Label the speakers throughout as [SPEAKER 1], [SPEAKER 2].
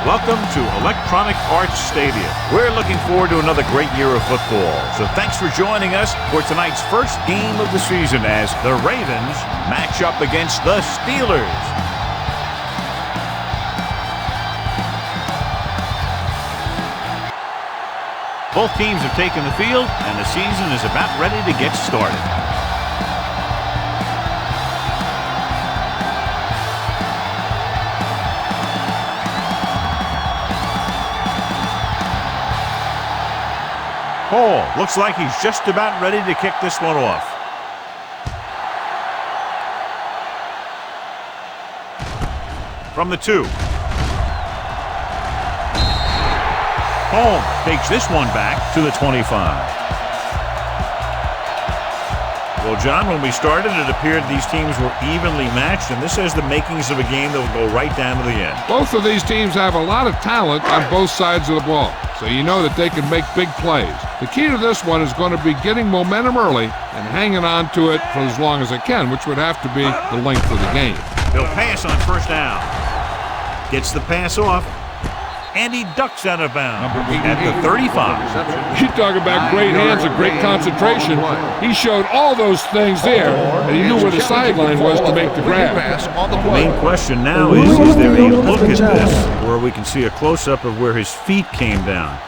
[SPEAKER 1] Welcome to Electronic Arts Stadium. We're looking forward to another great year of football. So thanks for joining us for tonight's first game of the season as the Ravens match up against the Steelers. Both teams have taken the field, and the season is about ready to get started. Hall looks like he's just about ready to kick this one off. From the 2. Hall takes this one back to the 25. Well, John, when we started, it appeared these teams were evenly matched, and this has the makings of a game that will go right down to the end.
[SPEAKER 2] Both of these teams have a lot of talent on both sides of the ball, so you know that they can make big plays. The key to this one is going to be getting momentum early and hanging on to it for as long as it can, which would have to be the length of the game.
[SPEAKER 1] He'll pass on first down. Gets the pass off, and he ducks out of bounds at the 35.
[SPEAKER 2] You talk about great hands and great concentration. He showed all those things there, and he knew where the sideline was to make the grab.
[SPEAKER 1] The main question now is there a look at this where we can see a close-up of where his feet came down?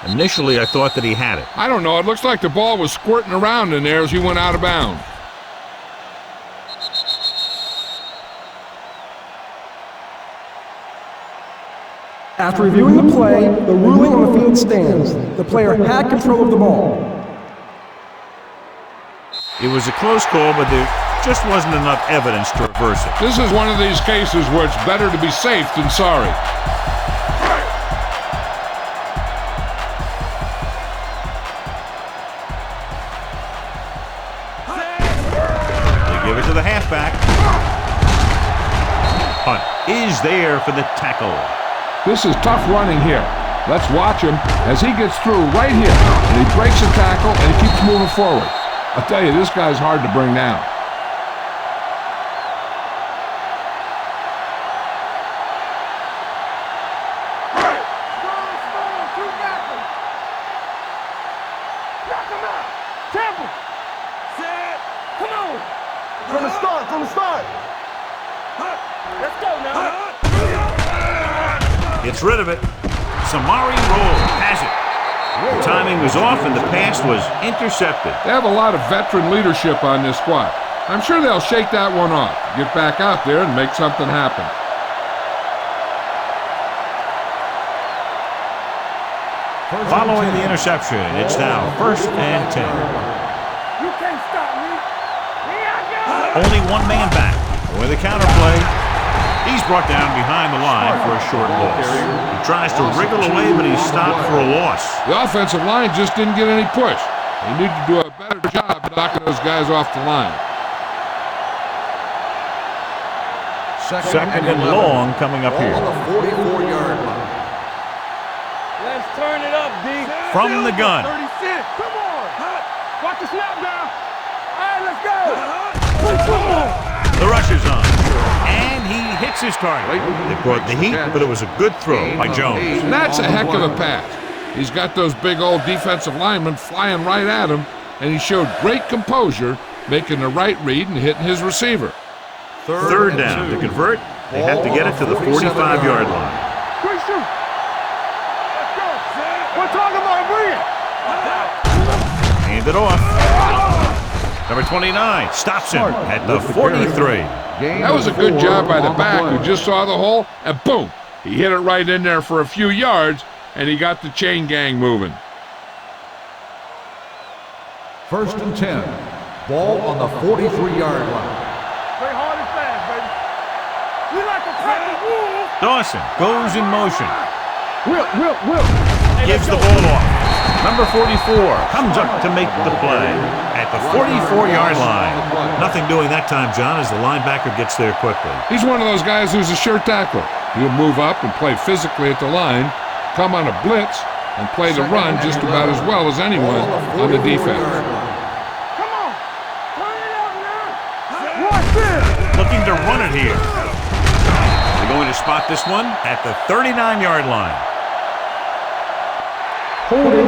[SPEAKER 1] Initially, I thought that he had it.
[SPEAKER 2] I don't know. It looks like the ball was squirting around in there as he went out of bounds.
[SPEAKER 3] After reviewing the play, the ruling on the field stands. The player had control of the ball.
[SPEAKER 1] It was a close call, but there just wasn't enough evidence to reverse it.
[SPEAKER 2] This is one of these cases where it's better to be safe than sorry.
[SPEAKER 1] They give it to the halfback. Hunt is there for the tackle.
[SPEAKER 2] This is tough running here. Let's watch him as he gets through right here. And he breaks a tackle and he keeps moving forward. I'll tell you, this guy's hard to bring down.
[SPEAKER 3] From the start. Let's go now.
[SPEAKER 1] Gets rid of it. Samari Roll has it. The timing was off and the pass was intercepted.
[SPEAKER 2] They have a lot of veteran leadership on this squad. I'm sure they'll shake that one off, get back out there and make something happen.
[SPEAKER 1] Following the interception, it's now 1st and 10.
[SPEAKER 3] You can't stop me.
[SPEAKER 1] Only one man back. With a counterplay, he's brought down behind the line for a short loss. He tries to wriggle away, but he's stopped for a loss.
[SPEAKER 2] The offensive line just didn't get any push. They need to do a better job knocking those guys off the line.
[SPEAKER 1] Second and long coming up here.
[SPEAKER 4] On the 44-yard line.
[SPEAKER 5] Let's turn it up, D.
[SPEAKER 1] From the gun.
[SPEAKER 5] 36. Come on. Watch the snap down. All right, let's go.
[SPEAKER 1] The rush is on. And he hits his target. They brought the heat, but it was a good throw by Jones.
[SPEAKER 2] And that's a heck of a pass. He's got those big old defensive linemen flying right at him, and he showed great composure, making the right read and hitting his receiver.
[SPEAKER 1] Third down. To convert, they have to get it to the 45-yard line.
[SPEAKER 5] Quick shoot. Let's go. We're talking about bringing.
[SPEAKER 1] Hand it off. Number 29 stops him at the 43.
[SPEAKER 2] That was a good job by the back who just saw the hole, and boom, he hit it right in there for a few yards, and he got the chain gang moving.
[SPEAKER 4] 1st and 10. Ball on the 43-yard line.
[SPEAKER 5] Play hard and fast, baby. We like to crack the wool.
[SPEAKER 1] Dawson goes in motion.
[SPEAKER 5] Will.
[SPEAKER 1] Gives the ball off. Number 44 comes up to make the play at the 44-yard line. Nothing doing that time, John, as the linebacker gets there quickly.
[SPEAKER 2] He's one of those guys who's a sure tackler. He'll move up and play physically at the line, come on a blitz, and play the run just about as well as anyone on the defense.
[SPEAKER 5] Come on. Turn it up now. Watch this.
[SPEAKER 1] Looking to run it here. They're going to spot spot this one at the 39-yard line.
[SPEAKER 3] Holding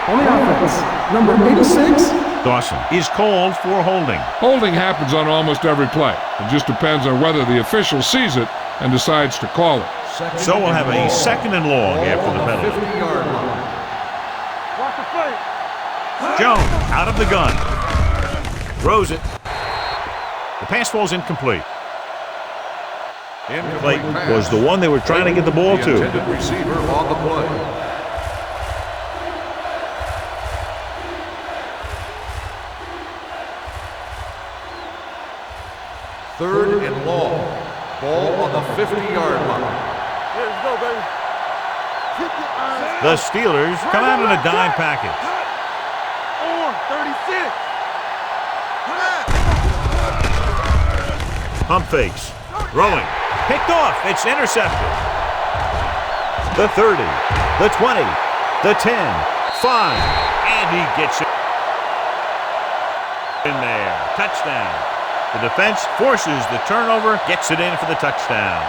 [SPEAKER 3] on the offense. Number 86.
[SPEAKER 1] Dawson is called for holding.
[SPEAKER 2] Holding happens on almost every play. It just depends on whether the official sees it and decides to call it.
[SPEAKER 1] So we'll have a second and long after the penalty.
[SPEAKER 4] 50-yard line.
[SPEAKER 5] Watch the play.
[SPEAKER 1] Jones out of the gun. Throws it. The pass falls incomplete. Clayton was the one they were trying to get the ball to.
[SPEAKER 4] The intended receiver on the play. Third and long. Ball on the 50-yard line.
[SPEAKER 5] Let's go, baby.
[SPEAKER 1] The Steelers come out in a dime package.
[SPEAKER 5] On 36.
[SPEAKER 1] Pump fakes. Throwing. Picked off. It's intercepted. The 30. The 20. The 10. 5. And he gets it in there. Touchdown. The defense forces the turnover, gets it in for the touchdown.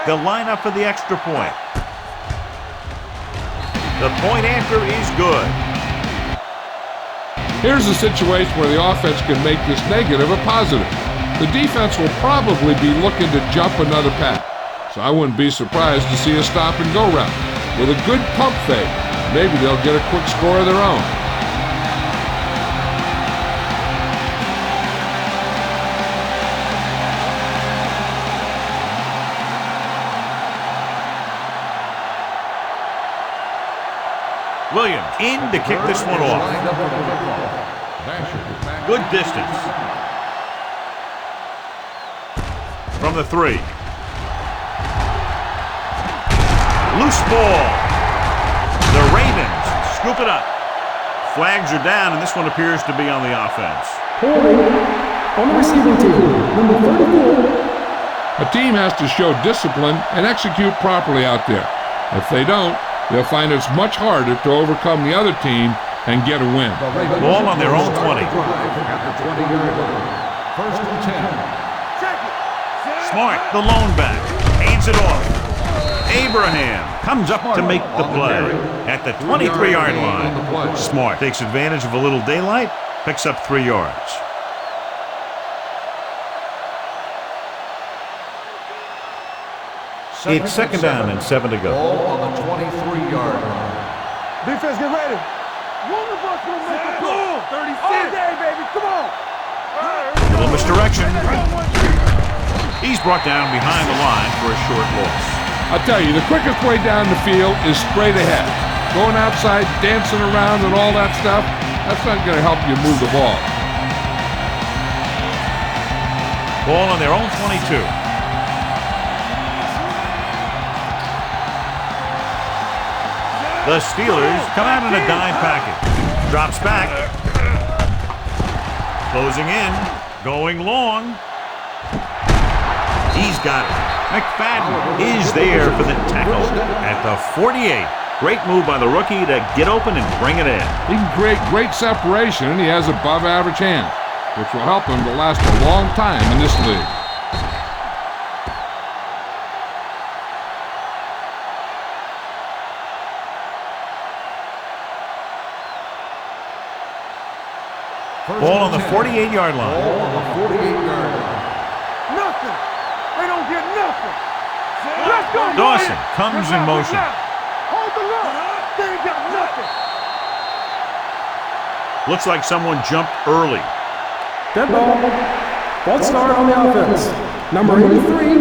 [SPEAKER 1] They'll line up for the extra point. The point after is good.
[SPEAKER 2] Here's a situation where the offense can make this negative a positive. The defense will probably be looking to jump another pass, so I wouldn't be surprised to see a stop-and-go route. With a good pump fake, maybe they'll get a quick score of their own.
[SPEAKER 1] Williams in to kick this one off. Good distance. From the 3. Loose ball. The Ravens scoop it up. Flags are down, and this one appears to be on the offense.
[SPEAKER 3] Holding on the receiving team. Number 34.
[SPEAKER 2] A team has to show discipline and execute properly out there. If they don't, they'll find it's much harder to overcome the other team and get a win.
[SPEAKER 1] Ball on their own 20.
[SPEAKER 4] At the 20-yard line. First and 10.
[SPEAKER 1] Smart, the lone back, hands it off. Abraham comes up to make the play at the 23-yard line. Smart takes advantage of a little daylight, picks up 3 yards. It's second down and 7 to go.
[SPEAKER 4] Ball on the 23-yard line.
[SPEAKER 5] Defense, get ready. One of us will make a goal. 36. All day, baby. Come on.
[SPEAKER 1] A little misdirection. He's brought down behind the line for a short loss.
[SPEAKER 2] I'll tell you, the quickest way down the field is straight ahead. Going outside, dancing around and all that stuff, that's not going to help you move the ball.
[SPEAKER 1] Ball on their own 22. The Steelers come out in a dime package. Drops back. Closing in. Going long. He's got it. McFadden is there for the tackle at the 48. Great move by the rookie to get open and bring it in.
[SPEAKER 2] He can create great separation, and he has above-average hands, which will help him to last a long time in this league.
[SPEAKER 1] Ball on the 48-yard line.
[SPEAKER 4] Ball on the 48-yard line.
[SPEAKER 5] Nothing. They don't get nothing. Let's go,
[SPEAKER 1] Dawson
[SPEAKER 5] boys.
[SPEAKER 1] comes in motion.
[SPEAKER 5] Hold the look. They ain't got nothing.
[SPEAKER 1] Looks like someone jumped early.
[SPEAKER 3] Dead ball. False start on the offense. Number 83.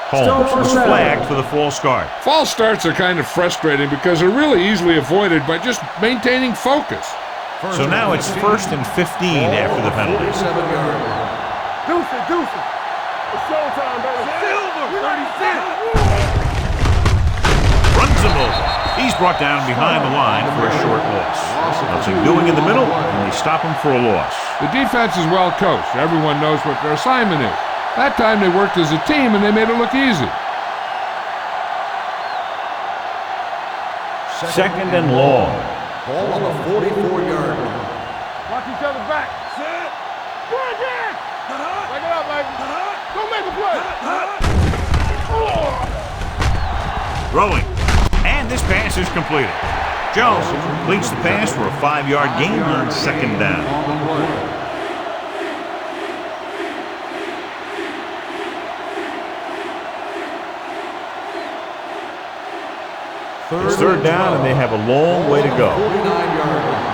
[SPEAKER 1] Holmes was flagged for the false start.
[SPEAKER 2] False starts are kind of frustrating because they're really easily avoided by just maintaining focus.
[SPEAKER 1] So now it's first and 15 after the penalty.
[SPEAKER 4] 47-yard line.
[SPEAKER 5] Deuce it, deuce it. It's showtime, baby. Silver. 36.
[SPEAKER 1] Runs him over. He's brought down behind the line for a short loss. Nothing doing in the middle, and they stop him for a loss.
[SPEAKER 2] The defense is well coached. Everyone knows what their assignment is. That time they worked as a team and they made it look easy.
[SPEAKER 1] Second and long.
[SPEAKER 4] Ball on the 44-yard line.
[SPEAKER 5] Watch each other back. Set. Good, Dan. Break it up, baby. Go make a play.
[SPEAKER 1] Throwing. And this pass is completed. Jones completes the pass for a 5-yard gain on second down. It's third down, and they have a long way to go.
[SPEAKER 4] 49-yard line.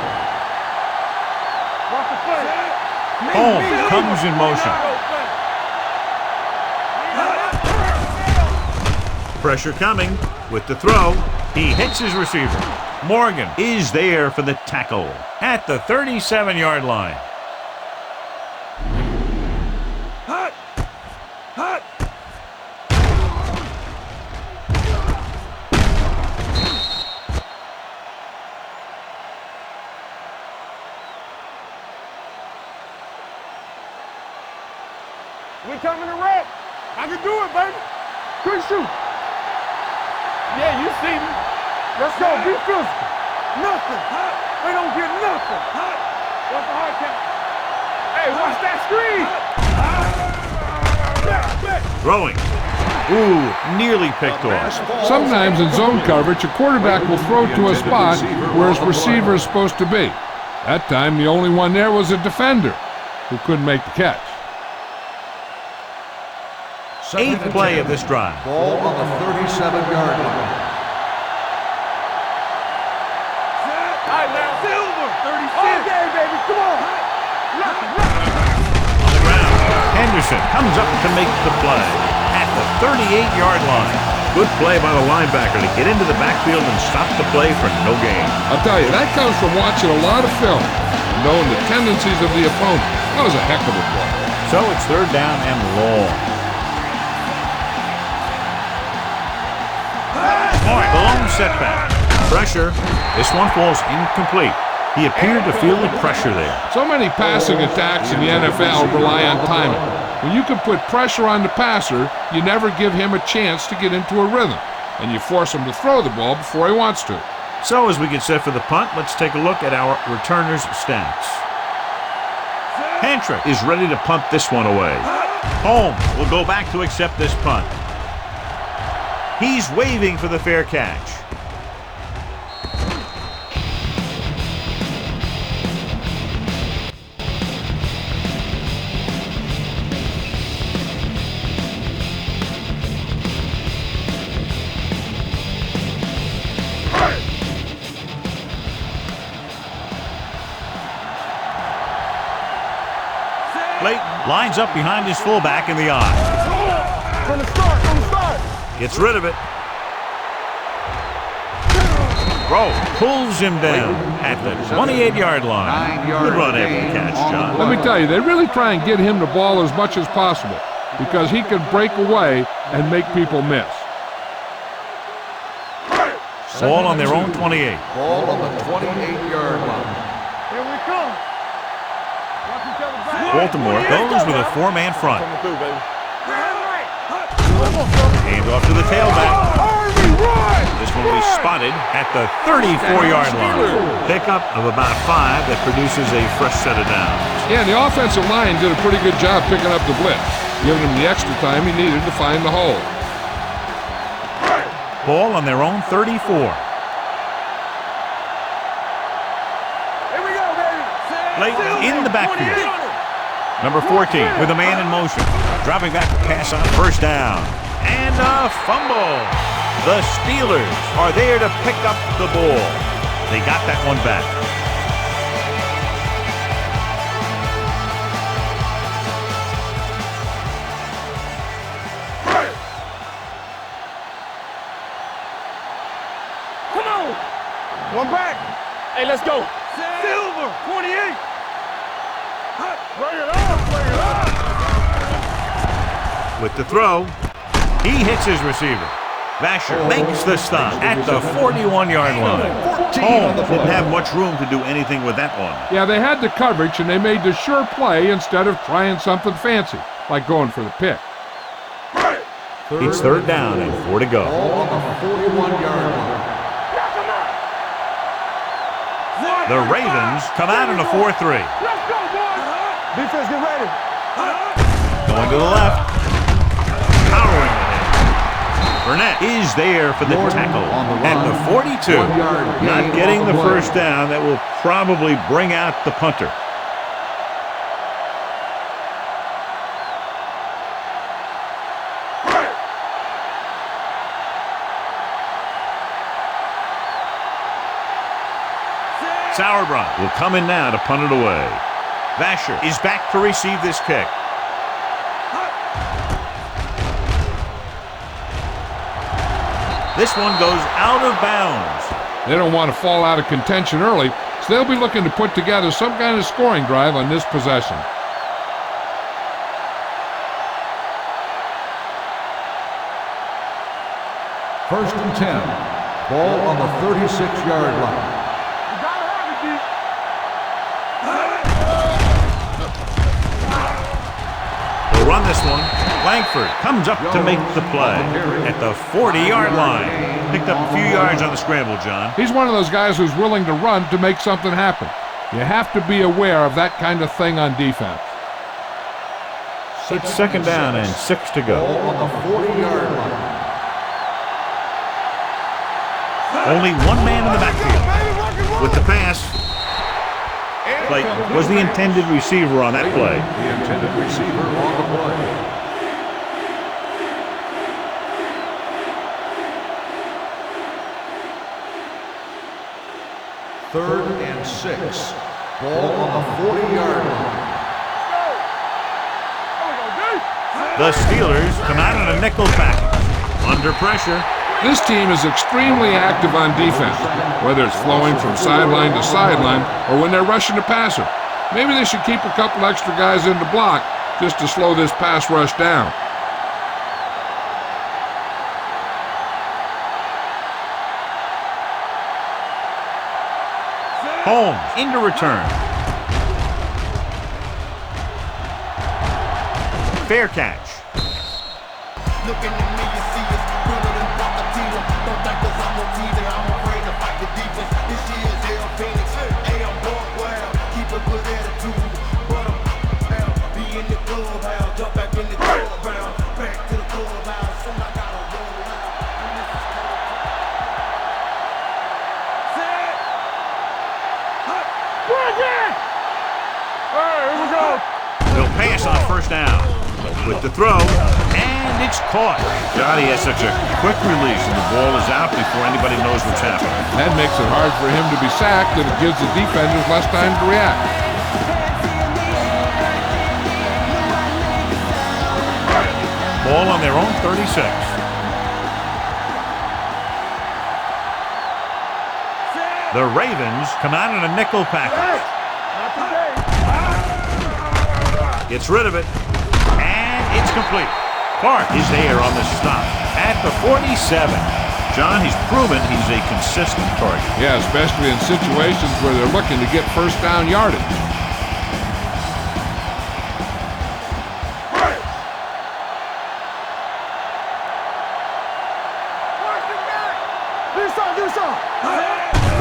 [SPEAKER 5] Watch the play.
[SPEAKER 1] Holmes comes in motion. Pressure coming with the throw. He hits his receiver. Morgan is there for the tackle at the 37-yard line.
[SPEAKER 5] Hut. Hut. We coming to rep. I can do it, baby. Quick shoot. Yeah, you see me. Let's go. Be physical. Nothing. They don't get nothing. What's the hard count? Hey, watch that screen.
[SPEAKER 1] Throwing. Ooh, nearly picked off.
[SPEAKER 2] Sometimes in zone coverage, a quarterback will throw to a spot where his receiver is supposed to be. That time, the only one there was a defender who couldn't make the catch.
[SPEAKER 1] Eighth play of this drive.
[SPEAKER 4] Ball on the 37-yard line.
[SPEAKER 5] All right, now. Silver. 36. Okay, baby. Come on.
[SPEAKER 1] On the ground, Henderson comes up to make the play at the 38-yard line. Good play by the linebacker to get into the backfield and stop the play for no gain.
[SPEAKER 2] I'll tell you, that comes from watching a lot of film and knowing the tendencies of the opponent. That was a heck of a play.
[SPEAKER 1] So it's third down and long. All right, the lone setback. Pressure. This one falls incomplete. He appeared to feel the pressure there.
[SPEAKER 2] So many passing attacks in the NFL rely on timing. When you can put pressure on the passer, you never give him a chance to get into a rhythm, and you force him to throw the ball before he wants to.
[SPEAKER 1] So as we get set for the punt, let's take a look at our returners' stats. Hantrick is ready to punt this one away. Holmes will go back to accept this punt. He's waving for the fair catch. Clayton lines up behind his fullback in the eye.
[SPEAKER 5] From the start.
[SPEAKER 1] Gets rid of it. Rowe pulls him down at the 28-yard line. Good run after the catch, John.
[SPEAKER 2] Let me tell you, they really try and get him the ball as much as possible because he can break away and make people miss.
[SPEAKER 1] Ball on their own 28.
[SPEAKER 4] Ball on the 28-yard line.
[SPEAKER 5] Here we come. Watch each other back.
[SPEAKER 1] Baltimore goes with a 4-man front. Hand off to the tailback. This one will be spotted at the 34-yard line. Pickup of about 5 that produces a fresh set of downs.
[SPEAKER 2] Yeah, the offensive line did a pretty good job picking up the blitz, giving him the extra time he needed to find the hole.
[SPEAKER 1] Ball on their own 34.
[SPEAKER 5] Here we go, baby.
[SPEAKER 1] Clayton in the backfield. Number 14 with a man in motion. Dropping back to pass on first down. And a fumble. The Steelers are there to pick up the ball. They got that one back.
[SPEAKER 5] Come on. One back. Hey, let's go. Silver. 28. Bring it up. Bring it up.
[SPEAKER 1] With the throw, he hits his receiver. Vasher makes the stop at the 41-yard line. Holmes didn't have much room to do anything with that one.
[SPEAKER 2] Yeah, they had the coverage, and they made the sure play instead of trying something fancy. like going for the pick.
[SPEAKER 1] It's third down and 4 to go.
[SPEAKER 4] Ball on the 41-yard line.
[SPEAKER 1] The Ravens come out in a 4-3.
[SPEAKER 5] Let's go, boys. Defense, get ready.
[SPEAKER 1] Going to the left. Powering ahead. Burnett is there for the tackle at the 42. Not getting the first down. That will probably bring out the punter. Sauerbrunn will come in now to punt it away. Vasher is back to receive this kick. This one goes out of bounds.
[SPEAKER 2] They don't want to fall out of contention early, so they'll be looking to put together some kind of scoring drive on this possession.
[SPEAKER 4] First and 10. Ball on the 36-yard line.
[SPEAKER 1] They'll run this one. Langford comes up to make the play at the 40-yard line. Picked up a few yards on the scramble, John.
[SPEAKER 2] He's one of those guys who's willing to run to make something happen. You have to be aware of that kind of thing on defense.
[SPEAKER 1] It's second down and 6 to go.
[SPEAKER 4] Ball on the 40-yard line.
[SPEAKER 1] Only one man in the backfield. With the pass, Clayton was the intended receiver on that play.
[SPEAKER 4] The intended receiver on the play. Third and 6. Ball on the 40-yard line.
[SPEAKER 1] The Steelers come out in a nickel package. Under pressure.
[SPEAKER 2] This team is extremely active on defense, whether it's flowing from sideline to sideline or when they're rushing the passer. Maybe they should keep a couple extra guys in the block just to slow this pass rush down.
[SPEAKER 1] Holmes into return. Fair catch.
[SPEAKER 6] Looking at me, you see us brother than Pocatino. Don't think cause I'm on TV, I'm afraid to fight the defense. This year's Air Phoenix. Hey, I'm born wild, keep a good attitude. But I'm out, be in the clubhouse, jump back in the clubhouse, back to the clubhouse. Soon I gotta roll out. Set.
[SPEAKER 5] Bridget! All right, here we go.
[SPEAKER 1] They'll pass on first down. With the throw, and it's caught. Johnny has such a quick release, and the ball is out before anybody knows what's happening.
[SPEAKER 2] That makes it hard for him to be sacked, and it gives the defenders less time to react.
[SPEAKER 1] Ball on their own 36. The Ravens come out in a nickel package. Gets rid of it. It's complete. Clark is there on the stop at the 47. John, he's proven he's a consistent target.
[SPEAKER 2] Yeah, especially in situations where they're looking to get first down yardage.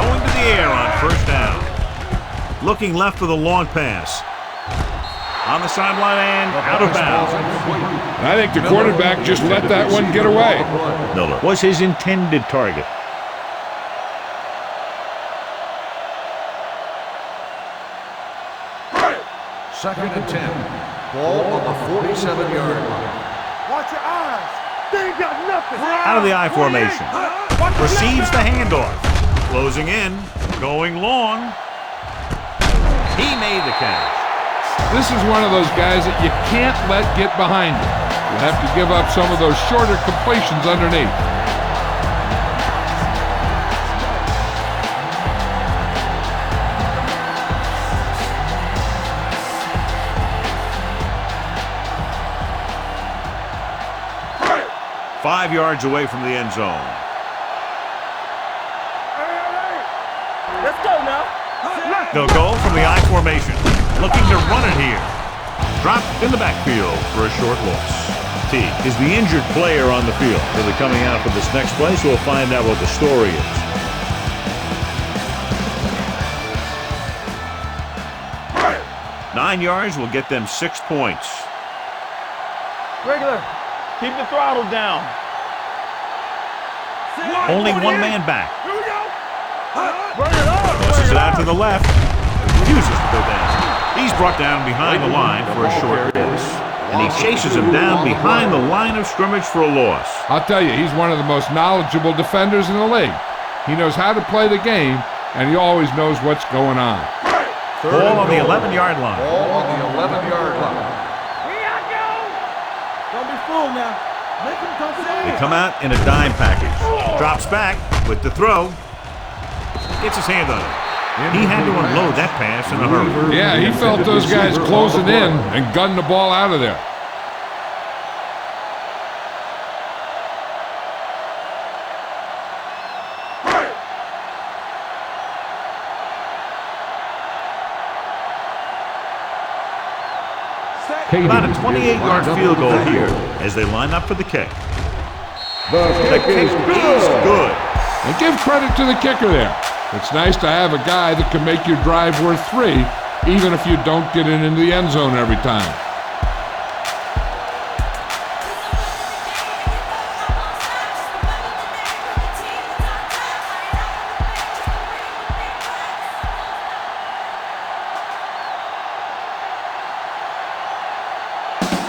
[SPEAKER 1] Going to the air on first down. Looking left with a long pass. On the sideline and out of bounds.
[SPEAKER 2] I think the quarterback just let that one get away.
[SPEAKER 1] Miller was his intended target.
[SPEAKER 4] Second and 10. Ball on the 47-yard line.
[SPEAKER 5] Watch your eyes. They ain't got nothing.
[SPEAKER 1] Out of the I formation. Receives the handoff. Closing in. Going long. He made the catch.
[SPEAKER 2] This is one of those guys that you can't let get behind you. You have to give up some of those shorter completions underneath.
[SPEAKER 1] Hey! 5 yards away from the end zone.
[SPEAKER 5] Let's go now.
[SPEAKER 1] They'll go from the I formation. Looking to run it here. Dropped in the backfield for a short loss. T is the injured player on the field. He'll be coming out for this next play, so we'll find out what the story is. Nine yards will get them 6 points.
[SPEAKER 5] Regular. Keep the throttle down.
[SPEAKER 1] Only one man back.
[SPEAKER 5] Here we go. Burn it up.
[SPEAKER 1] Tosses it out to the left. Refuses to go down. He's brought down behind the line for a short pass. And he chases him down behind the line of scrimmage for a loss.
[SPEAKER 2] I'll tell you, he's one of the most knowledgeable defenders in the league. He knows how to play the game, and he always knows what's going on.
[SPEAKER 1] Ball on the 11-yard line.
[SPEAKER 4] Ball on the 11-yard line.
[SPEAKER 5] Here I go. Don't be fooled now. Make him come
[SPEAKER 1] They
[SPEAKER 5] down.
[SPEAKER 1] come out in a dime package. Drops back with the throw. Gets his hand on it. He had to unload that pass in a hurry.
[SPEAKER 2] Yeah, he felt those guys closing in and gunned the ball out of there.
[SPEAKER 1] About a 28-yard field goal here as they line up for the kick.
[SPEAKER 4] The
[SPEAKER 1] The kick is good.
[SPEAKER 2] And give credit to the kicker there. It's nice to have a guy that can make your drive worth 3, even if you don't get it into the end zone every time.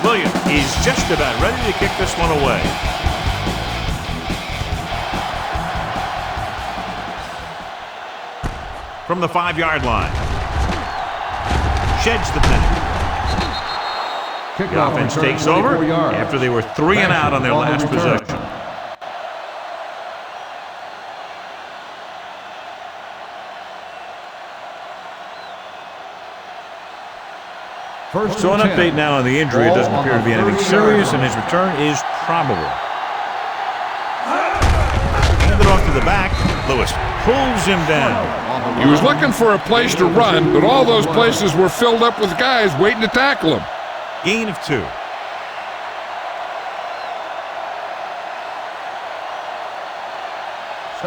[SPEAKER 1] Williams is just about ready to kick this one away. From the 5-yard line. Sheds the 10. The offense takes over after they were 3 and out on their last possession. So an update now on the injury. It doesn't appear to be anything serious, and his return is probable. Hand it off to the back. Lewis pulls him down.
[SPEAKER 2] He was looking for a place to run, but all those places were filled up with guys waiting to tackle him.
[SPEAKER 1] Gain of 2.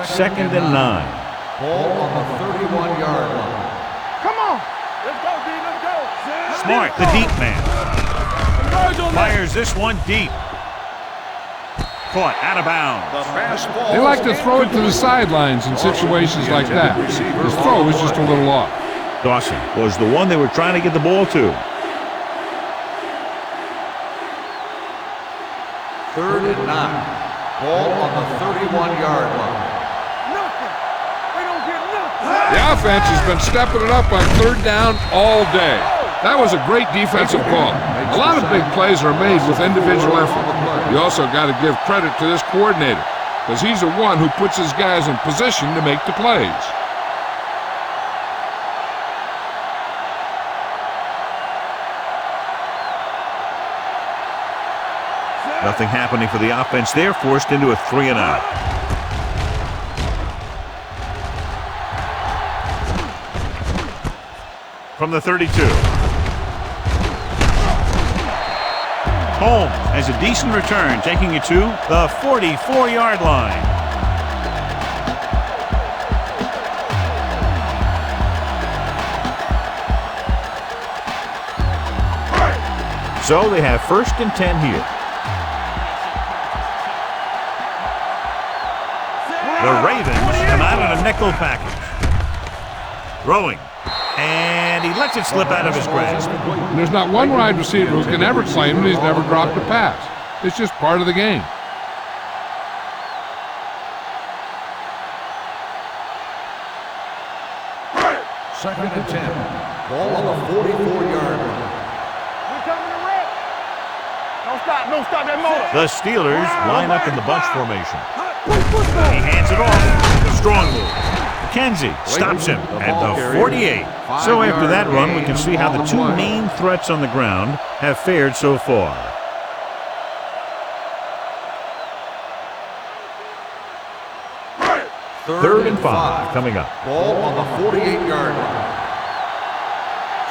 [SPEAKER 1] Second and 9.
[SPEAKER 4] Ball on the 31-yard line.
[SPEAKER 5] Come on. Let's go, D. Let's go.
[SPEAKER 1] Smart, the deep man. Fires this one deep. Caught out of bounds.
[SPEAKER 2] They like to throw it to the sidelines in situations like that. His throw was just a little off.
[SPEAKER 1] Dawson was the one they were trying to get the ball to.
[SPEAKER 4] Third and 9. Ball on the 31-yard line.
[SPEAKER 5] Nothing. They don't get nothing.
[SPEAKER 2] The offense has been stepping it up on 3rd down all day. That was a great defensive call. A lot of big plays are made with individual effort. You also got to give credit to this coordinator, because he's the one who puts his guys in position to make the plays.
[SPEAKER 1] Nothing happening for the offense there, forced into a 3 and out. From the 32. Holmes has a decent return, taking it to the 44-yard line. So they have 1st and 10 here. The Ravens come out in a nickel package. Throwing. And he lets it slip out of his grasp.
[SPEAKER 2] There's not one wide receiver who can ever claim that he's never dropped a pass. It's just part of the game.
[SPEAKER 4] Second and 10. Ball on the 44-yard line.
[SPEAKER 5] We coming to wreck. Don't stop that motor.
[SPEAKER 1] The Steelers line up in the bunch formation. He hands it off. Strong move. McKenzie stops him at the 48. So after that run, we can see how the 2 main threats on the ground have fared so far. Third and 5 coming up.
[SPEAKER 4] Ball on the 48-yard line.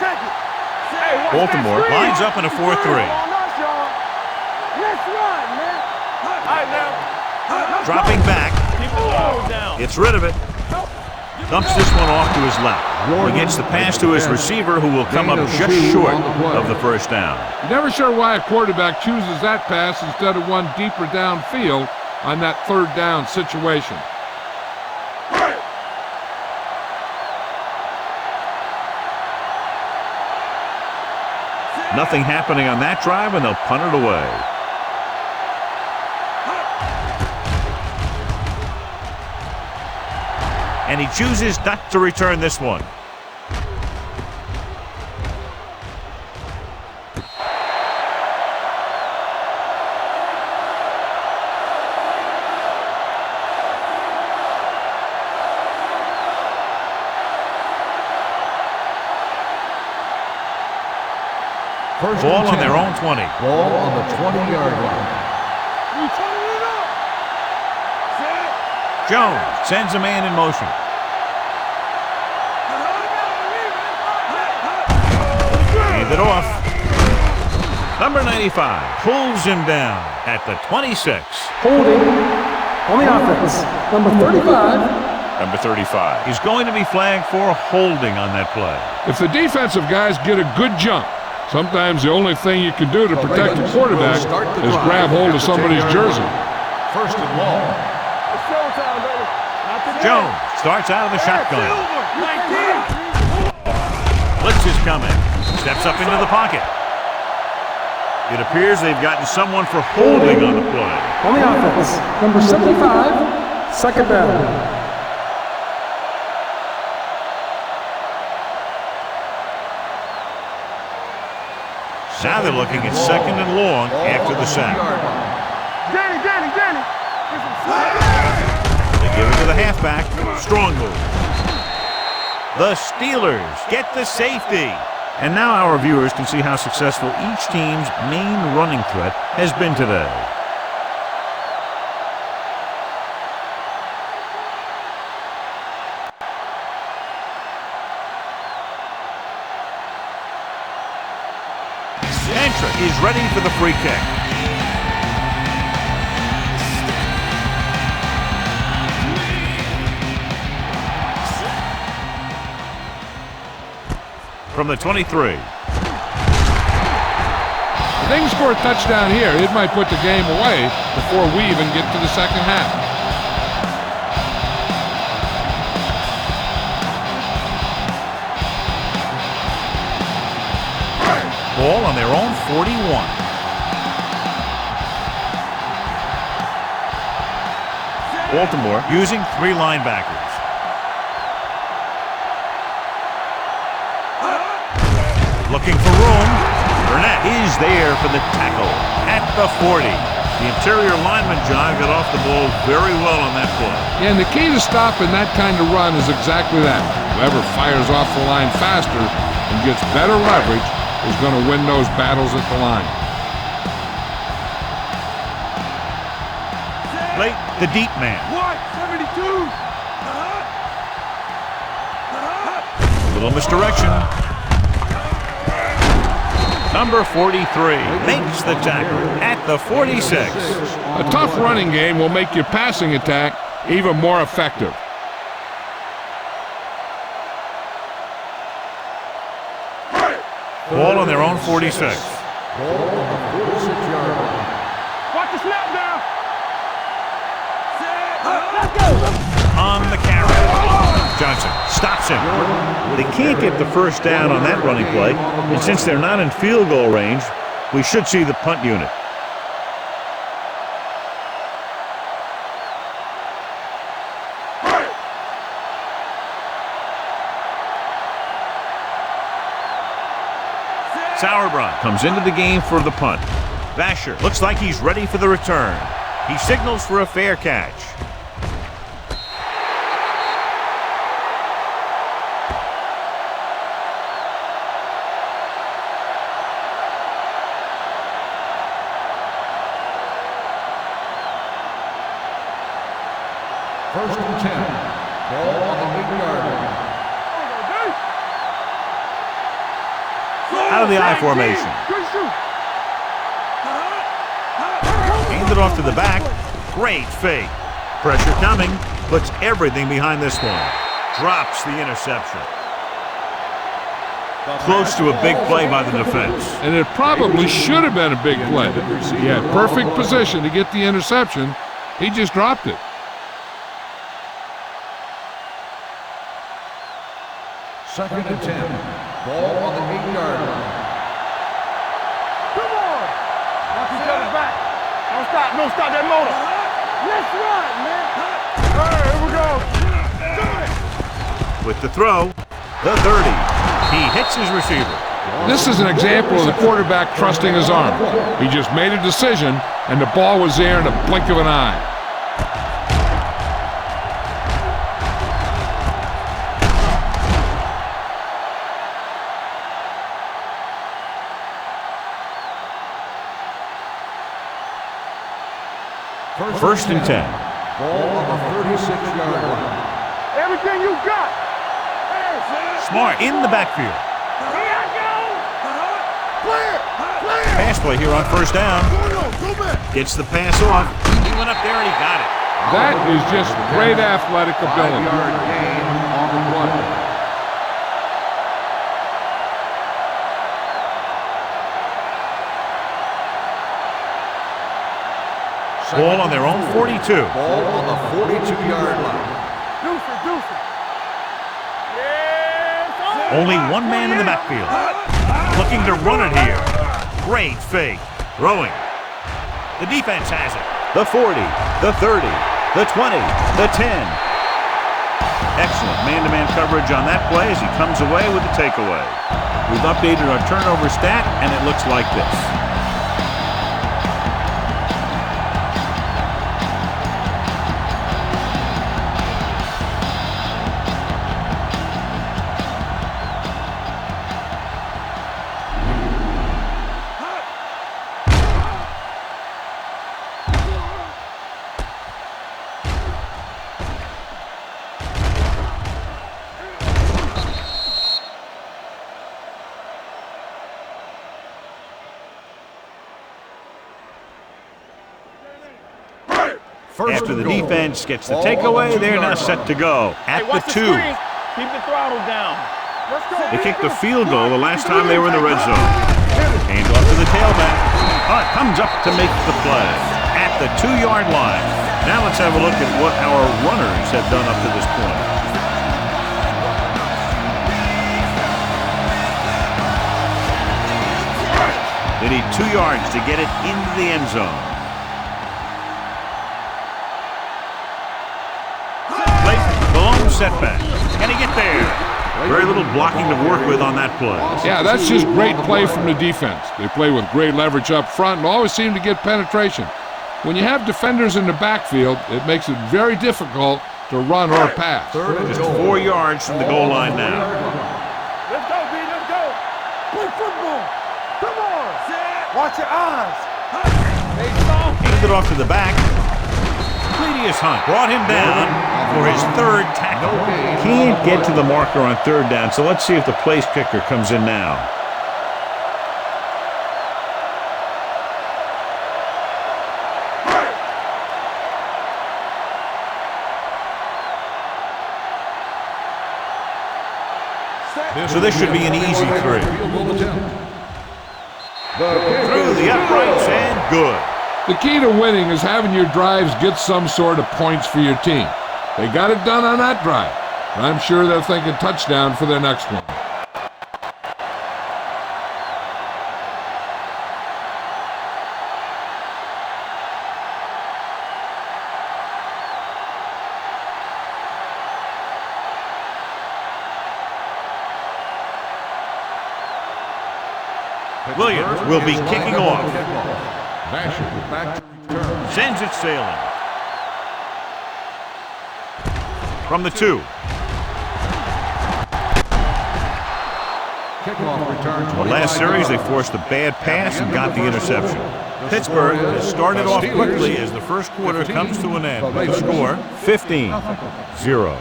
[SPEAKER 5] Check it. Hey,
[SPEAKER 1] Baltimore lines up in a 4-3.
[SPEAKER 5] Let's run, man. All right, now.
[SPEAKER 1] Dropping back. Gets rid of it. Dumps this one off to his left. He gets the pass to his receiver, who will come up just short of the first down.
[SPEAKER 2] Never sure why a quarterback chooses that pass instead of one deeper downfield on that third down situation.
[SPEAKER 1] Nothing happening on that drive, and they'll punt it away. And he chooses not to return this one. Ball on their own 20.
[SPEAKER 4] Ball on the 20-yard line.
[SPEAKER 1] Jones sends a man in motion. Hand it off. Number 95 pulls him down at the 26.
[SPEAKER 3] Holding on the offense. Number 35.
[SPEAKER 1] Number 35 is going to be flagged for holding on that play.
[SPEAKER 2] If the defensive guys get a good jump, sometimes the only thing you can do to protect the quarterback is grab hold of somebody's jersey.
[SPEAKER 4] First and long.
[SPEAKER 1] Jones starts out of the shotgun. Blitz is coming. Steps up into the pocket. It appears they've gotten someone for holding on the play.
[SPEAKER 3] On the offense. Number 75. Second down.
[SPEAKER 1] Now they're looking at second and long after the sack.
[SPEAKER 5] Danny.
[SPEAKER 1] They give it to the halfback. Strong move. The Steelers get the safety. And now our viewers can see how successful each team's main running threat has been today. Is ready for the free kick. From the 23.
[SPEAKER 2] If they can score a touchdown here, it might put the game away before we even get to the second half.
[SPEAKER 1] Ball on their own 41. Baltimore using three linebackers. Looking for room. Burnett is there for the tackle at the 40. The interior lineman, John, got off the ball very well on that play.
[SPEAKER 2] And the key to stopping that kind of run is exactly that. Whoever fires off the line faster and gets better leverage is going to win those battles at the line.
[SPEAKER 1] Late, the deep man.
[SPEAKER 5] 72.
[SPEAKER 1] Little misdirection. Number 43 makes the tackle at the 46.
[SPEAKER 2] A tough running game will make your passing attack even more effective.
[SPEAKER 1] Ball on their own 46.
[SPEAKER 4] Ball on the 46-yard line.
[SPEAKER 5] Watch the snap down.
[SPEAKER 1] On the carry. Johnson stops him. They can't get the first down on that running play, and since they're not in field goal range, we should see the punt unit. Sauerbrunn comes into the game for the punt. Vasher looks like he's ready for the return. He signals for a fair catch.
[SPEAKER 4] First and 10. Ball on the 8-yard line.
[SPEAKER 1] Out of the I formation. Hand it off to the back. Great fake. Pressure coming. Puts everything behind this one. Drops the interception. Close to a big play by the defense.
[SPEAKER 2] And it probably should have been a big play. He had perfect position to get the interception. He just dropped it.
[SPEAKER 4] Second and 10. Ball on the 8-yard line.
[SPEAKER 5] Come on! Watch each other back. Don't stop that motor. Let's run, man. All right, here we go.
[SPEAKER 1] With the throw, the 30. He hits his receiver.
[SPEAKER 2] This is an example of the quarterback trusting his arm. He just made a decision, and the ball was there in a blink of an eye.
[SPEAKER 1] First and 10.
[SPEAKER 4] Ball on the 36-yard line.
[SPEAKER 5] Everything you got.
[SPEAKER 1] Smart in the backfield.
[SPEAKER 5] Here I go.
[SPEAKER 1] Pass play here on first down. Gets the pass off. He went up there and he got it.
[SPEAKER 2] That is just great athletic ability.
[SPEAKER 4] 5-yard gain on the play.
[SPEAKER 1] Ball on their own 42.
[SPEAKER 4] Ball on the 42-yard line.
[SPEAKER 5] Deuce it. Yes,
[SPEAKER 1] Only one man in the backfield. Looking to run it here. Great fake. Throwing. The defense has it. The 40, the 30, the 20, the 10. Excellent man-to-man coverage on that play as he comes away with the takeaway. We've updated our turnover stat, and it looks like this. After the defense gets the takeaway, they're now set to go at the 2.
[SPEAKER 5] Keep the throttle down. Let's go.
[SPEAKER 1] They kicked the field goal the last time they were in the red zone. Hand off to the tailback. Hunt comes up to make the play at the 2-yard line. Now let's have a look at what our runners have done up to this point. They need 2 yards to get it into the end zone. Setback. Can he get there? Very little blocking to work with on that play.
[SPEAKER 2] Yeah, that's just great play from the defense. They play with great leverage up front and always seem to get penetration. When you have defenders in the backfield, it makes it very difficult to run or pass.
[SPEAKER 1] Just 4 yards from the goal line now.
[SPEAKER 5] Let's go, B. Let's go. Play football. Come on. Watch your eyes.
[SPEAKER 1] Hand it off to the back. Hunt brought him down for his 3rd tackle. Can't get to the marker on 3rd down, so let's see if the place kicker comes in now. So this should be an easy 3. Through the uprights and good.
[SPEAKER 2] The key to winning is having your drives get some sort of points for your team. They got it done on that drive. And I'm sure they're thinking touchdown for their next one.
[SPEAKER 1] Williams will be kicking off. Sends it sailing. From the 2. The last series, they forced a bad pass and got the interception. Pittsburgh has started off quickly as the first quarter comes to an end. The score, 15-0.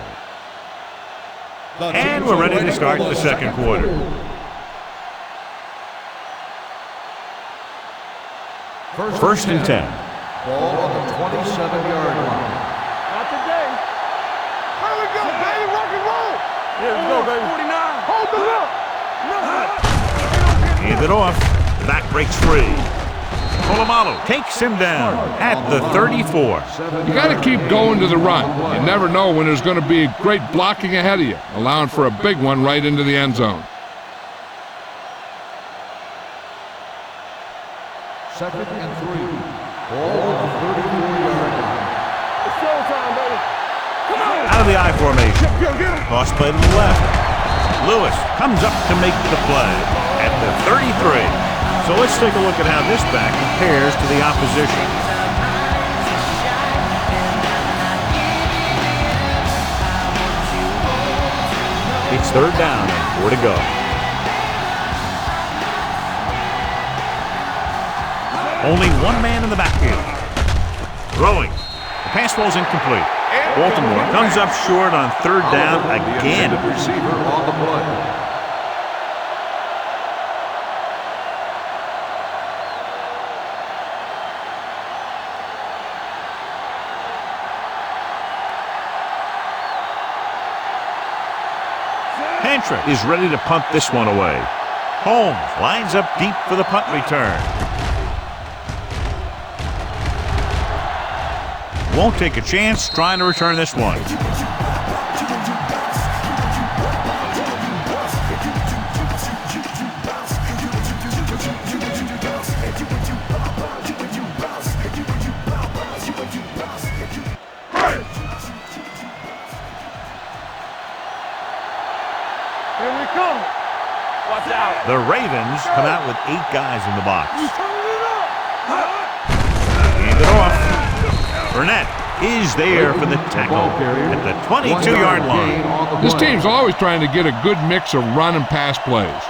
[SPEAKER 1] And we're ready to start the second quarter. First and 10.
[SPEAKER 4] Ball on the 27-yard line.
[SPEAKER 5] Not today. Here we go, baby. Rock and roll. Yeah, let's go, baby. 49. Hold the look.
[SPEAKER 1] Hand it off. The back breaks free. Polamalu takes him down at the 34.
[SPEAKER 2] You got to keep going to the run. You never know when there's going to be great blocking ahead of you, allowing for a big one right into the end zone.
[SPEAKER 4] Second and 3. Ball on the 34-yard line.
[SPEAKER 5] It's showtime, baby. Come on.
[SPEAKER 1] Out of the I formation.
[SPEAKER 5] Get him.
[SPEAKER 1] Cross play to the left. Lewis comes up to make the play at the 33. So let's take a look at how this back compares to the opposition. It's third down and 4 to go. Only one man in the backfield. Throwing. The pass ball's incomplete. Baltimore comes up short on third down again.
[SPEAKER 4] The receiver on the play.
[SPEAKER 1] Pantra is ready to punt this one away. Holmes lines up deep for the punt return. Won't take a chance trying to return this one.
[SPEAKER 5] Here we come. Watch out.
[SPEAKER 1] The Ravens come out with 8 guys in the box. Hand it off. Burnett is there for the tackle at the 22-yard line.
[SPEAKER 2] This team's always trying to get a good mix of run and pass plays.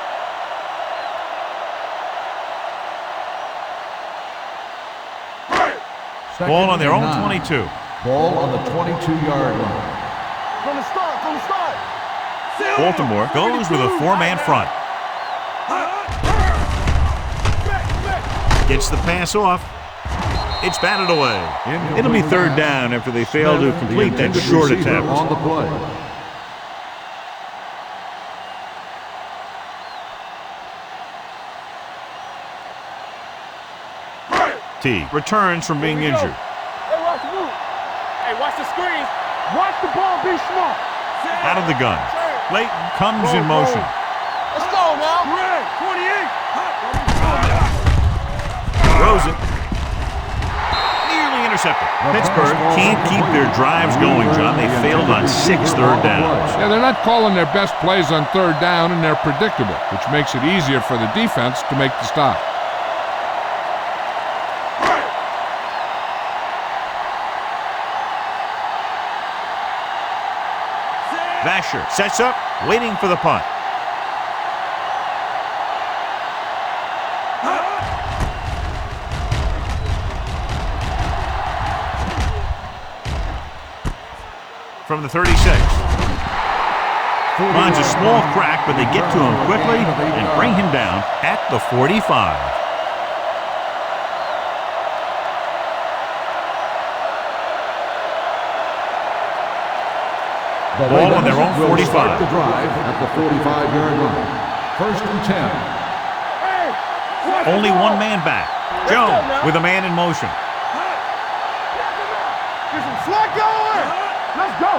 [SPEAKER 1] Ball on their own 22.
[SPEAKER 4] Ball on the 22-yard line.
[SPEAKER 5] From the start.
[SPEAKER 1] Baltimore goes with a 4-man front. Gets the pass off. It's batted away. It'll be third down after they fail to complete that short attempt.
[SPEAKER 4] On the play.
[SPEAKER 1] T returns from being injured.
[SPEAKER 5] Hey, watch the move. Hey, watch the screen. Watch the ball. Be smart.
[SPEAKER 1] Out of the gun. Layton comes in motion.
[SPEAKER 5] Let's go now. 28.
[SPEAKER 1] Throws it. Nearly intercepted. Pittsburgh can't keep their drives going, John. They failed on 6 third downs.
[SPEAKER 2] Yeah, they're not calling their best plays on third down, and they're predictable, which makes it easier for the defense to make the stop.
[SPEAKER 1] Vasher sets up, waiting for the punt. From the 36. Finds a small crack, but they get to him quickly and bring him down at the 45. Ball on their own 45.
[SPEAKER 4] The drive at the 45-yard line. First and 10.
[SPEAKER 1] Only one man back. Jones with a man in motion.
[SPEAKER 5] Get some slack going. Let's go.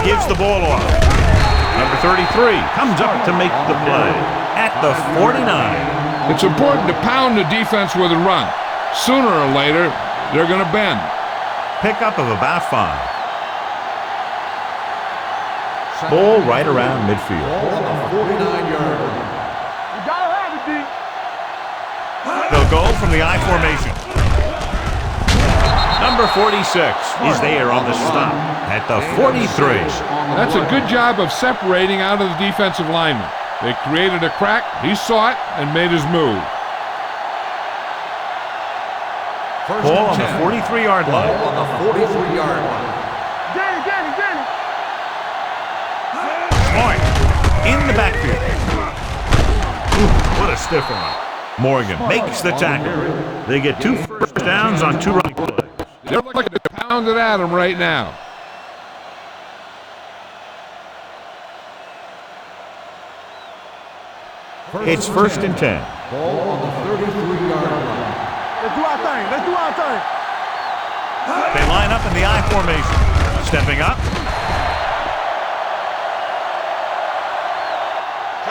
[SPEAKER 1] Gives the ball off. Number 33 comes up to make the play at the 49.
[SPEAKER 2] It's important to pound the defense with a run. Sooner or later, they're going to bend.
[SPEAKER 1] Pickup of about 5. Ball right around midfield.
[SPEAKER 4] Ball on the 49-yard line.
[SPEAKER 5] You gotta have it, D.
[SPEAKER 1] They'll go from the I formation. Number 46 is there on the stop at the 43.
[SPEAKER 2] That's a good job of separating out of the defensive lineman. They created a crack, he saw it, and made his move.
[SPEAKER 1] Ball on the 43-yard line.
[SPEAKER 4] Ball on the 43-yard line.
[SPEAKER 5] Danny.
[SPEAKER 1] Smart in the backfield. Ooh, what a stiff arm. Morgan makes the tackle. They get 2 first downs on 2 running plays.
[SPEAKER 2] They're looking to pound it at him right now.
[SPEAKER 1] It's 1st and 10.
[SPEAKER 4] Ball on the 33-yard line.
[SPEAKER 5] Let's do our thing. Let's do our thing.
[SPEAKER 1] They line up in the I formation. Stepping up.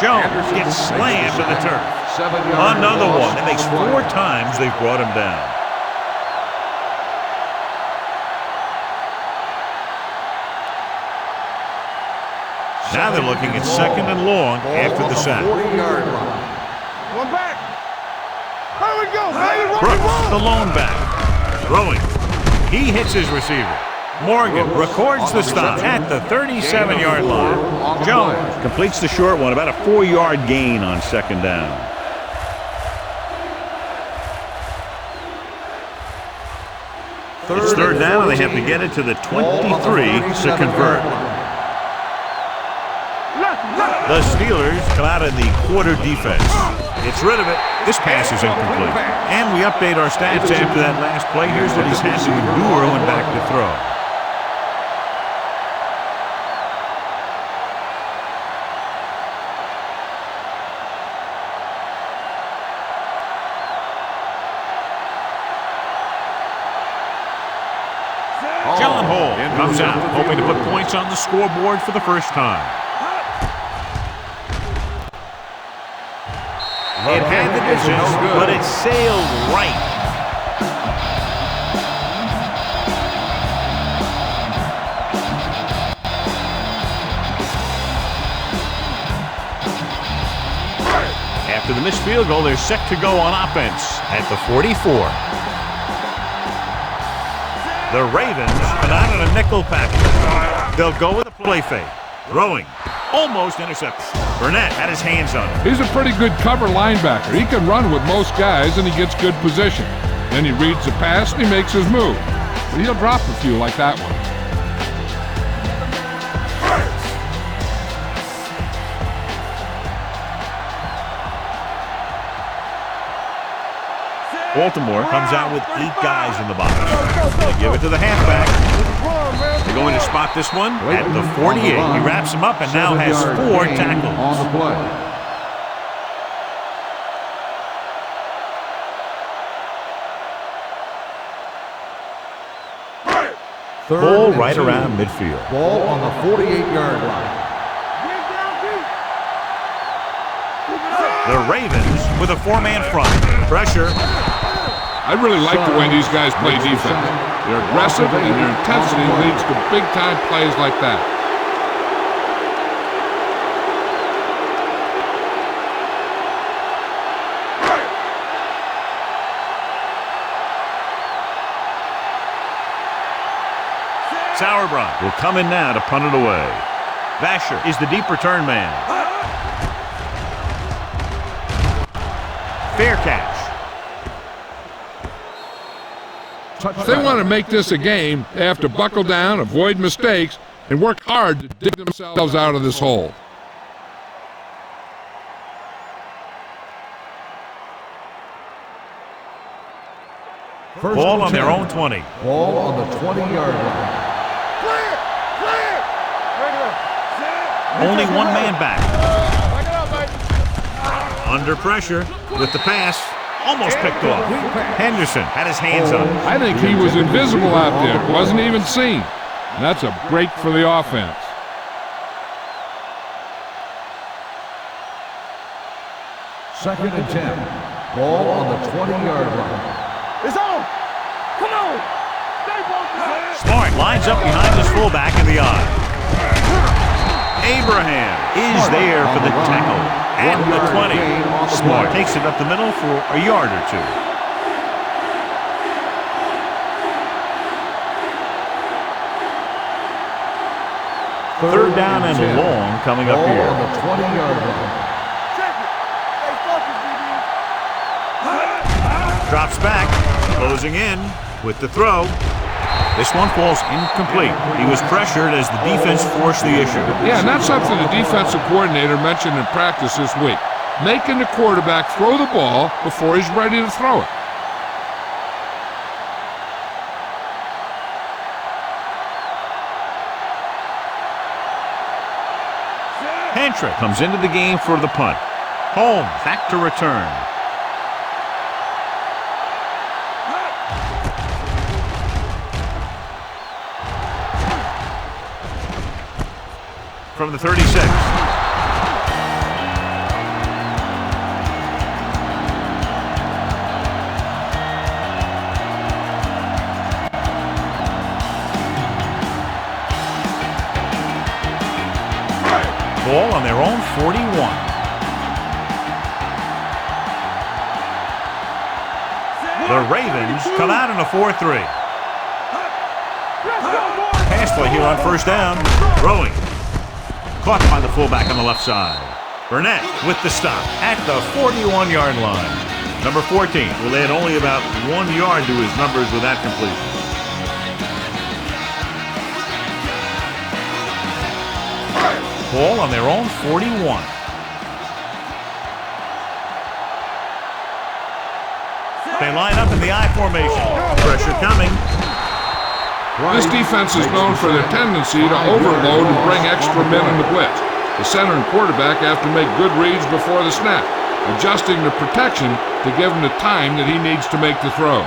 [SPEAKER 1] Jones gets slammed to the turf.
[SPEAKER 4] 7-yard
[SPEAKER 1] Another
[SPEAKER 4] loss
[SPEAKER 1] one. It makes
[SPEAKER 4] on the play.
[SPEAKER 1] 4 times they've brought him down. Now they're looking at 2nd and long after the sack.
[SPEAKER 4] 40-yard line.
[SPEAKER 5] One back. Here we go, baby. Run,
[SPEAKER 1] Brooks,
[SPEAKER 5] run.
[SPEAKER 1] the lone back. Throwing. He hits his receiver. Morgan records the stop at the 37-yard line. Jones completes the short one, about a 4-yard gain on 2nd down. It's 3rd down, and they have to get it to the 23 to convert. The Steelers come out in the quarter defense. It's rid of it. This pass is incomplete. And we update our stats after that last play. Here's what he's had to endure when back to throw. John Hall comes out, hoping to put points on the scoreboard for the first time. It had the distance, but it sailed right. After the missed field goal, they're set to go on offense at the 44. The Ravens come out in a nickel package. They'll go with a play fake. Throwing. Almost intercepted. Burnett had his hands on it.
[SPEAKER 2] He's a pretty good cover linebacker. He can run with most guys, and he gets good position. Then he reads the pass, and he makes his move. But he'll drop a few like that one.
[SPEAKER 1] Baltimore comes out with 8 guys in the box. They give it to the halfback. They're going to spot this one at the 48. He wraps him up and now has 4 tackles.
[SPEAKER 4] On the play.
[SPEAKER 1] Ball right around midfield.
[SPEAKER 4] Ball on the 48-yard line.
[SPEAKER 1] The Ravens with a 4-man front. Pressure.
[SPEAKER 2] I really like the way these guys play defense. They're aggressive, and their intensity leads to big-time plays like that.
[SPEAKER 1] Sauerbrunn will come in now to punt it away. Vasher is the deep return man. Fair catch.
[SPEAKER 2] If they want to make this a game, they have to buckle down, avoid mistakes, and work hard to dig themselves out of this hole.
[SPEAKER 1] Ball on their own 20.
[SPEAKER 4] Ball on the 20-yard line.
[SPEAKER 1] Only 1 man back. Under pressure with the pass. Almost picked off. Henderson had his hands on it.
[SPEAKER 2] I think he was invisible out there. Wasn't even seen. And that's a break for the offense.
[SPEAKER 4] Second and 10. Ball on the 20-yard line.
[SPEAKER 5] It's on. Come on.
[SPEAKER 1] Smart lines up behind his fullback in the eye. Abraham is there for the tackle. At the 20. Smart takes it up the middle for a yard or 2. Third down and long coming up here.
[SPEAKER 4] On the 20-yard line.
[SPEAKER 1] Drops back, closing in with the throw. This one falls incomplete. He was pressured as the defense forced the issue.
[SPEAKER 2] Yeah, and that's something the defensive coordinator mentioned in practice this week. making the quarterback throw the ball before he's ready to throw it.
[SPEAKER 1] Hantra comes into the game for the punt. Holmes back to return. From the 36. Ball on their own 41. The Ravens come out in a 4-3. Pass play here on first down. Throwing. Caught by the fullback on the left side. Burnett with the stop at the 41-yard line. Number 14 will add only about 1 yard to his numbers with that completion. Ball on their own 41. They line up in the I formation. Pressure coming.
[SPEAKER 2] This defense is known for their tendency to overload and bring extra men in the blitz. The center and quarterback have to make good reads before the snap, adjusting the protection to give him the time that he needs to make the throw.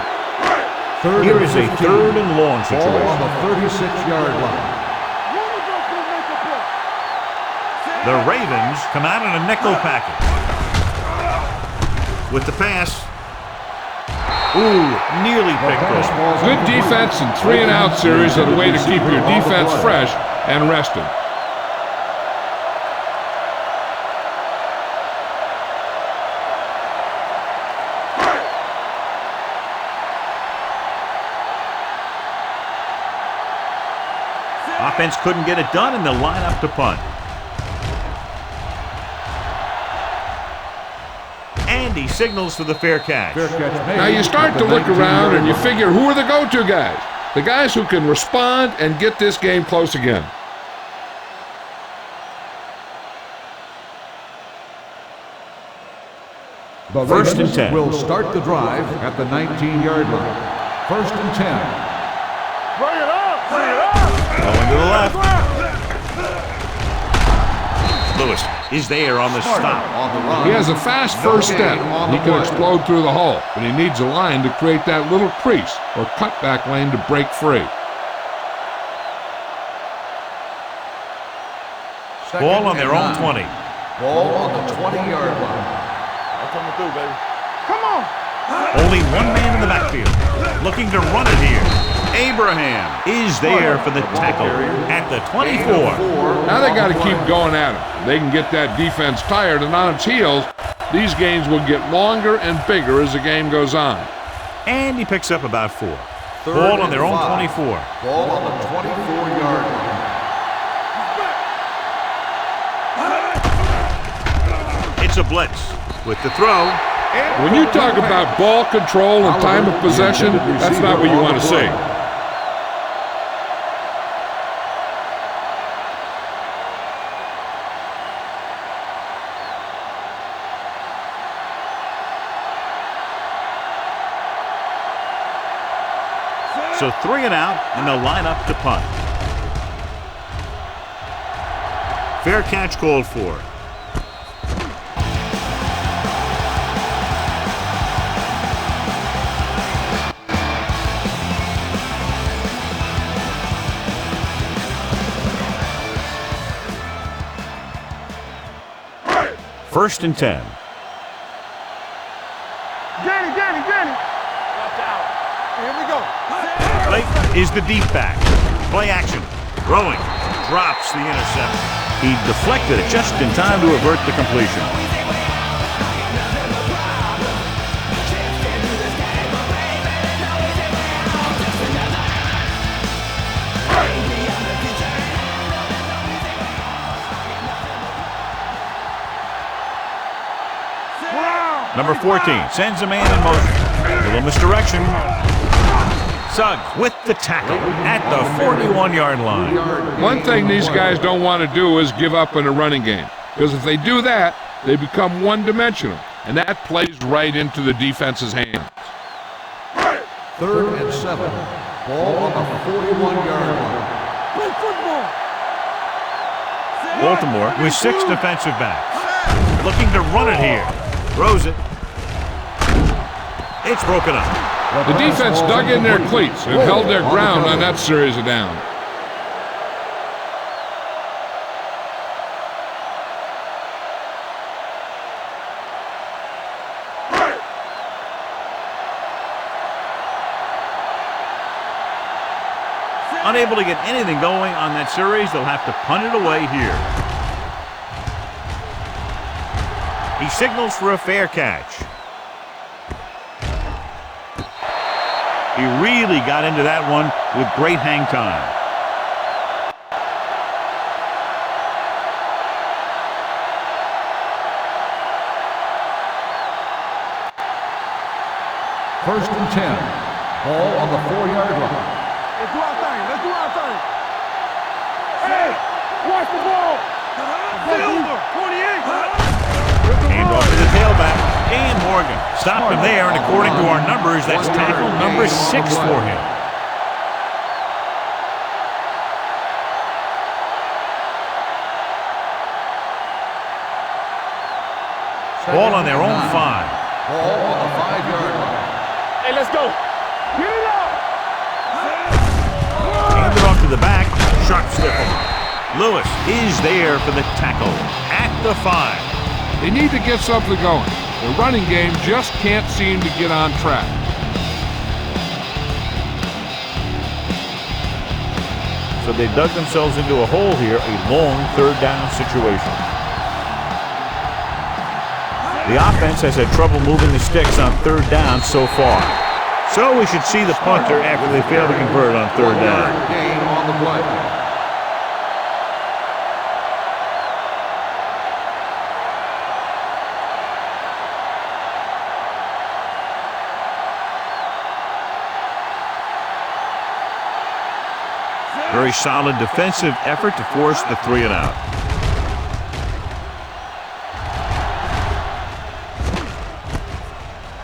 [SPEAKER 1] Here is a 3rd and long situation.
[SPEAKER 4] Ball on the 36-yard line.
[SPEAKER 1] The Ravens come out in a nickel package. With the pass. Ooh, nearly picked off.
[SPEAKER 2] Good defense and 3-and-out series are the way to keep your defense fresh and rested.
[SPEAKER 1] Offense couldn't get it done, and they'll line up to punt. And he signals for the fair catch.
[SPEAKER 2] Now you start to look around and you figure, who are the go-to guys? The guys who can respond and get this game close again.
[SPEAKER 4] The
[SPEAKER 1] First and 10.
[SPEAKER 4] Will start the drive at the 19-yard line. 1st and 10.
[SPEAKER 5] Bring it up! Bring it up!
[SPEAKER 1] Going to the left. Lewis is there on the stop.
[SPEAKER 2] He has a fast first step. He can explode through the hole, but he needs a line to create that little crease or cutback lane to break free.
[SPEAKER 1] Ball on their own 20.
[SPEAKER 4] Ball on the 20-yard line.
[SPEAKER 5] I'm coming through, baby. Come on!
[SPEAKER 1] Only one man in the backfield. Looking to run it here. Abraham is there for the tackle at the 24.
[SPEAKER 2] Now they got to keep going at it. They can get that defense tired and on its heels. These games will get longer and bigger as the game goes on.
[SPEAKER 1] And he picks up about 4. Ball on their own 24.
[SPEAKER 4] Ball on the 24-yard line.
[SPEAKER 1] It's a blitz with the throw.
[SPEAKER 2] When you talk about ball control and time of possession, that's not what you want to see.
[SPEAKER 1] So 3 and out, and they'll line up to punt. Fair catch called for. First and 10.
[SPEAKER 5] Danny. Watch out. Here we go.
[SPEAKER 1] Blake is the deep back. Play action. Throwing. Drops the interception. He deflected it just in time to avert the completion. Number 14 sends a man in motion. A little misdirection. Suggs with the tackle at the 41-yard line.
[SPEAKER 2] One thing these guys don't want to do is give up in a running game, because if they do that, they become one-dimensional, and that plays right into the defense's hands.
[SPEAKER 4] 3rd and 7. Ball on the 41-yard line.
[SPEAKER 5] Play football.
[SPEAKER 1] Baltimore with 6 defensive backs. Looking to run it here. Throws it. It's broken up.
[SPEAKER 2] The defense dug in their cleats and held their ground on that series of downs.
[SPEAKER 1] Unable to get anything going on that series, they'll have to punt it away here. He signals for a fair catch. He really got into that one with great hang time.
[SPEAKER 4] First and 10. Ball on the 4-yard line.
[SPEAKER 5] Let's do our thing. Let's do our thing. Hey, watch the ball. Silver, 28.
[SPEAKER 1] And off to the tailback, and Morgan. Stopped him there, and according to our numbers, that's tackle number 6 for him. Ball on their own 5.
[SPEAKER 4] Ball on the 5-yard line.
[SPEAKER 5] Hey, let's go. Get it up.
[SPEAKER 1] Handed off to the back, sharp stiff arm. Lewis is there for the tackle at the 5.
[SPEAKER 2] They need to get something going. The running game just can't seem to get on track.
[SPEAKER 1] So they dug themselves into a hole here, a long 3rd down situation. The offense has had trouble moving the sticks on 3rd down so far. So we should see the punter after they fail to convert on 3rd down.
[SPEAKER 4] Gain on the play.
[SPEAKER 1] Very solid defensive effort to force the 3 and out.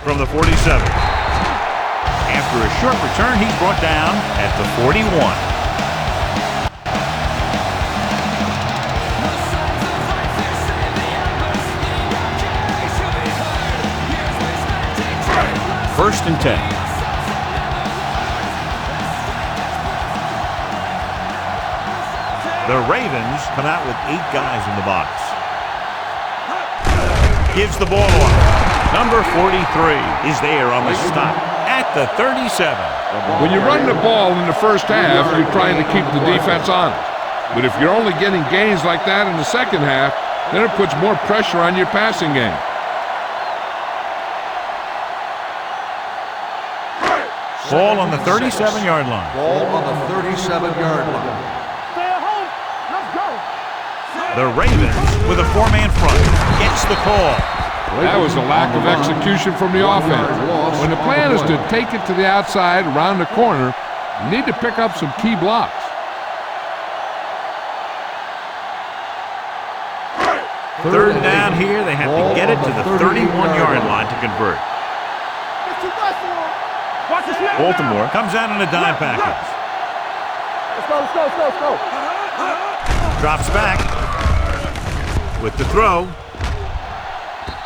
[SPEAKER 1] From the 47. After a short return, he's brought down at the 41. First and 10. The Ravens come out with 8 guys in the box. Gives the ball off. Number 43 is there on the stop at the 37.
[SPEAKER 2] When you run the ball in the first half, you're trying to keep the defense honest. But if you're only getting gains like that in the second half, then it puts more pressure on your passing game.
[SPEAKER 1] Ball on the 37-yard line.
[SPEAKER 4] Ball on the 37-yard line.
[SPEAKER 5] Stay at home. Let's go.
[SPEAKER 1] The Ravens with a 4-man front gets the call.
[SPEAKER 2] That was a lack of execution from the offense. When the plan is to take it to the outside, around the corner, you need to pick up some key blocks.
[SPEAKER 1] Third down here, they have to get it to the 31-yard line to convert.
[SPEAKER 5] It's too much for him. Watch the snap.
[SPEAKER 1] Baltimore comes out on a dime package.
[SPEAKER 5] Let's go, let's go, let's go, let's go.
[SPEAKER 1] Drops back with the throw.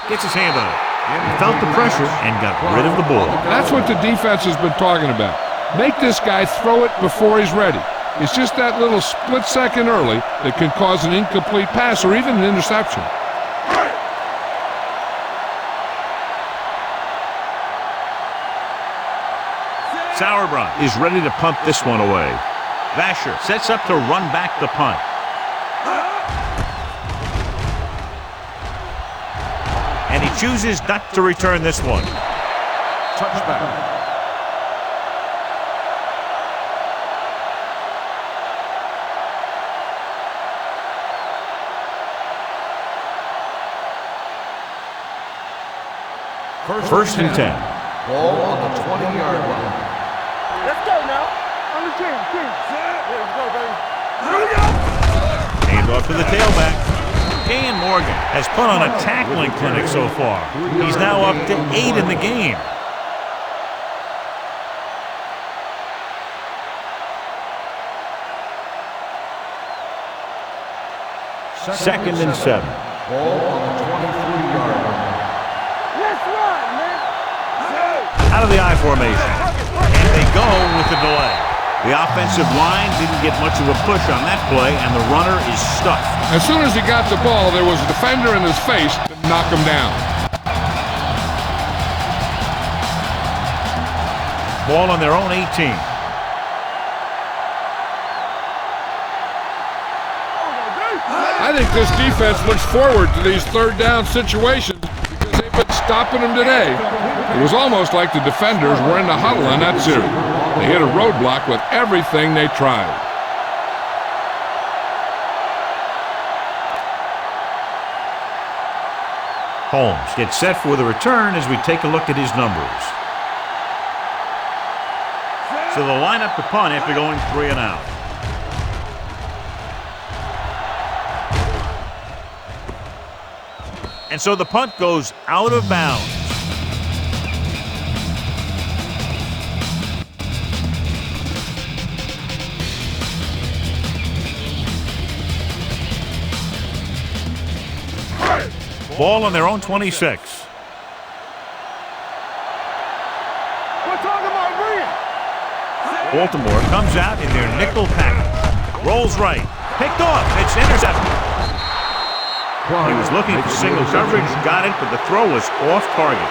[SPEAKER 1] Gets his hand on it. He felt the pressure and got rid of the ball.
[SPEAKER 2] That's what the defense has been talking about. Make this guy throw it before he's ready. It's just that little split second early that can cause an incomplete pass or even an interception.
[SPEAKER 1] Sauerbrunn is ready to punt this one away. Vasher sets up to run back the punt. And he chooses not to return this one.
[SPEAKER 4] Touchback.
[SPEAKER 1] First and 10.
[SPEAKER 4] Ball on the 20-yard line.
[SPEAKER 5] Let's go now. On the team, team. Yeah, let's go, baby.
[SPEAKER 1] Hand off to the tailback. Dan Morgan has put on a tackling clinic so far. He's now up to 8 in the game. Second and 7.
[SPEAKER 4] Ball on the 23-yard line.
[SPEAKER 5] Let's run, man.
[SPEAKER 1] Out of the I formation. And they go with the delay. The offensive line didn't get much of a push on that play, and the runner is stuffed.
[SPEAKER 2] As soon as he got the ball, there was a defender in his face to knock him down.
[SPEAKER 1] Ball on their own 18.
[SPEAKER 2] I think this defense looks forward to these third down situations because they've been stopping them today. It was almost like the defenders were in the huddle on that series. They hit a roadblock with everything they tried.
[SPEAKER 1] Holmes gets set for the return as we take a look at his numbers. So they'll line up to punt after going 3 and out. And so the punt goes out of bounds. Ball on their own 26.
[SPEAKER 5] We're talking about Green.
[SPEAKER 1] Baltimore comes out in their nickel package. Rolls right. Picked off. It's intercepted. He was looking for single coverage. Got it, but the throw was off target.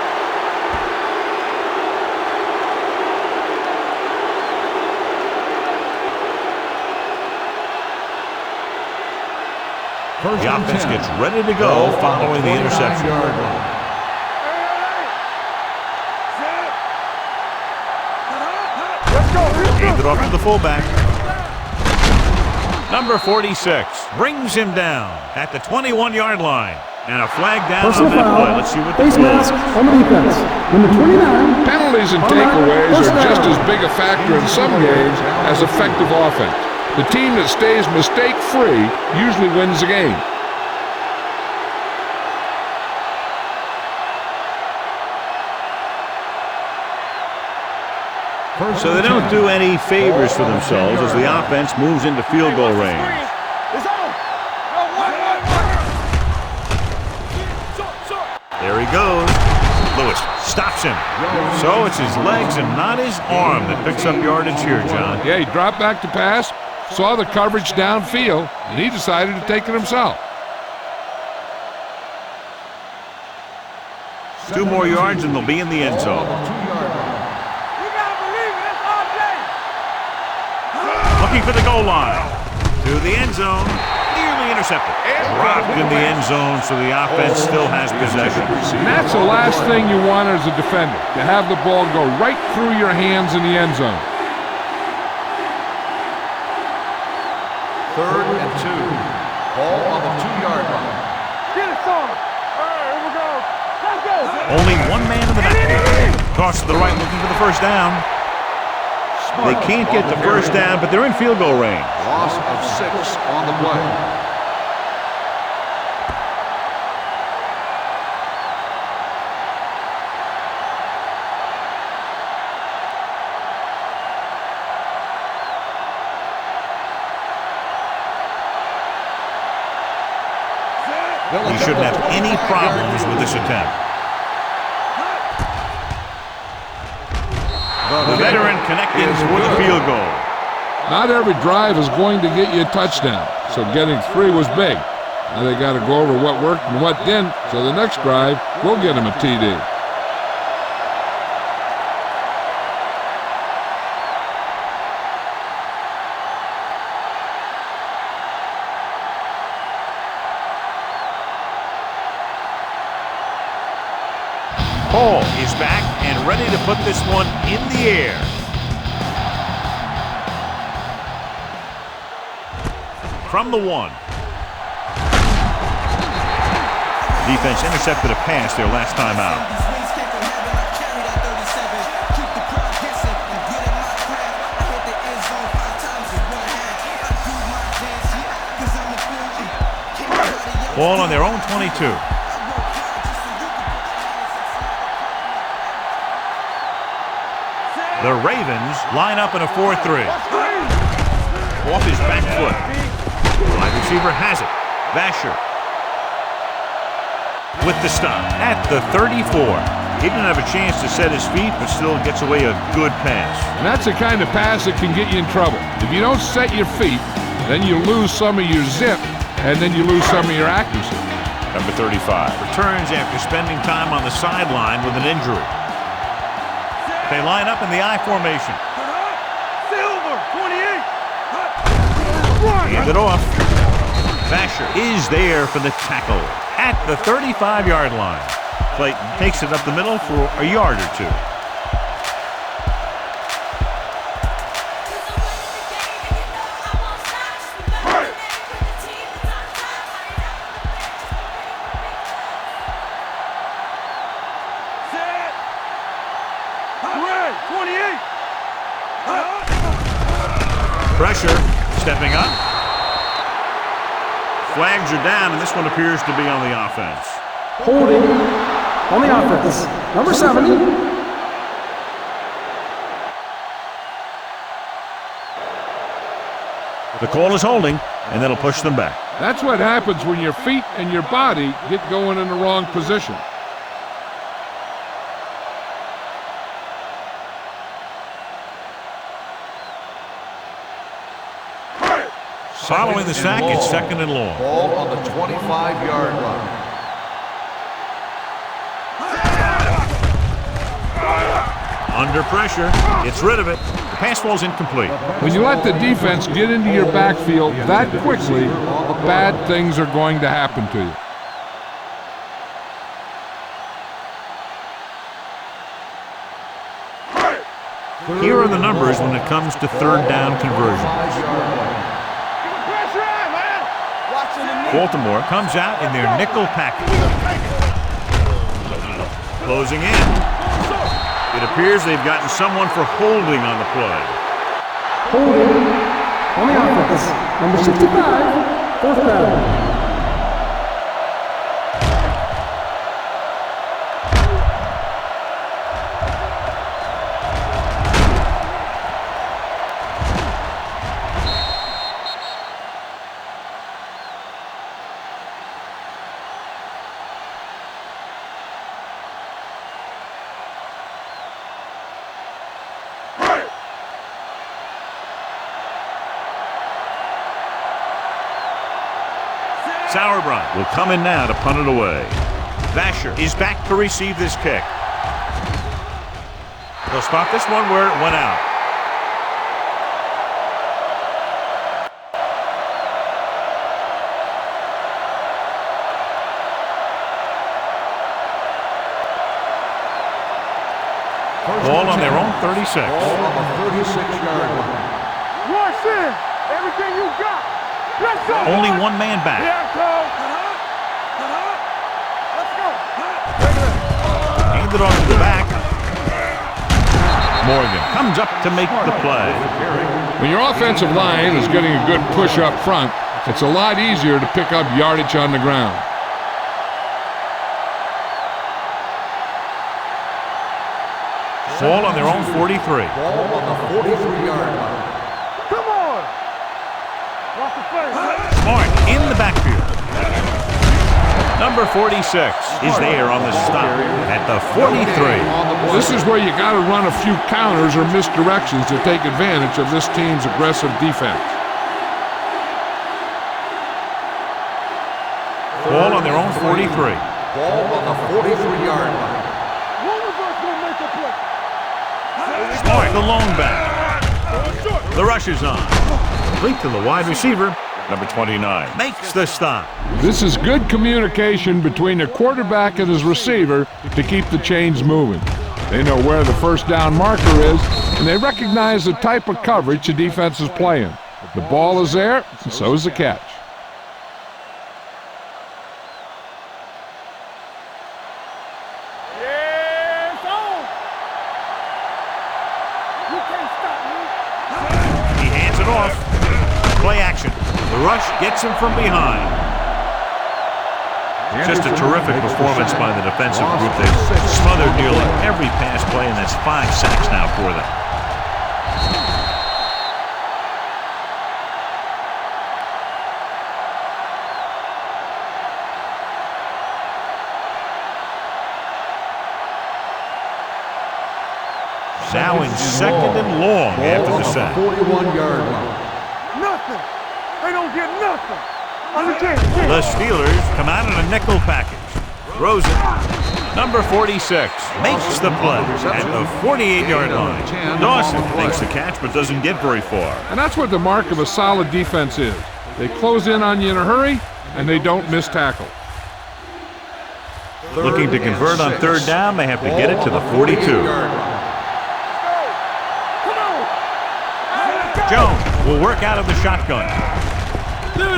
[SPEAKER 1] The offense gets ready to go following the interception. Gave it off to the fullback. Number 46 brings him down at the 21-yard line. And a flag down on that play. Let's see what the
[SPEAKER 3] Face mask on the defense. Number 29.
[SPEAKER 2] Penalties and takeaways are just as big a factor in some games as effective offense. The team that stays mistake-free usually wins the game.
[SPEAKER 1] So they don't do any favors for themselves as the offense moves into field goal range. There he goes. Lewis stops him. So it's his legs and not his arm that picks up yardage here, John.
[SPEAKER 2] Yeah, he dropped back to pass, saw the coverage downfield, and he decided to take it himself.
[SPEAKER 1] 2 more yards and they'll be in the end zone. Looking for the goal line. To the end zone. Nearly intercepted. Dropped in the end zone, so the offense still has possession.
[SPEAKER 2] And that's the last thing you want as a defender, to have the ball go right through your hands in the end zone.
[SPEAKER 4] 3rd and 2. Ball on the 2-yard line.
[SPEAKER 5] Get it, son. All right, here we go. Let's go.
[SPEAKER 1] Only one man in the backfield. Toss to the right, looking for the first down. They can't get the first down, but they're in field goal range.
[SPEAKER 4] Loss of 6 on the play.
[SPEAKER 1] He shouldn't have any problems with this attempt. The veteran connecting for the field goal.
[SPEAKER 2] Not every drive is going to get you a touchdown, so getting 3 was big. Now they got to go over what worked and what didn't, so the next drive will get him a TD.
[SPEAKER 1] Hall is back and ready to put this one in the air. From the 1. Defense intercepted a pass their last time out. Ball on their own 22. The Ravens line up in a 4-3. Off his back foot. Wide receiver has it. Vasher with the stop at the 34. He didn't have a chance to set his feet, but still gets away a good pass.
[SPEAKER 2] And that's the kind of pass that can get you in trouble. If you don't set your feet, then you lose some of your zip, and then you lose some of your accuracy.
[SPEAKER 1] Number 35 returns after spending time on the sideline with an injury. They line up in the I formation.
[SPEAKER 5] Silver, 28.
[SPEAKER 1] Hand it off. Vasher is there for the tackle at the 35-yard line. Clayton takes it up the middle for a yard or two.
[SPEAKER 5] Set. Red, 28.
[SPEAKER 1] Pressure, stepping up. Flags are down, and this one appears to be on the offense.
[SPEAKER 3] Holding on the offense. Number 70.
[SPEAKER 1] The call is holding, and that'll push them back.
[SPEAKER 2] That's what happens when your feet and your body get going in the wrong position.
[SPEAKER 1] Following the sack, it's second and long.
[SPEAKER 4] Ball on the 25-yard line.
[SPEAKER 1] Under pressure, gets rid of it. The pass ball's incomplete.
[SPEAKER 2] When you let the defense get into your backfield that quickly, bad things are going to happen to you.
[SPEAKER 1] Here are the numbers when it comes to third down conversions. Baltimore comes out in their nickel package. Closing in. It appears they've gotten someone for holding on the play.
[SPEAKER 3] Holding on the offense. Number 65. Fourth down.
[SPEAKER 1] Sauerbrunn will come in now to punt it away. Vasher is back to receive this kick. They'll spot this one where it went out. Ball on their own 36.
[SPEAKER 4] Ball on the 36-yard line.
[SPEAKER 5] Rush in. Everything you got. Let's go.
[SPEAKER 1] Only one man back.
[SPEAKER 5] Yeah, Cole. Let's go.
[SPEAKER 1] Hand it off to the back. Morgan comes up to make the play.
[SPEAKER 2] When your offensive line is getting a good push up front, it's a lot easier to pick up yardage on the ground.
[SPEAKER 1] Ball on their own 43.
[SPEAKER 4] Ball on the 43-yard line.
[SPEAKER 5] Come on. Watch the play.
[SPEAKER 1] Smart in the backfield. Number 46 is there on the stop at the 43.
[SPEAKER 2] This is where you got to run a few counters or misdirections to take advantage of this team's aggressive defense.
[SPEAKER 1] Ball on their own 43.
[SPEAKER 4] Ball on the 43-yard line.
[SPEAKER 5] One of us gonna make a play.
[SPEAKER 1] Smart, the lone back. The rush is on. Complete to the wide receiver. Number 29 makes the stop.
[SPEAKER 2] This is good communication between the quarterback and his receiver to keep the chains moving. They know where the first down marker is, and they recognize the type of coverage the defense is playing. The ball is there, and so is the catch.
[SPEAKER 5] Yeah, it's on. You can't stop me.
[SPEAKER 1] He hands it off. Play action. The rush gets him from behind. Just a terrific performance by the defensive group. They've smothered nearly every pass play, and that's 5 sacks now for them. Now in second and long after the sack.
[SPEAKER 4] 41-yard line.
[SPEAKER 5] Nothing. They don't get nothing.
[SPEAKER 1] The Steelers come out in a nickel package. Throws it. Number 46 makes the play at the 48-yard line. Dawson makes the catch but doesn't get very far.
[SPEAKER 2] And that's what the mark of a solid defense is. They close in on you in a hurry, and they don't miss tackle.
[SPEAKER 1] Looking to convert on third down, they have to get it to the 42. Jones will work out of the shotgun.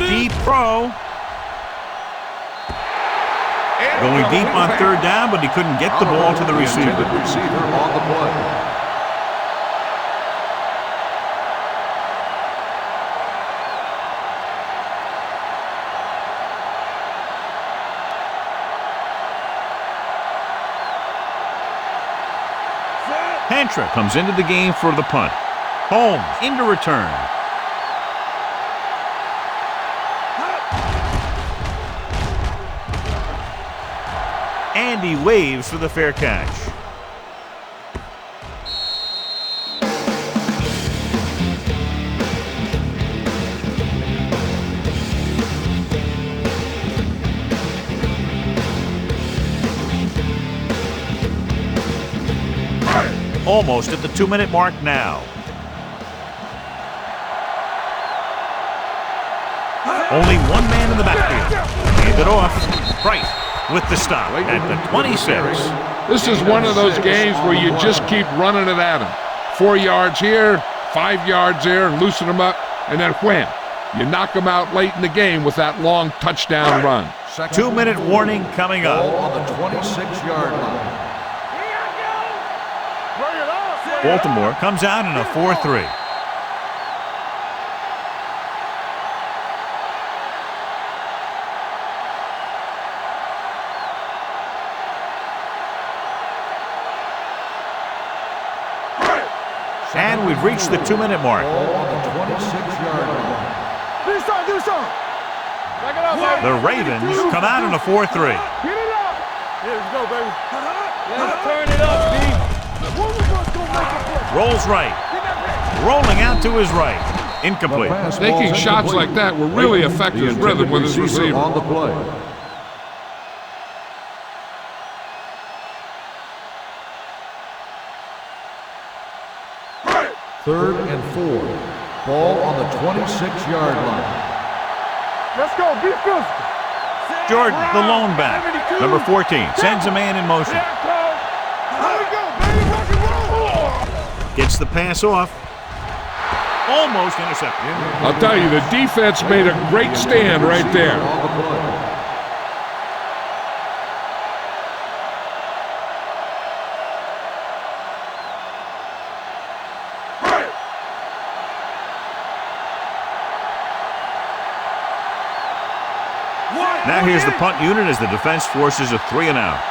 [SPEAKER 1] Deep throw. Going deep on third down, but he couldn't get the ball to the receiver.
[SPEAKER 4] On the play.
[SPEAKER 1] Hantra comes into the game for the punt. Holmes into return. And he waves for the fair catch. Almost at the 2-minute mark now. Only one man in the backfield. Hand it off. Price with the stop at the 26.
[SPEAKER 2] This is one of those games where you just keep running it at them. 4 yards here, 5 yards there, loosen them up, and then wham. You knock them out late in the game with that long touchdown run.
[SPEAKER 1] 2-minute warning coming up.
[SPEAKER 4] Ball on the 26-yard line.
[SPEAKER 1] Baltimore comes out in a 4-3. And we've reached the 2-minute mark.
[SPEAKER 4] Ball on the 26-yard line.
[SPEAKER 1] The Ravens come out in a 4-3.
[SPEAKER 5] Get it up. Here we go, baby. Let's turn it up, B.
[SPEAKER 1] Rolls right. Rolling out to his right. Incomplete.
[SPEAKER 2] Taking shots like that will really affect his rhythm with his receiver.
[SPEAKER 4] On the play. Third and 4. Ball on the 26-yard line.
[SPEAKER 5] Let's go. Be physical.
[SPEAKER 1] Jordan, the lone back. Number 14 sends a man in motion.
[SPEAKER 5] Here we go, baby. Rock and roll.
[SPEAKER 1] Gets the pass off. Almost intercepted.
[SPEAKER 2] I'll tell you, the defense made a great stand right there.
[SPEAKER 4] On the play.
[SPEAKER 1] Now here's the punt unit as the defense forces a 3-and-out.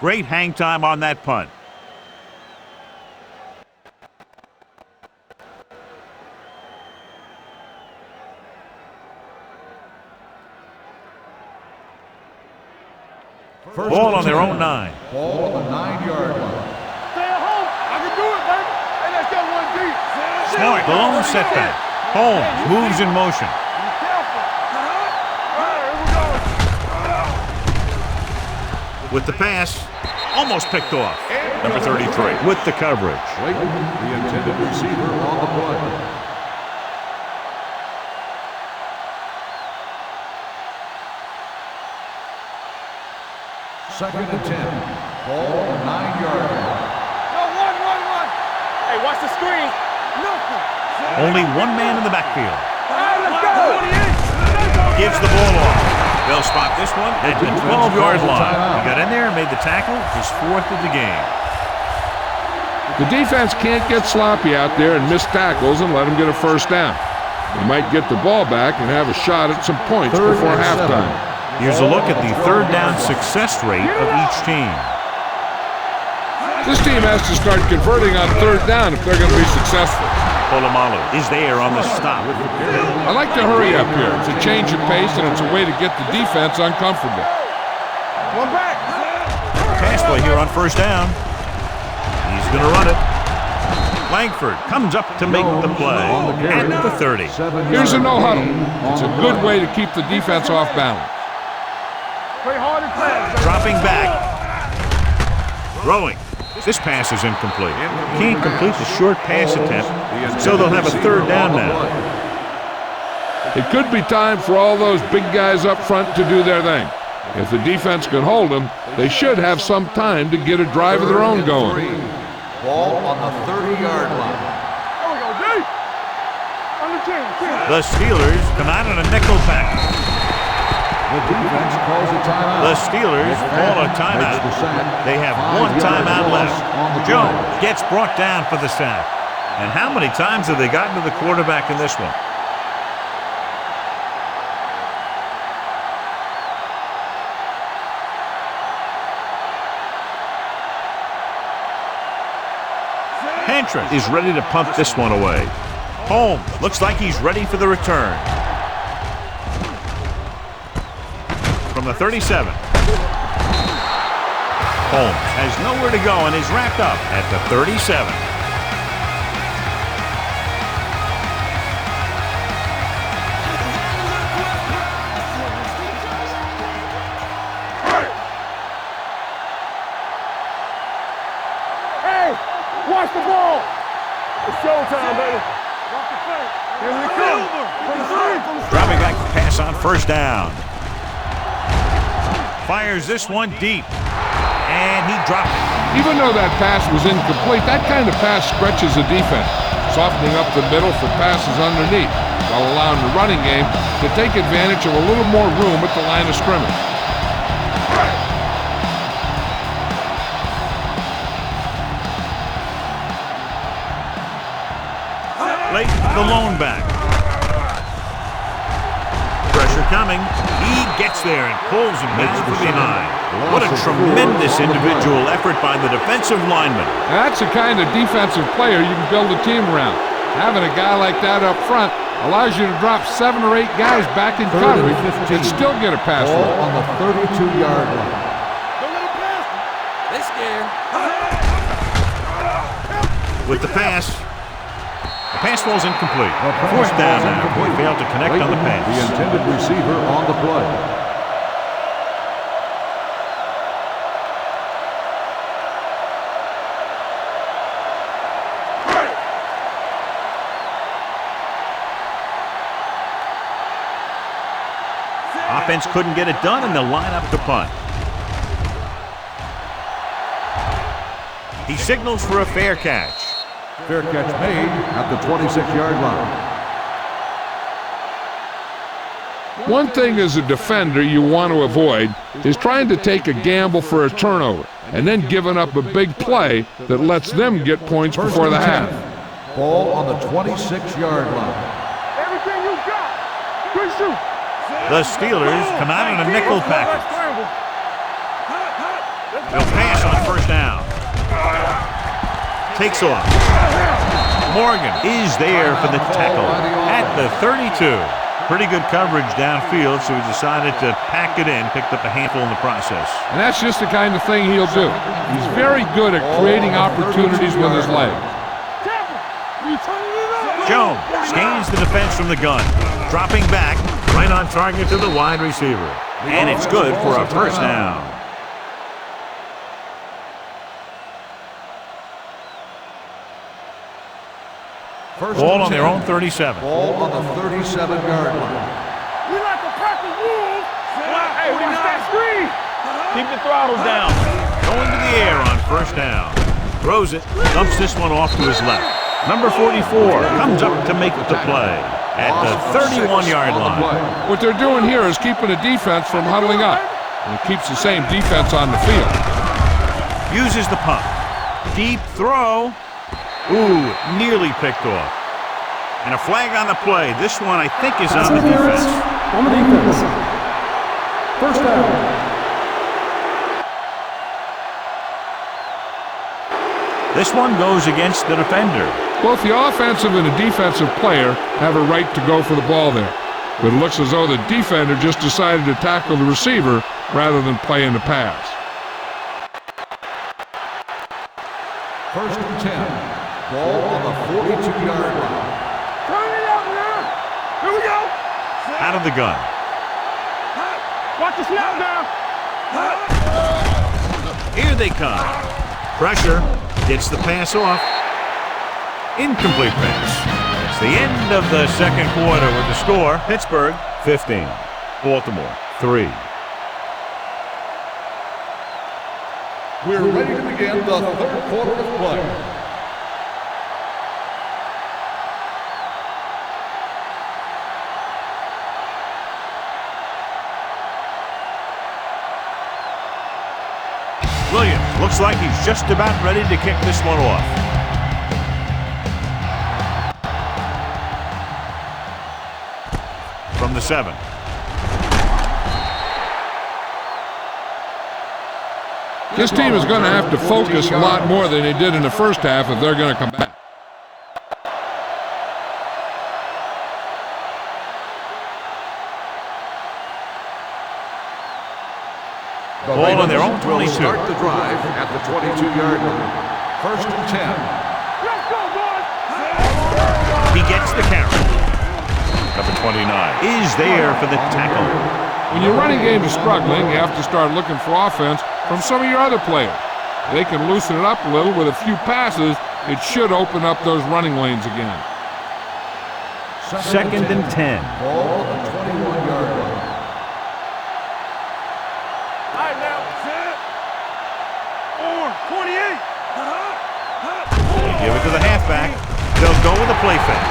[SPEAKER 1] Great hang time on that punt. Ball on their own 9.
[SPEAKER 4] Ball on the 9-yard line.
[SPEAKER 5] Stay at home. I can do it, baby. Hey, let's get one deep.
[SPEAKER 1] Smart, the lone setback. Holmes moves in motion.
[SPEAKER 5] Be careful. All right, here we go.
[SPEAKER 1] With the pass, almost picked off. Number 33 with the coverage.
[SPEAKER 4] Clayton, the intended receiver on the play. Second and 10. Ball on the 9-yard line.
[SPEAKER 5] No, one. Hey, watch the screen. Nothing.
[SPEAKER 1] Only one man in the backfield.
[SPEAKER 5] All right, let's go.
[SPEAKER 1] Gives the ball off. They'll spot this one at the 12-yard line. He got in there and made the tackle, his 4th of the game.
[SPEAKER 2] The defense can't get sloppy out there and miss tackles and let them get a first down. They might get the ball back and have a shot at some points before halftime.
[SPEAKER 1] Here's a look at the third down success rate of each team.
[SPEAKER 2] This team has to start converting on third down if they're going to be successful.
[SPEAKER 1] Polamalu is there on the stop.
[SPEAKER 2] I like to hurry up here. It's a change of pace, and it's a way to get the defense uncomfortable.
[SPEAKER 5] One back.
[SPEAKER 1] Pass play here on first down. He's going to run it. Langford comes up to make the play at the 30.
[SPEAKER 2] Here's a no huddle. It's a good way to keep the defense off balance.
[SPEAKER 5] Play hard and fast.
[SPEAKER 1] Dropping back. Throwing. This pass is incomplete. Can't complete the short pass attempt, so they'll have a third down now.
[SPEAKER 2] It could be time for all those big guys up front to do their thing. If the defense can hold them, they should have some time to get a drive of their own going.
[SPEAKER 4] Ball on the 30-yard line.
[SPEAKER 5] There we go, D. On the 10.
[SPEAKER 1] The Steelers come out on a nickel package.
[SPEAKER 4] The defense calls a timeout.
[SPEAKER 1] The Steelers call a timeout. They have one timeout left. Jones gets brought down for the sack. And how many times have they gotten to the quarterback in this one? Hantra is ready to punt this one away. Holmes looks like he's ready for the return. From the 37. Holmes has nowhere to go and is wrapped up at the 37.
[SPEAKER 5] Hey, watch the ball. It's showtime, baby. Here we come. From the street.
[SPEAKER 1] Dropping back to pass on first down. Fires this one deep, and he dropped it.
[SPEAKER 2] Even though that pass was incomplete, that kind of pass stretches the defense, softening up the middle for passes underneath, while allowing the running game to take advantage of a little more room at the line of scrimmage.
[SPEAKER 1] Late, the lone back. Pressure coming. He gets there and pulls him down from behind. What a tremendous individual effort by the defensive lineman.
[SPEAKER 2] Now, that's the kind of defensive player you can build a team around. Having a guy like that up front allows you to drop 7 or 8 guys back in coverage and still get a pass
[SPEAKER 4] Ball
[SPEAKER 2] rush.
[SPEAKER 4] on the 32-yard line.
[SPEAKER 7] They scared.
[SPEAKER 1] With the pass. The pass falls incomplete. Fourth down now. He failed to connect on the pass.
[SPEAKER 4] The intended receiver on the play.
[SPEAKER 1] Offense couldn't get it done, and they'll line up to punt. He signals for a fair catch.
[SPEAKER 4] Fair catch made at the 26-yard line.
[SPEAKER 2] One thing as a defender you want to avoid is trying to take a gamble for a turnover and then giving up a big play that lets them get points before the half.
[SPEAKER 4] Ball on the 26-yard line.
[SPEAKER 5] Everything you got. Good shoot.
[SPEAKER 1] The Steelers come out in a nickel package. They'll pass on first down. Takes off. Morgan is there for the tackle at the 32. Pretty good coverage downfield, so he decided to pack it in, picked up a handful in the process.
[SPEAKER 2] And that's just the kind of thing he'll do. He's very good at creating opportunities with his legs.
[SPEAKER 1] Jones scans the defense from the gun, dropping back, right on target to the wide receiver. And it's good for a first down. Ball on their own 37.
[SPEAKER 4] Ball on the 37-yard line.
[SPEAKER 5] We like to practice rules. Hey, watch that screen. Keep the throttle down.
[SPEAKER 1] Going to the air on first down. Throws it, dumps this one off to his left. Number 44 comes up to make the play. at the 31-yard line.
[SPEAKER 2] What they're doing here is keeping the defense from huddling up. And it keeps the same defense on the field.
[SPEAKER 1] Uses the punt. Deep throw. Ooh, nearly picked off. And a flag on the play. This one, I think, is on the defense.
[SPEAKER 3] On the defense. First down.
[SPEAKER 1] This one goes against the defender.
[SPEAKER 2] Both the offensive and the defensive player have a right to go for the ball there. But it looks as though the defender just decided to tackle the receiver rather than play in the pass.
[SPEAKER 4] First and 10. Ball on the 42-yard line.
[SPEAKER 5] Turn it out now. Here we go.
[SPEAKER 1] Out of the gun.
[SPEAKER 5] Watch the snap now.
[SPEAKER 1] Here they come. Pressure. Gets the pass off. Incomplete pass. It's the end of the second quarter with the score. Pittsburgh 15. Baltimore 3.
[SPEAKER 4] We're ready to begin the third quarter of play.
[SPEAKER 1] Williams looks like he's just about ready to kick this one off. From the 7.
[SPEAKER 2] This team is going to have to focus a lot more than they did in the first half if they're going to come back.
[SPEAKER 1] Ball on their own 22.
[SPEAKER 4] Start the drive at the 22-yard line. First and 10.
[SPEAKER 5] Let's go, boys.
[SPEAKER 1] He gets the carry. Number 29 is there for the tackle.
[SPEAKER 2] When your running game is struggling, you have to start looking for offense from some of your other players. They can loosen it up a little with a few passes. It should open up those running lanes again.
[SPEAKER 1] Second and 10.
[SPEAKER 4] Ball on the 21-yard line.
[SPEAKER 5] All right, now. Set. Or 28.
[SPEAKER 1] They give it to the halfback. They'll go with a play fake.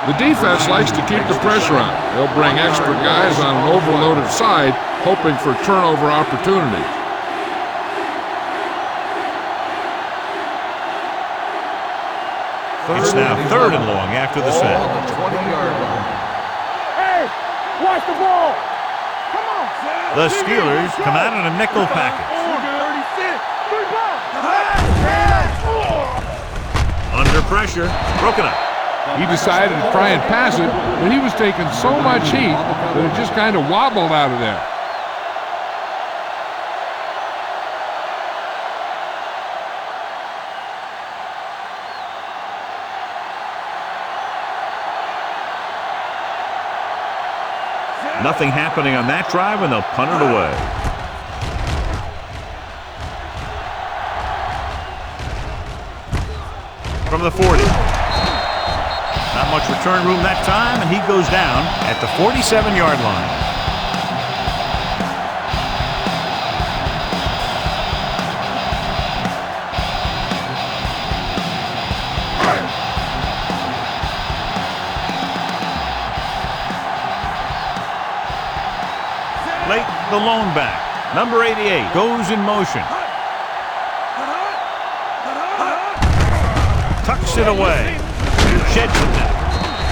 [SPEAKER 2] The defense likes to keep the pressure on. They'll bring extra guys on an overloaded side, hoping for turnover opportunities.
[SPEAKER 1] It's now third and long after the set.
[SPEAKER 4] Ball on the 20-yard line.
[SPEAKER 5] Hey, watch the ball. Come on.
[SPEAKER 1] The Steelers come out in a nickel package.
[SPEAKER 5] 36. Three balls.
[SPEAKER 1] Under pressure. Broken up.
[SPEAKER 2] He decided to try and pass it, but he was taking so much heat that it just kind of wobbled out of there.
[SPEAKER 1] Nothing happening on that drive, and they'll punt it away. From the 40. Not much return room that time, and he goes down at the 47-yard line. Late, the lone back. Number 88 goes in motion. Tucks it away. Sheds it now.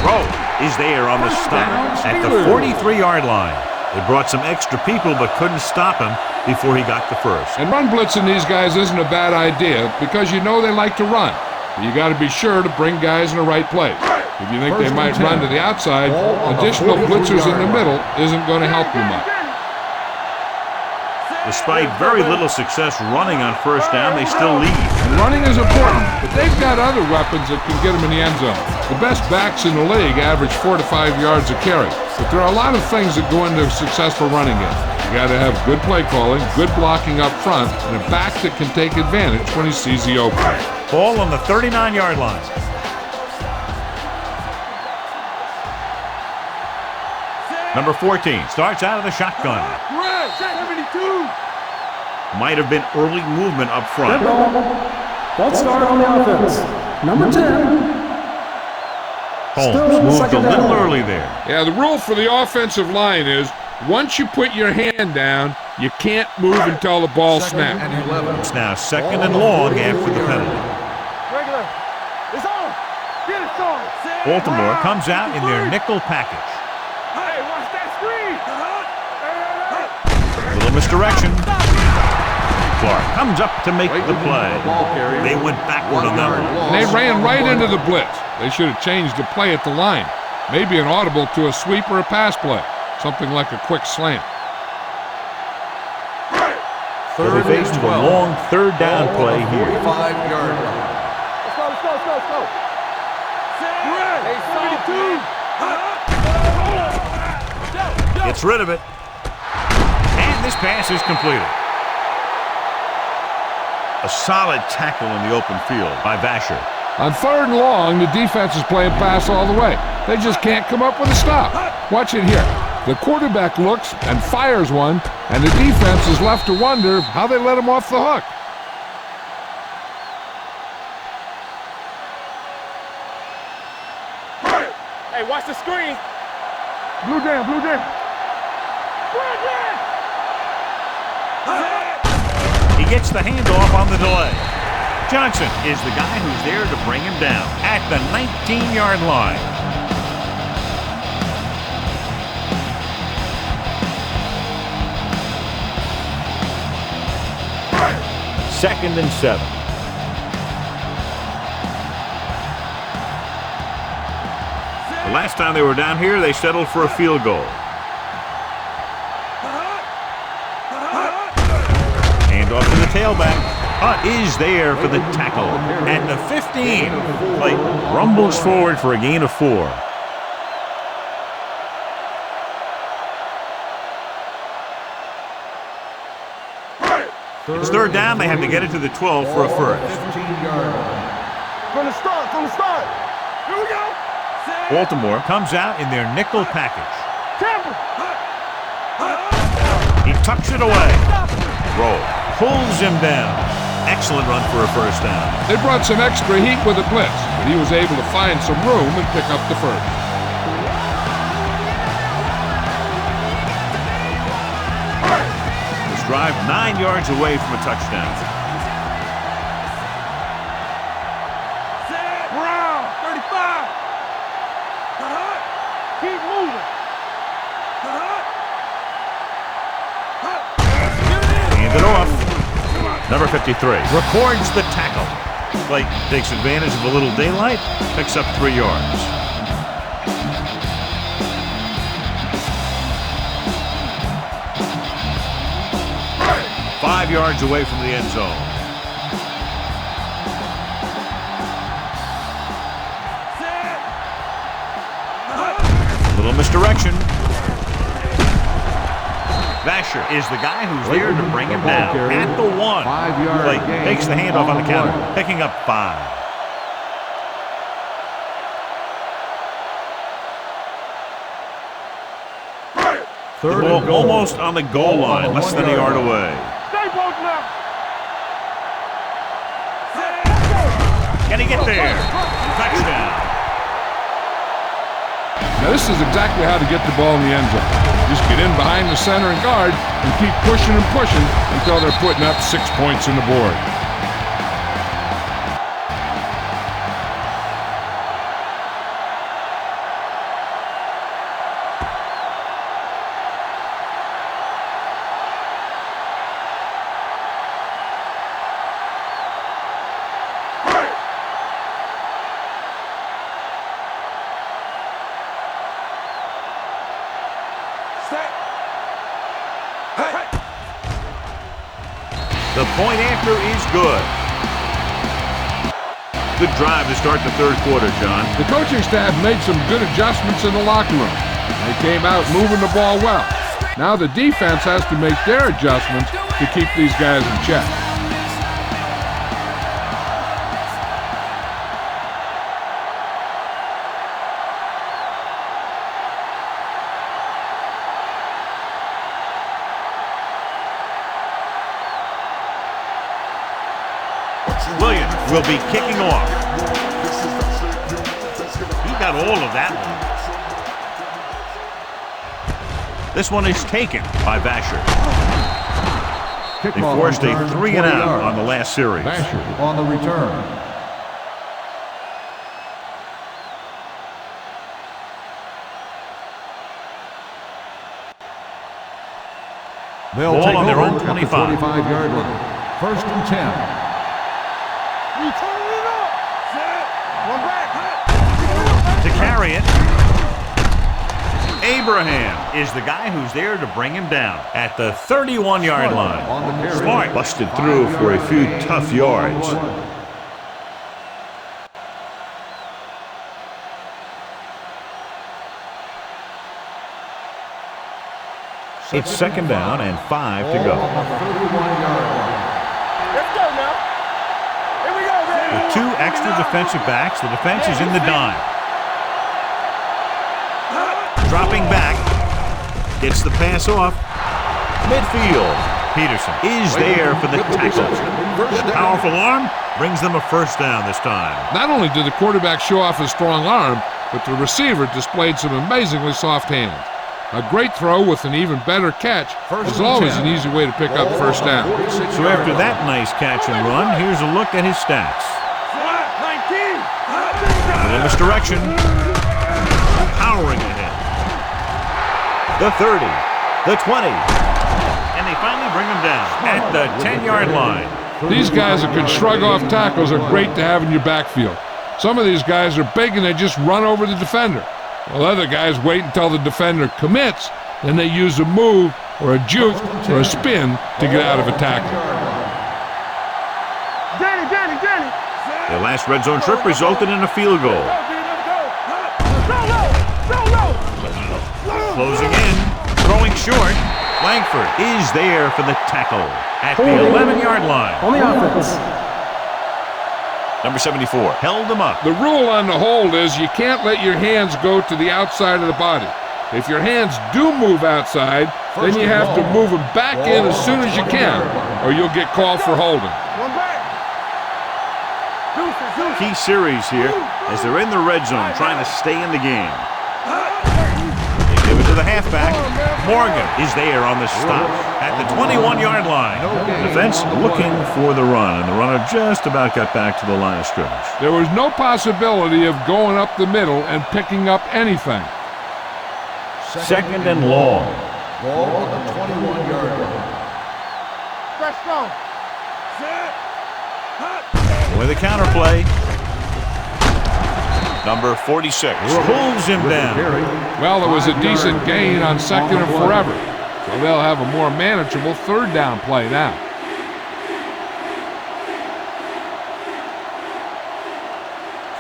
[SPEAKER 1] Rowe is there on the stop at the 43-yard line. They brought some extra people but couldn't stop him before he got the first.
[SPEAKER 2] And run blitzing these guys isn't a bad idea because you know they like to run. But you got to be sure to bring guys in the right place. If you think they might run to the outside, additional blitzers in the middle isn't going to help you much.
[SPEAKER 1] Despite very little success running on first down, they still lead.
[SPEAKER 2] And running is important, but they've got other weapons that can get them in the end zone. The best backs in the league average 4 to 5 yards a carry. But there are a lot of things that go into a successful running game. You got to have good play calling, good blocking up front, and a back that can take advantage when he sees the opening.
[SPEAKER 1] Ball on the 39-yard line. Number 14 starts out of the shotgun.
[SPEAKER 5] Right, 72.
[SPEAKER 1] Might have been early movement up front.
[SPEAKER 3] Don't start on the offense. Number 10.
[SPEAKER 1] Holmes
[SPEAKER 3] Still
[SPEAKER 1] moved a
[SPEAKER 3] second
[SPEAKER 1] little
[SPEAKER 3] down.
[SPEAKER 1] early there.
[SPEAKER 2] Yeah, the rule for the offensive line is once you put your hand down, you can't move until the ball snaps.
[SPEAKER 4] And 11.
[SPEAKER 1] It's now second and long after the penalty.
[SPEAKER 5] Regular. It's on. Get it, on.
[SPEAKER 1] Baltimore comes out in their nickel package.
[SPEAKER 5] Hey, watch that screen.
[SPEAKER 1] Little misdirection. Clark comes up to make the play. They went backward on that one.
[SPEAKER 2] And they ran right into the blitz. They should have changed the play at the line. Maybe an audible to a sweep or a pass play. Something like a quick slant.
[SPEAKER 1] So they face a long third down play here.
[SPEAKER 4] 45-yard line.
[SPEAKER 5] Let's go, let's go, let's go, let's go. Hey,
[SPEAKER 1] Gets rid of it. And this pass is completed. A solid tackle in the open field by Vasher.
[SPEAKER 2] On third and long, the defense is playing pass all the way. They just can't come up with a stop. Watch it here. The quarterback looks and fires one, and the defense is left to wonder how they let him off the hook.
[SPEAKER 5] Hey, watch the screen. Blue jam, blue jam. Blue jam.
[SPEAKER 1] He gets the handoff on the delay. Johnson is the guy who's there to bring him down at the 19-yard line. Second and 7. The last time they were down here, they settled for a field goal. Hand off to the tailback. Hunt is there for the tackle at the 15. Play rumbles forward for a gain of 4. It's third down. They have to get it to the 12 for a first.
[SPEAKER 4] 15-yard line.
[SPEAKER 5] From the start, from the start. Here we go.
[SPEAKER 1] Baltimore comes out in their nickel package.
[SPEAKER 5] Tampa.
[SPEAKER 1] He tucks it away. Roll. Pulls him down. Excellent run for a first down.
[SPEAKER 2] They brought some extra heat with the blitz, but he was able to find some room and pick up the first.
[SPEAKER 1] This drive 9 yards away from a touchdown.
[SPEAKER 5] Brown, 35. Keep moving.
[SPEAKER 1] Hand it off. Number 53 records the tackle. Blake takes advantage of a little daylight, picks up 3 yards. Five yards away from the end zone. Little misdirection. Vasher is the guy who's there to bring him down at the 1.
[SPEAKER 4] 5-yard
[SPEAKER 1] Blake
[SPEAKER 4] gain
[SPEAKER 1] takes the handoff on the
[SPEAKER 4] on
[SPEAKER 1] counter,
[SPEAKER 4] 1.
[SPEAKER 1] picking up 5. The
[SPEAKER 4] Third
[SPEAKER 1] ball
[SPEAKER 4] and goal.
[SPEAKER 1] almost on the goal line, less than a yard away.
[SPEAKER 5] Stay both now.
[SPEAKER 1] Can he get there? Touchdown.
[SPEAKER 2] Now this is exactly how to get the ball in the end zone. Just get in behind the center and guard and keep pushing and pushing until they're putting up 6 points on the board.
[SPEAKER 1] The point after is good. Good drive to start the third quarter, John.
[SPEAKER 2] The coaching staff made some good adjustments in the locker room. They came out moving the ball well. Now the defense has to make their adjustments to keep these guys in check.
[SPEAKER 1] Williams will be kicking off. got all of that one. This one is taken by Vasher. They forced a 3-and-out on the last series.
[SPEAKER 4] Vasher on the return. They'll
[SPEAKER 1] Ball
[SPEAKER 4] take
[SPEAKER 1] on their
[SPEAKER 4] over
[SPEAKER 1] own
[SPEAKER 4] at the
[SPEAKER 1] 25.
[SPEAKER 4] 45-yard line. 1st and 10.
[SPEAKER 5] You turn it up. Set. One back.
[SPEAKER 1] To carry it, Abraham is the guy who's there to bring him down at the 31-yard line. Smart busted through for a few tough yards. It's 2nd down and 5 to go.
[SPEAKER 5] Let's go now. Here we go, man.
[SPEAKER 1] With 2 extra defensive backs, the defense is in the dime. Dropping back, gets the pass off. Midfield. Peterson is there for the tackle. Powerful arm brings them a 1st down this time.
[SPEAKER 2] Not only did the quarterback show off his strong arm, but the receiver displayed some amazingly soft hands. A great throw with an even better catch is always an easy way to pick up 1st down.
[SPEAKER 1] So after that nice catch and run, here's a look at his stats.
[SPEAKER 5] 19.
[SPEAKER 1] In this direction, powering ahead. The 30, the 20, and they finally bring him down at the 10-yard line.
[SPEAKER 2] These guys that can shrug off tackles are great to have in your backfield. Some of these guys are big and they just run over the defender. While other guys wait until the defender commits, then they use a move or a juke or a spin to get out of a tackle.
[SPEAKER 5] Danny.
[SPEAKER 1] Their last red zone trip resulted in a field goal. Closing in, throwing short. Langford is there for the tackle at the 11-yard line.
[SPEAKER 3] On the offense.
[SPEAKER 1] Number 74 held him up.
[SPEAKER 2] The rule on the hold is you can't let your hands go to the outside of the body. If your hands do move outside, then you have to move them back in as soon as you can, or you'll get called for holding.
[SPEAKER 5] One back.
[SPEAKER 1] Key series here as they're in the red zone trying to stay in the game. They give it to the halfback. Morgan is there on the stop at the 21-yard line. Defense looking for the run, and the runner just about got back to the line of scrimmage.
[SPEAKER 2] There was no possibility of going up the middle and picking up anything.
[SPEAKER 1] 2nd and long.
[SPEAKER 4] Ball on the 21-yard line.
[SPEAKER 5] Fresh go.
[SPEAKER 1] With a counterplay. Number 46 pulls him down.
[SPEAKER 2] Well, it was a decent gain on 2nd and forever, so they'll have a more manageable 3rd down play now.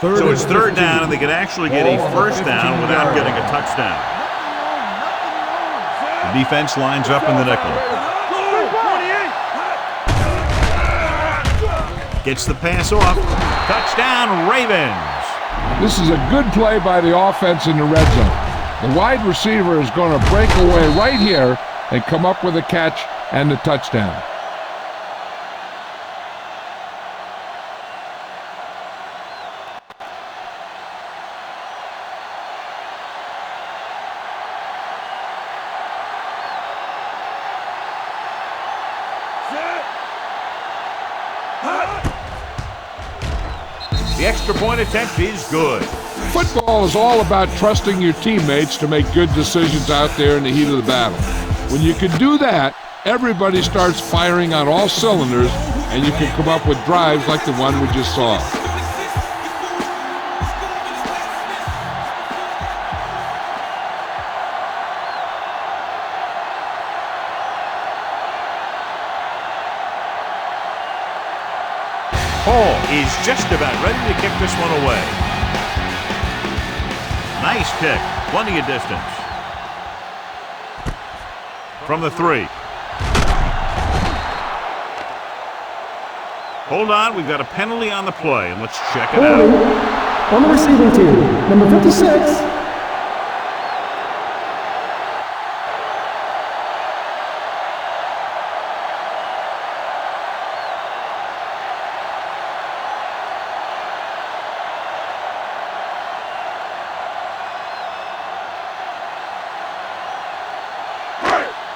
[SPEAKER 1] So it's 3rd down, and they can actually get a 1st down without getting a touchdown. The defense lines up in the nickel. Gets the pass off. Touchdown, Ravens.
[SPEAKER 2] This is a good play by the offense in the red zone. The wide receiver is going to break away right here and come up with a catch and the touchdown.
[SPEAKER 1] The extra point attempt is good.
[SPEAKER 2] Football is all about trusting your teammates to make good decisions out there in the heat of the battle. When you can do that, everybody starts firing on all cylinders, and you can come up with drives like the one we just saw.
[SPEAKER 1] Hall is just about ready to kick this one away. Nice kick, plenty of distance. From the 3. Hold on, we've got a penalty on the play, and let's check it out.
[SPEAKER 3] On the receiving team, number 56.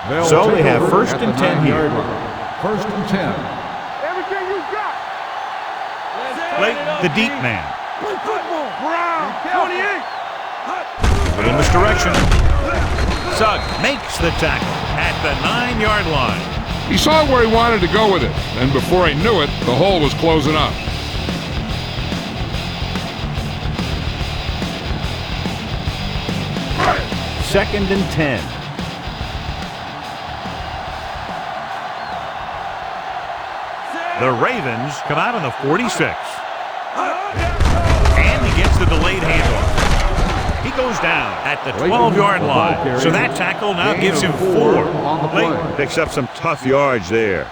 [SPEAKER 1] So they have first and 10 here.
[SPEAKER 4] First and 10.
[SPEAKER 5] Everything you got.
[SPEAKER 1] Late, the deep man.
[SPEAKER 5] Play football. Brown. 28.
[SPEAKER 1] But in misdirection. Sugg makes the tackle at the 9-yard line.
[SPEAKER 2] He saw where he wanted to go with it, and before he knew it, the hole was closing up.
[SPEAKER 1] Second and 10. The Ravens come out on the 46. And he gets the delayed handoff. He goes down at the 12-yard line. So that tackle now gives him 4. Layton picks up some tough yards there.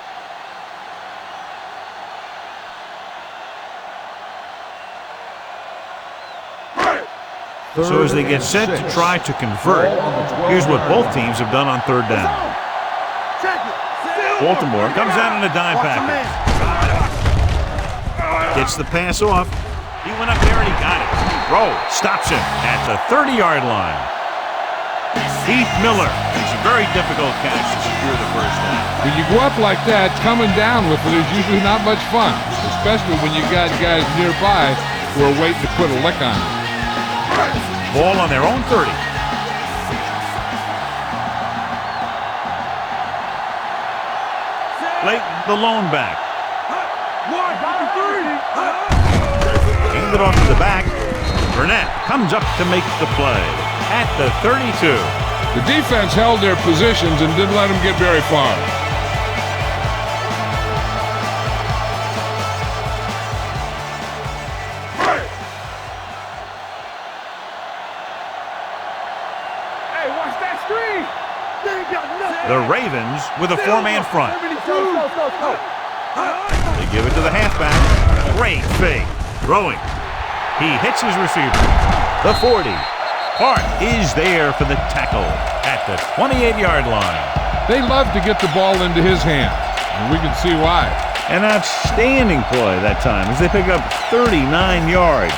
[SPEAKER 1] So as they get set to try to convert, here's what both teams have done on third down. Baltimore comes out in a dime package. Gets the pass off. He went up there and he got it. Rowe stops him at the 30-yard line. Heath Miller makes a very difficult catch to secure the first down.
[SPEAKER 2] When you go up like that, coming down with it is usually not much fun, especially when you got guys nearby who are waiting to put a lick on it.
[SPEAKER 1] Ball on their own 30. Layton, the lone back. Hand it off to the back. Burnett comes up to make the play at the 32.
[SPEAKER 2] The defense held their positions and didn't let them get very far.
[SPEAKER 5] Hey, watch that screen. They ain't got nothing.
[SPEAKER 1] The Ravens with a 4-man front. They give it to the halfback. Great fake. Throwing. He hits his receiver. The 40. Hart is there for the tackle at the 28-yard line.
[SPEAKER 2] They love to get the ball into his hands, and we can see why.
[SPEAKER 1] An outstanding play that time as they pick up 39 yards.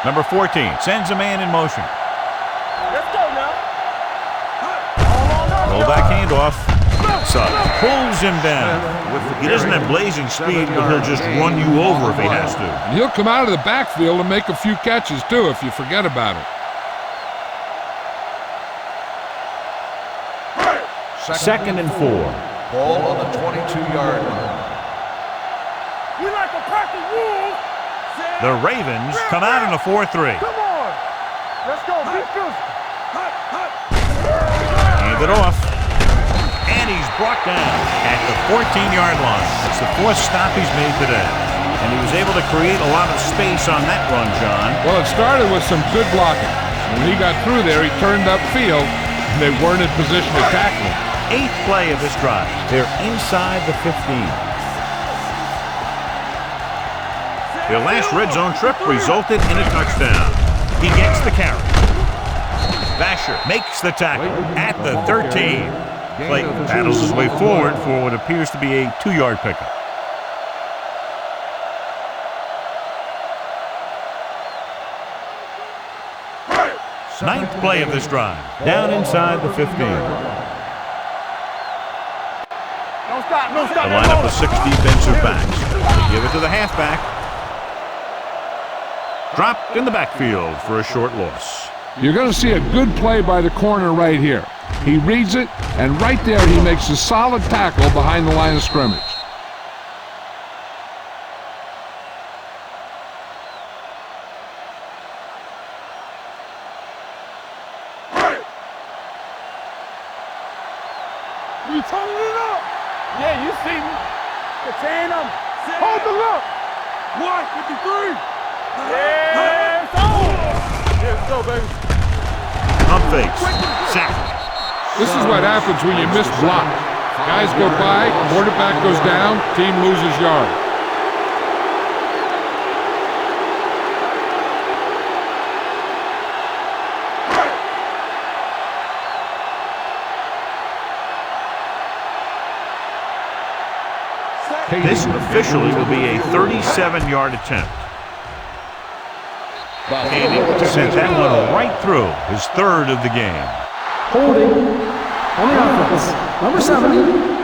[SPEAKER 1] Number 14 sends a man in motion.
[SPEAKER 5] Let's go now.
[SPEAKER 1] Roll back handoff. Sugg pulls him down. He doesn't have blazing speed, but he'll just run you over if he has to.
[SPEAKER 2] And he'll come out of the backfield and make a few catches, too, if you forget about it.
[SPEAKER 1] Second and 4.
[SPEAKER 4] Ball on the 22-yard line.
[SPEAKER 5] You like a pack of wolves.
[SPEAKER 1] The Ravens come out in a 4-3.
[SPEAKER 5] Come on. Let's go. Be physical.
[SPEAKER 1] Hand it off. And he's brought down at the 14-yard line. It's the 4th stop he's made today. And he was able to create a lot of space on that run, John.
[SPEAKER 2] Well, it started with some good blocking. When he got through there, he turned upfield, and they weren't in position to tackle him.
[SPEAKER 1] 8th play of this drive. They're inside the 15. Their last red zone trip resulted in a touchdown. He gets the carry. Vasher makes the tackle at the 13. Clayton paddles his way forward for what appears to be a 2-yard pickup. Ninth play of this drive. Down inside the 15.
[SPEAKER 5] Don't stop. Don't stop.
[SPEAKER 1] The lineup of 6 defensive backs. They give it to the halfback. Dropped in the backfield for a short loss.
[SPEAKER 2] You're going to see a good play by the corner right here. He reads it, and right there he makes a solid tackle behind the line of scrimmage.
[SPEAKER 5] You turning it up. Yeah, you see me. Contain them. Hold the look. 153. Yeah, it's on. Let's go, baby.
[SPEAKER 1] Pump fakes. Sack.
[SPEAKER 2] This is what happens when you miss block. Guys go by, quarterback goes down, team loses yard.
[SPEAKER 1] This officially will be a 37-yard attempt. And he sent that one right through, his third of the game.
[SPEAKER 3] Holding on the offense. Number 70.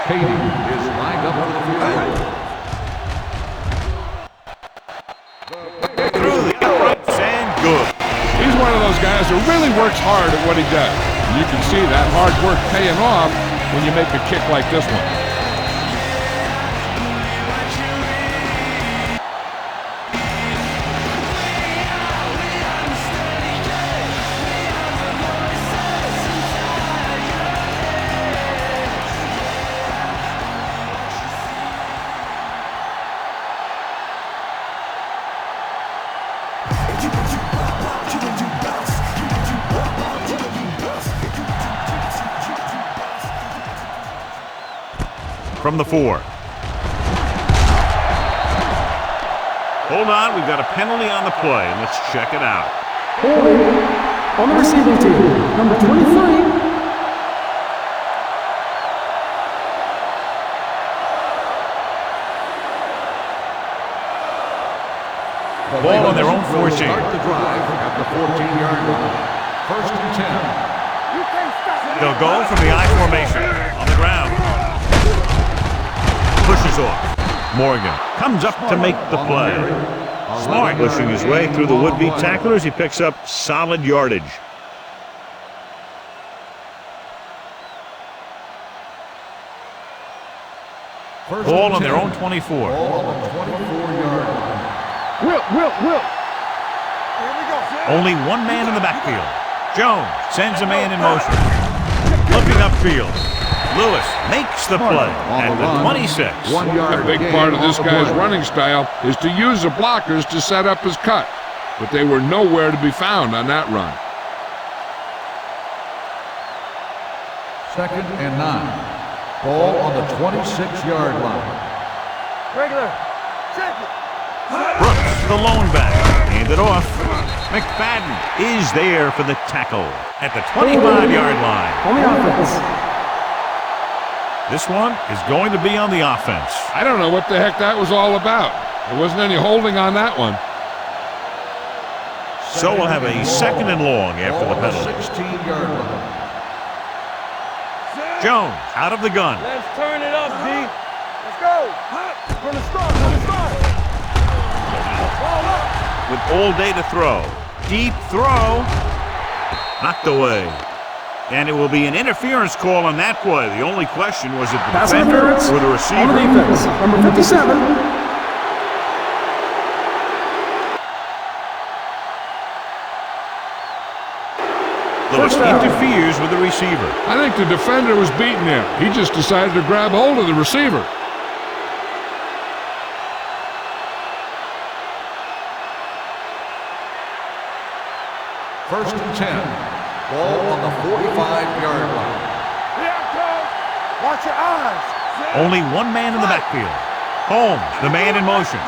[SPEAKER 4] Katie is lined up for the field.
[SPEAKER 1] Through the uprights and good.
[SPEAKER 2] He's one of those guys who really works hard at what he does. You can see that hard work paying off when you make a kick like this one.
[SPEAKER 1] From the 4. Hold on, we've got a penalty on the play. Let's check it out.
[SPEAKER 3] Holding on the receiving team. Number 23.
[SPEAKER 1] Ball on their own 14.
[SPEAKER 4] Start the drive at the 14-yard line. First and 10.
[SPEAKER 1] They'll go from the I formation on the ground. Pushes off. Morgan comes up to make the play. Smart pushing his way through the would-be tacklers. He picks up solid yardage. Ball on their own 24.
[SPEAKER 4] Ball on the 24-yard line.
[SPEAKER 5] Will.
[SPEAKER 1] Only one man in the backfield. Jones sends a man in motion. Looking upfield. Lewis makes the play at the 26.
[SPEAKER 4] 1 yard.
[SPEAKER 2] A big part of this guy's running style is to use the blockers to set up his cut, but they were nowhere to be found on that run.
[SPEAKER 4] Second and 9. Ball on the 26-yard line.
[SPEAKER 5] Regular. Check it.
[SPEAKER 1] Brooks, the lone back. Hand it off. McFadden is there for the tackle at the 25-yard line.
[SPEAKER 3] On the offense.
[SPEAKER 1] This one is going to be on the offense.
[SPEAKER 2] I don't know what the heck that was all about. There wasn't any holding on that one.
[SPEAKER 1] So we'll have a second and long after the penalty.
[SPEAKER 4] 16-yard line.
[SPEAKER 1] Jones out of the gun.
[SPEAKER 5] Let's turn it up, D. Let's go. From the start. Ball up.
[SPEAKER 1] With all day to throw. Deep throw. Knocked away. And it will be an interference call on that play. The only question was it the
[SPEAKER 3] Pass
[SPEAKER 1] defender
[SPEAKER 3] interference
[SPEAKER 1] or the
[SPEAKER 3] on the
[SPEAKER 1] receiver?
[SPEAKER 3] defense. Number 57.
[SPEAKER 1] Lewis
[SPEAKER 3] First down.
[SPEAKER 1] interferes with the receiver.
[SPEAKER 2] I think the defender was beaten there. He just decided to grab hold of the receiver.
[SPEAKER 4] First and 10. Ball on the 45-yard line.
[SPEAKER 5] Watch your eyes.
[SPEAKER 1] Only one man in the backfield. Holmes, the man in motion.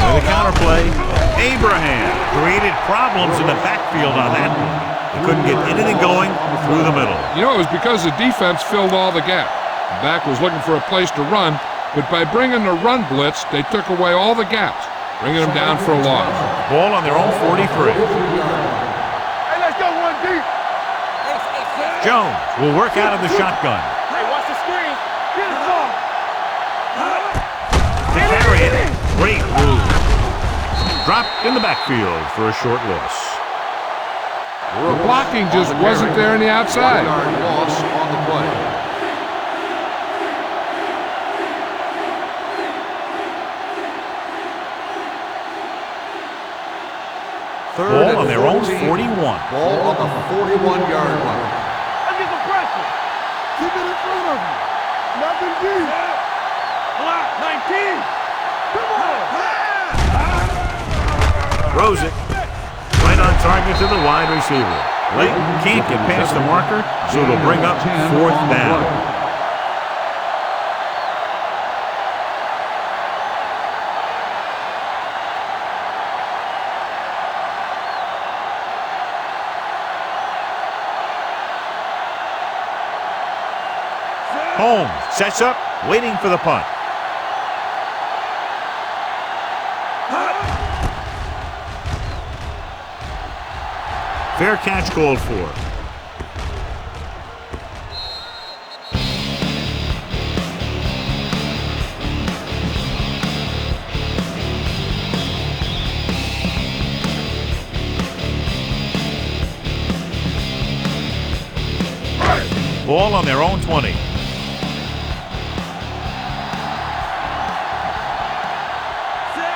[SPEAKER 1] With a counterplay, Abraham created problems in the backfield on that one. He couldn't get anything going through the middle.
[SPEAKER 2] You know, it was because the defense filled all the gap. The back was looking for a place to run, but by bringing the run blitz, they took away all the gaps, bringing them down for a loss.
[SPEAKER 1] Ball on their own 43.
[SPEAKER 5] Hey, let's go one deep.
[SPEAKER 1] Jones will work out of the shotgun.
[SPEAKER 5] Hey, watch the screen. Get it off.
[SPEAKER 1] To carry it. Great move. Dropped in the backfield for a short loss.
[SPEAKER 2] The blocking just wasn't there on the outside.
[SPEAKER 4] 1-yard loss on the play.
[SPEAKER 1] Ball on their own 41.
[SPEAKER 4] Ball on the 41-yard line.
[SPEAKER 5] Let's get some pressure. Keep it in front of you. Nothing deep. Block 19. Come on.
[SPEAKER 1] Throws it. Right on target to the wide receiver. Layton can't get past the marker, so it'll bring up 4th down. Holmes sets up, waiting for the punt. Fair catch called for. Ball on their own 20.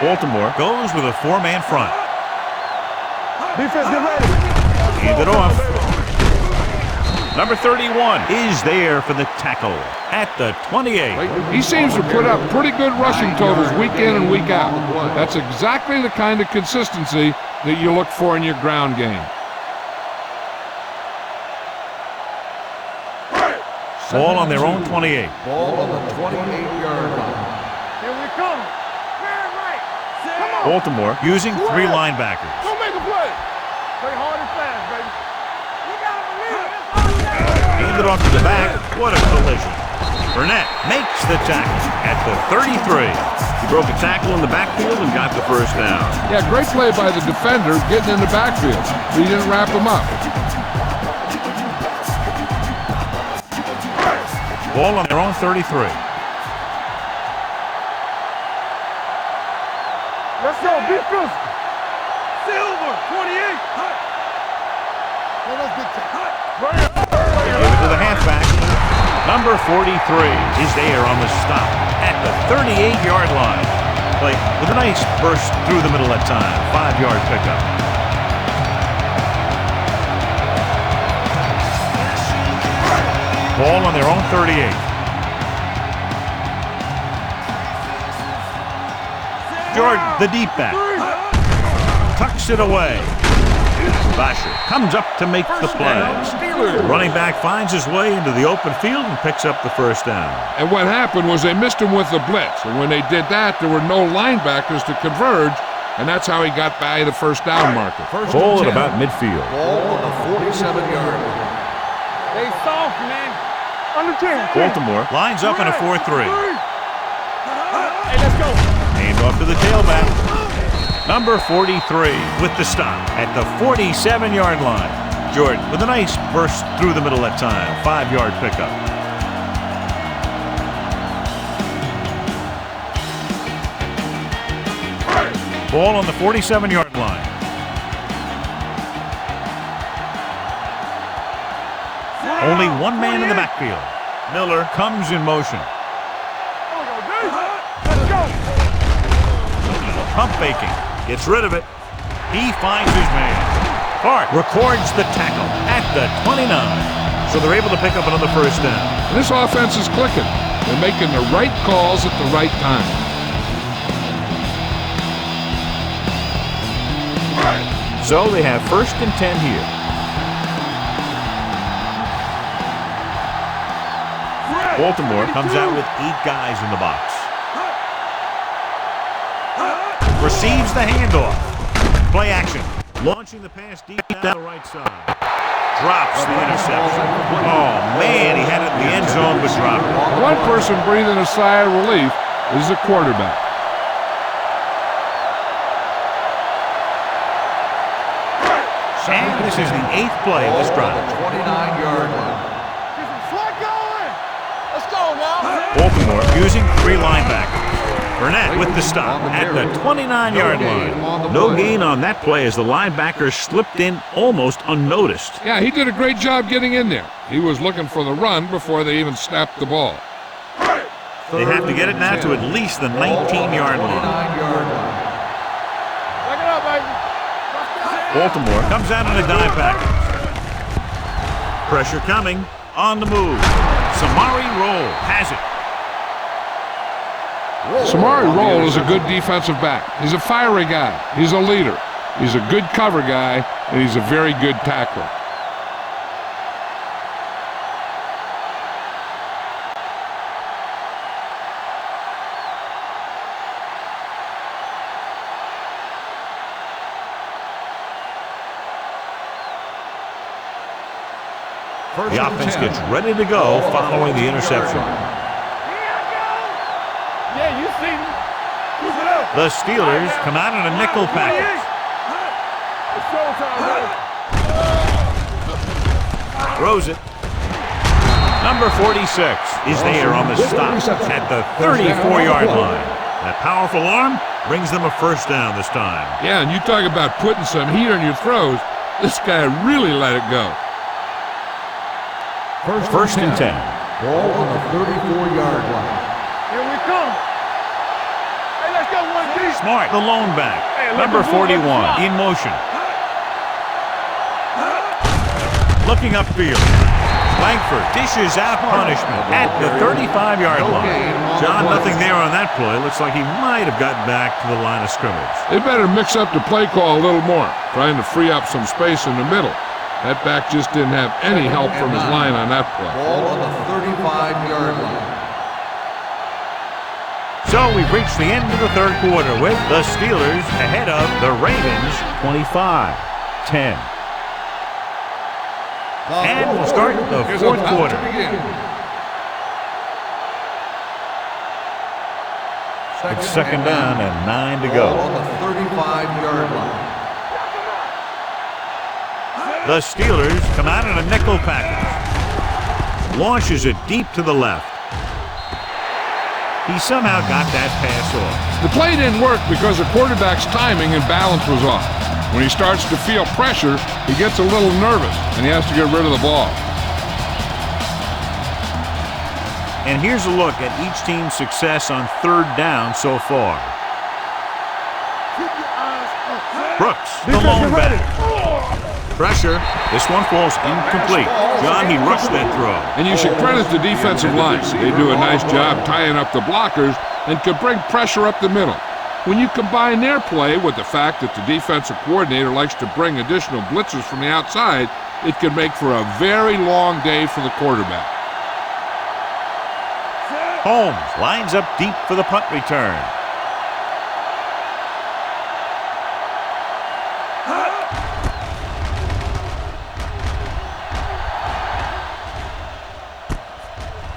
[SPEAKER 1] Baltimore goes with a 4-man front.
[SPEAKER 5] Defense, get ready.
[SPEAKER 1] Hand it off. Number 31 is there for the tackle at the 28.
[SPEAKER 2] He seems to put up pretty good rushing totals week in and week out. That's exactly the kind of consistency that you look for in your ground game.
[SPEAKER 1] Ball on their own 28.
[SPEAKER 4] Ball on the 28-yard line.
[SPEAKER 5] Here we come. Very right. Come on.
[SPEAKER 1] Baltimore using 3 linebackers.
[SPEAKER 5] Don't make a play. Play hard and fast, baby. You gotta believe it.
[SPEAKER 1] Hand it off to the back. What a collision. Burnett makes the tackle at the 33. He broke a tackle in the backfield and got the first down.
[SPEAKER 2] Yeah, great play by the defender getting in the backfield. He didn't wrap him up.
[SPEAKER 1] Ball on their own 33.
[SPEAKER 5] Let's go. Be physical. Silver, 28.
[SPEAKER 1] Give it to the halfback. Number 43 is there on the stop at the 38-yard line. Play with a nice burst through the middle that time. 5-yard pickup. Ball on their own 38. Jordan, the deep back, tucks it away. Basher comes up to make the play. The running back finds his way into the open field and picks up the first down.
[SPEAKER 2] And what happened was they missed him with the blitz. And when they did that, there were no linebackers to converge, and that's how he got by the first down marker.
[SPEAKER 1] Ball at about midfield.
[SPEAKER 4] Ball on the 47-yard line.
[SPEAKER 5] They soft, man. Under 10.
[SPEAKER 1] Baltimore lines up in a 4-3.
[SPEAKER 5] Hey, let's go.
[SPEAKER 1] Hand off to the tailback. Number 43 with the stop at the 47-yard line. Jordan with a nice burst through the middle that time. 5-yard pickup. Ball on the 47-yard line. Only one man in the backfield. Miller comes in motion.
[SPEAKER 5] Let's go.
[SPEAKER 1] Pump faking. Gets rid of it. He finds his man. Clark records the tackle at the 29. So they're able to pick up another first down.
[SPEAKER 2] And this offense is clicking. They're making the right calls at the right time.
[SPEAKER 1] So they have 1st and 10 here. Baltimore comes out with 8 guys in the box. Receives the handoff. Play action. Launching the pass deep down the right side. Drops the interception. Oh, man, he had it in the end zone but dropped it.
[SPEAKER 2] One person breathing a sigh of relief is the quarterback.
[SPEAKER 1] And this is the 8th play of this drive.
[SPEAKER 4] 29-yard line.
[SPEAKER 1] Baltimore using 3 linebackers. Burnett with the stop at the 29-yard line. No gain on that play as the linebacker slipped in almost unnoticed.
[SPEAKER 2] Yeah, he did a great job getting in there. He was looking for the run before they even snapped the ball.
[SPEAKER 1] They have to get it now to at least the 19-yard line.
[SPEAKER 5] Back it up, baby.
[SPEAKER 1] Baltimore comes out in a dime package. Pressure coming. On the move. Samari Roll has it.
[SPEAKER 2] Samari Roll is a good defensive back. He's a fiery guy. He's a leader. He's a good cover guy, and he's a very good tackler.
[SPEAKER 1] The offense gets ready to go following the interception.
[SPEAKER 5] Yeah, you see me. Keep it up.
[SPEAKER 1] The Steelers come out in a nickel package.
[SPEAKER 5] It's showtime,
[SPEAKER 1] Throws it. Number 46 is there on the stop at the 34-yard line. That powerful arm brings them a first down this time.
[SPEAKER 2] Yeah, and you talk about putting some heat on your throws. This guy really let it go.
[SPEAKER 1] First and 10.
[SPEAKER 4] Ball on the 34-yard line.
[SPEAKER 5] Here we come. Hey, let's go one deep.
[SPEAKER 1] Smart, the lone back. Number 41 in motion. Looking upfield. Langford dishes out punishment at the 35-yard line. John, nothing there on that play. Looks like he might have gotten back to the line of scrimmage.
[SPEAKER 2] They better mix up the play call a little more, trying to free up some space in the middle. That back just didn't have any help from his line on that play.
[SPEAKER 4] Ball on the 35-yard line.
[SPEAKER 1] So we've reached the end of the third quarter with the Steelers ahead of the Ravens 25-10. And we'll start the fourth quarter. It's second down and 9 to go.
[SPEAKER 4] On the 35-yard line.
[SPEAKER 1] The Steelers come out in a nickel package. Launches it deep to the left. He somehow got that pass off.
[SPEAKER 2] The play didn't work because the quarterback's timing and balance was off. When he starts to feel pressure, he gets a little nervous, and he has to get rid of the ball.
[SPEAKER 1] And here's a look at each team's success on third down so far. Brooks, the lone back. Pressure. This one falls incomplete. John, he rushed that throw.
[SPEAKER 2] And you should credit the defensive line. They do a nice job tying up the blockers and can bring pressure up the middle. When you combine their play with the fact that the defensive coordinator likes to bring additional blitzers from the outside, it can make for a very long day for the quarterback.
[SPEAKER 1] Holmes lines up deep for the punt return.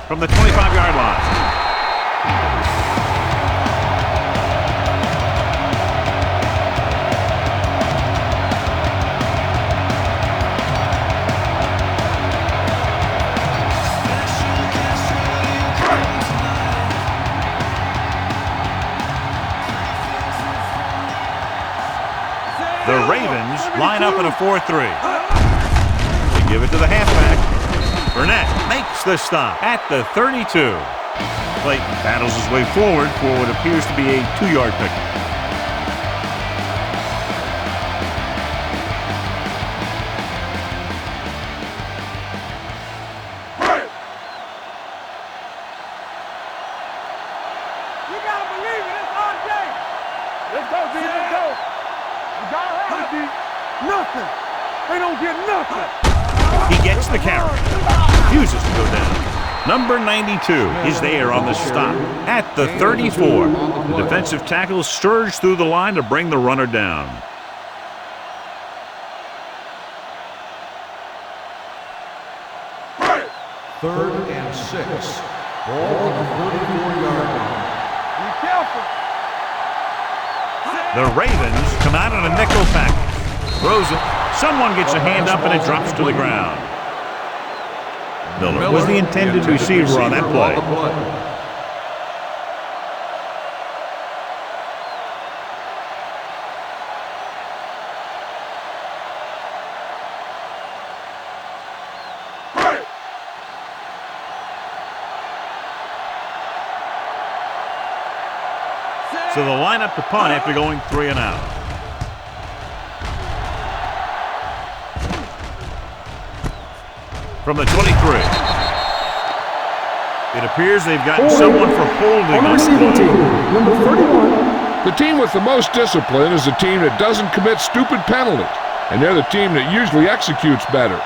[SPEAKER 1] From the 25-yard line. The Ravens line up in a 4-3. They give it to the halfback. Burnett makes the stop at the 32. Clayton battles his way forward for what appears to be a 2-yard pickup.
[SPEAKER 5] You gotta believe it. It's our day. Let's go, D. Let's go. You gotta have it, D. Nothing. They don't get nothing.
[SPEAKER 1] He gets the carry. Refuses to go down. Number 92 is there on the stop at the 34. The defensive tackle surged through the line to bring the runner down.
[SPEAKER 4] Third and 6. Ball on the 34-yard line.
[SPEAKER 5] Be careful.
[SPEAKER 1] The Ravens come out in a nickel package. Throws it. Someone gets a hand up and it drops to the ground. Miller was the intended receiver on that play. So they'll line up to punt after going 3 and out. From the 23. It appears they've gotten someone for holding
[SPEAKER 3] on the receiving team. Number 31.
[SPEAKER 2] The team with the most discipline is the team that doesn't commit stupid penalties, and they're the team that usually executes better.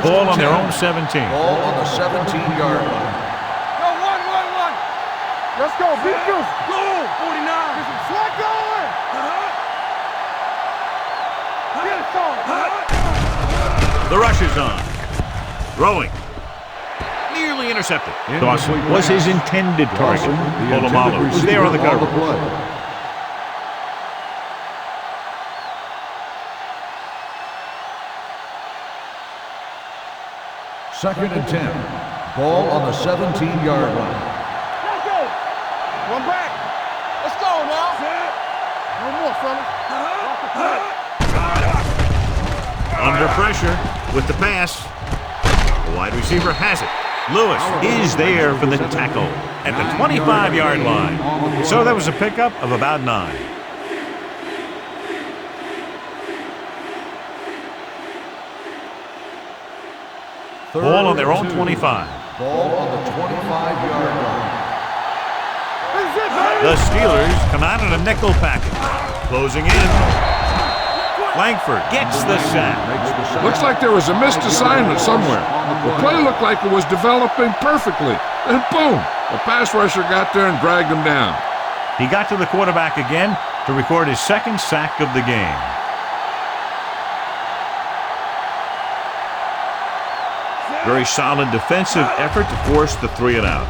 [SPEAKER 1] Ball on their own 17.
[SPEAKER 4] Ball on the 17-yard line.
[SPEAKER 5] Go, one. Let's go. Be good. Go. 49. Get some slack going. Get it going.
[SPEAKER 1] The rush is on. Throwing. Nearly intercepted. Dawson was his intended target. Polamalu was there on the cover.
[SPEAKER 4] Second and 10. Ball on the 17-yard line.
[SPEAKER 5] Let's go. One back. Let's go now. One more, fellas.
[SPEAKER 1] Under pressure with the pass. The wide receiver has it. Lewis is there for the tackle at the 25-yard line. So that was a pickup of about 9. Ball on their own 25.
[SPEAKER 4] Ball on the 25-yard line.
[SPEAKER 1] The Steelers come out in a nickel package. Closing in. Langford gets the sack.
[SPEAKER 2] Looks like there was a missed assignment somewhere. The play looked like it was developing perfectly. And boom, the pass rusher got there and dragged him down.
[SPEAKER 1] He got to the quarterback again to record his second sack of the game. Very solid defensive effort to force the 3 and out.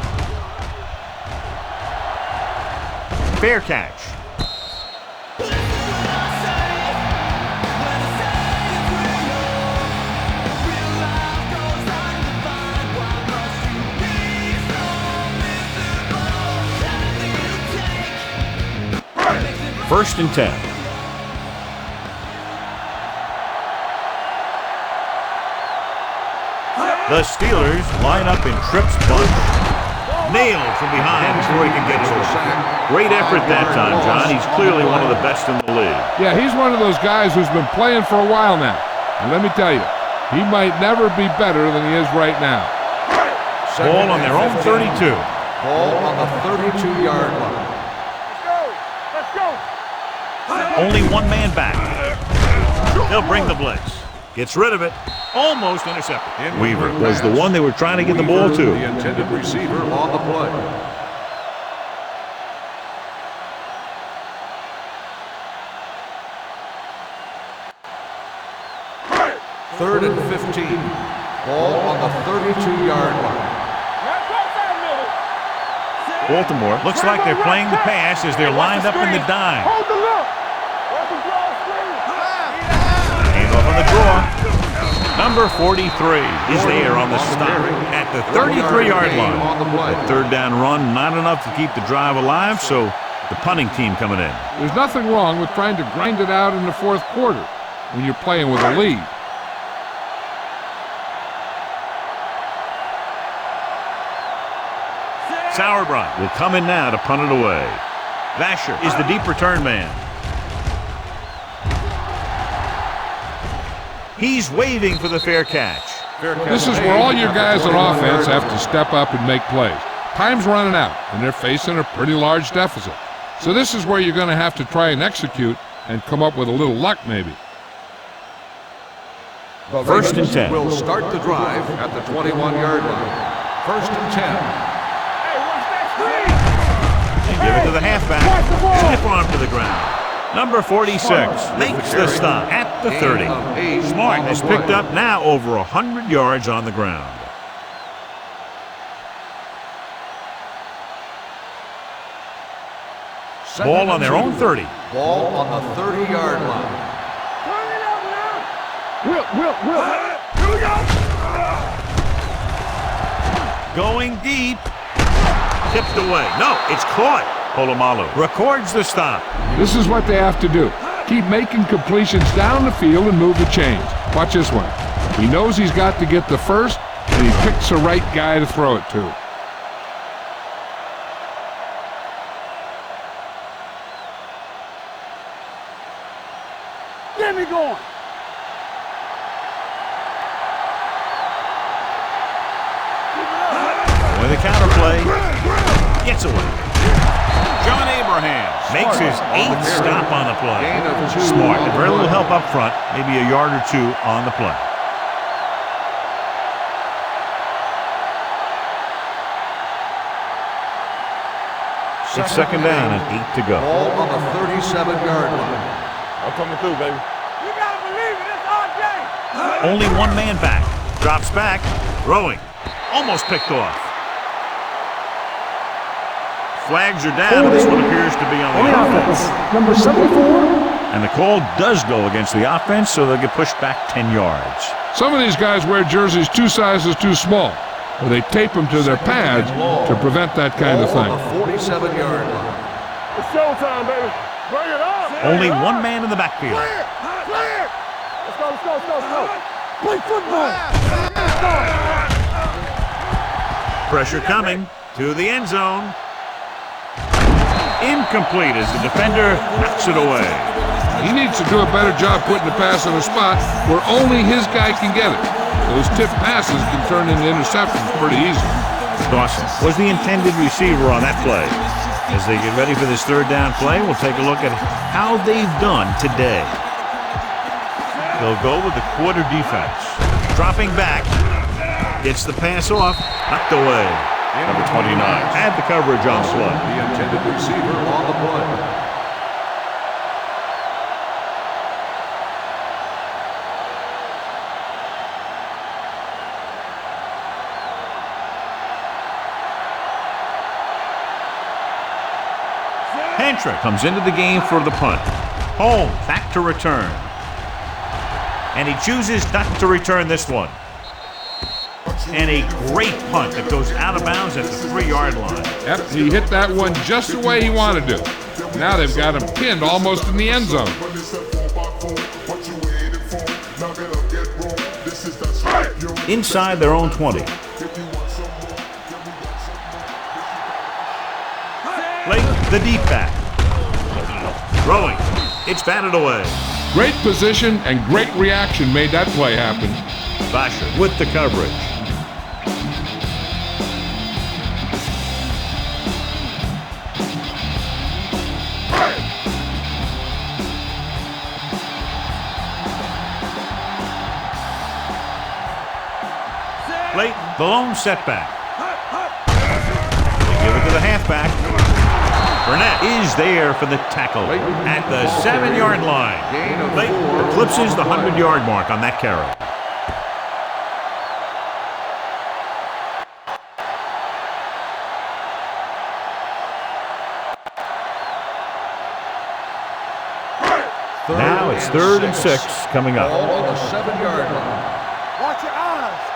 [SPEAKER 1] Fair catch. First and 10. The Steelers line up in trips bunch. Nailed from behind before he can get to it. Great effort that time, John. He's clearly one of the best in the league.
[SPEAKER 2] Yeah, he's one of those guys who's been playing for a while now. And let me tell you, he might never be better than he is right now.
[SPEAKER 1] Ball on their own 32.
[SPEAKER 4] Ball on the 32-yard line.
[SPEAKER 5] Let's go.
[SPEAKER 1] Only one man back. They'll bring the blitz. Gets rid of it. Almost intercepted. Weaver was the one they were trying to get the ball to.
[SPEAKER 4] The intended receiver on the play. Third and 15. Ball on the 32-yard line.
[SPEAKER 1] Baltimore looks like they're playing the pass as they're lined up in the dime.
[SPEAKER 5] Hold the look.
[SPEAKER 1] Hand off on the draw. Number 43 is there on the stop at the 33-yard line. The third down run, not enough to keep the drive alive, so the punting team coming in.
[SPEAKER 2] There's nothing wrong with trying to grind it out in the fourth quarter when you're playing with a lead.
[SPEAKER 1] Sauerbrei will come in now to punt it away. Vasher is the deep return man. He's waving for the fair catch.
[SPEAKER 2] This is where all your guys on offense have to step up and make plays. Time's running out, and they're facing a pretty large deficit. So this is where you're going to have to try and execute and come up with a little luck maybe.
[SPEAKER 1] First and 10.
[SPEAKER 4] Will start the drive at the 21-yard line. First and 10.
[SPEAKER 1] Give it to the halfback. Stiff arm to the ground. Number 46 makes the stop at the 30. Smart has picked up now over 100 yards on the ground. Ball on their own 30.
[SPEAKER 4] Ball on the 30-yard line.
[SPEAKER 5] Turn it up now. Will. Here we go.
[SPEAKER 1] Going deep. Tipped away. No, it's caught. Polamalu records the stop.
[SPEAKER 2] This is what they have to do. Keep making completions down the field and move the chains. Watch this one. He knows he's got to get the first, and he picks the right guy to throw it to.
[SPEAKER 5] Get me going.
[SPEAKER 1] With a counter play, gets away. John Abraham makes his 8th stop on the play. Smart, and very little help up front, maybe a yard or two on the play. It's second down and 8 to go.
[SPEAKER 4] Ball on the 37-yard line.
[SPEAKER 5] I'm coming through, baby. You gotta believe it. It's RJ.
[SPEAKER 1] Only one man back. Drops back. Throwing. Almost picked off. Flags are down, and this one appears to be on the offense.
[SPEAKER 3] Number 74.
[SPEAKER 1] And the call does go against the offense, so they'll get pushed back 10 yards.
[SPEAKER 2] Some of these guys wear jerseys 2 sizes too small, or they tape them to their pads to prevent that kind of thing.
[SPEAKER 4] On the 47-yard line.
[SPEAKER 5] It's showtime, baby. Bring it up.
[SPEAKER 1] Only one man in the backfield.
[SPEAKER 5] Clear. Clear. Let's go, let's go, let's go, let's go. Play football. Let's go.
[SPEAKER 1] Pressure coming to the end zone. Incomplete as the defender knocks it away.
[SPEAKER 2] He needs to do a better job putting the pass in a spot where only his guy can get it. Those tipped passes can turn into interceptions pretty easily.
[SPEAKER 1] Dawson was the intended receiver on that play. As they get ready for this third down play, we'll take a look at how they've done today. They'll go with the quarter defense. Dropping back. Gets the pass off. Knocked away. Number 29 had the coverage on the play.
[SPEAKER 4] The intended receiver on the play.
[SPEAKER 1] Pantra comes into the game for the punt. Holmes back to return. And he chooses not to return this one. And a great punt that goes out of bounds at the 3-yard line.
[SPEAKER 2] Yep, he hit that one just the way he wanted to. Now they've got him pinned almost in the end zone.
[SPEAKER 1] Inside their own 20. Late, the deep back. Throwing. It's batted away.
[SPEAKER 2] Great position and great reaction made that play happen.
[SPEAKER 1] Basher with the coverage. Late, the lone setback. They give it to the halfback. Burnett is there for the tackle at the 7-yard line. Late eclipses the 100-yard mark on that carry. Now it's 3rd and 6 coming up.
[SPEAKER 4] Ball on the 7-yard line.
[SPEAKER 5] Watch your eyes.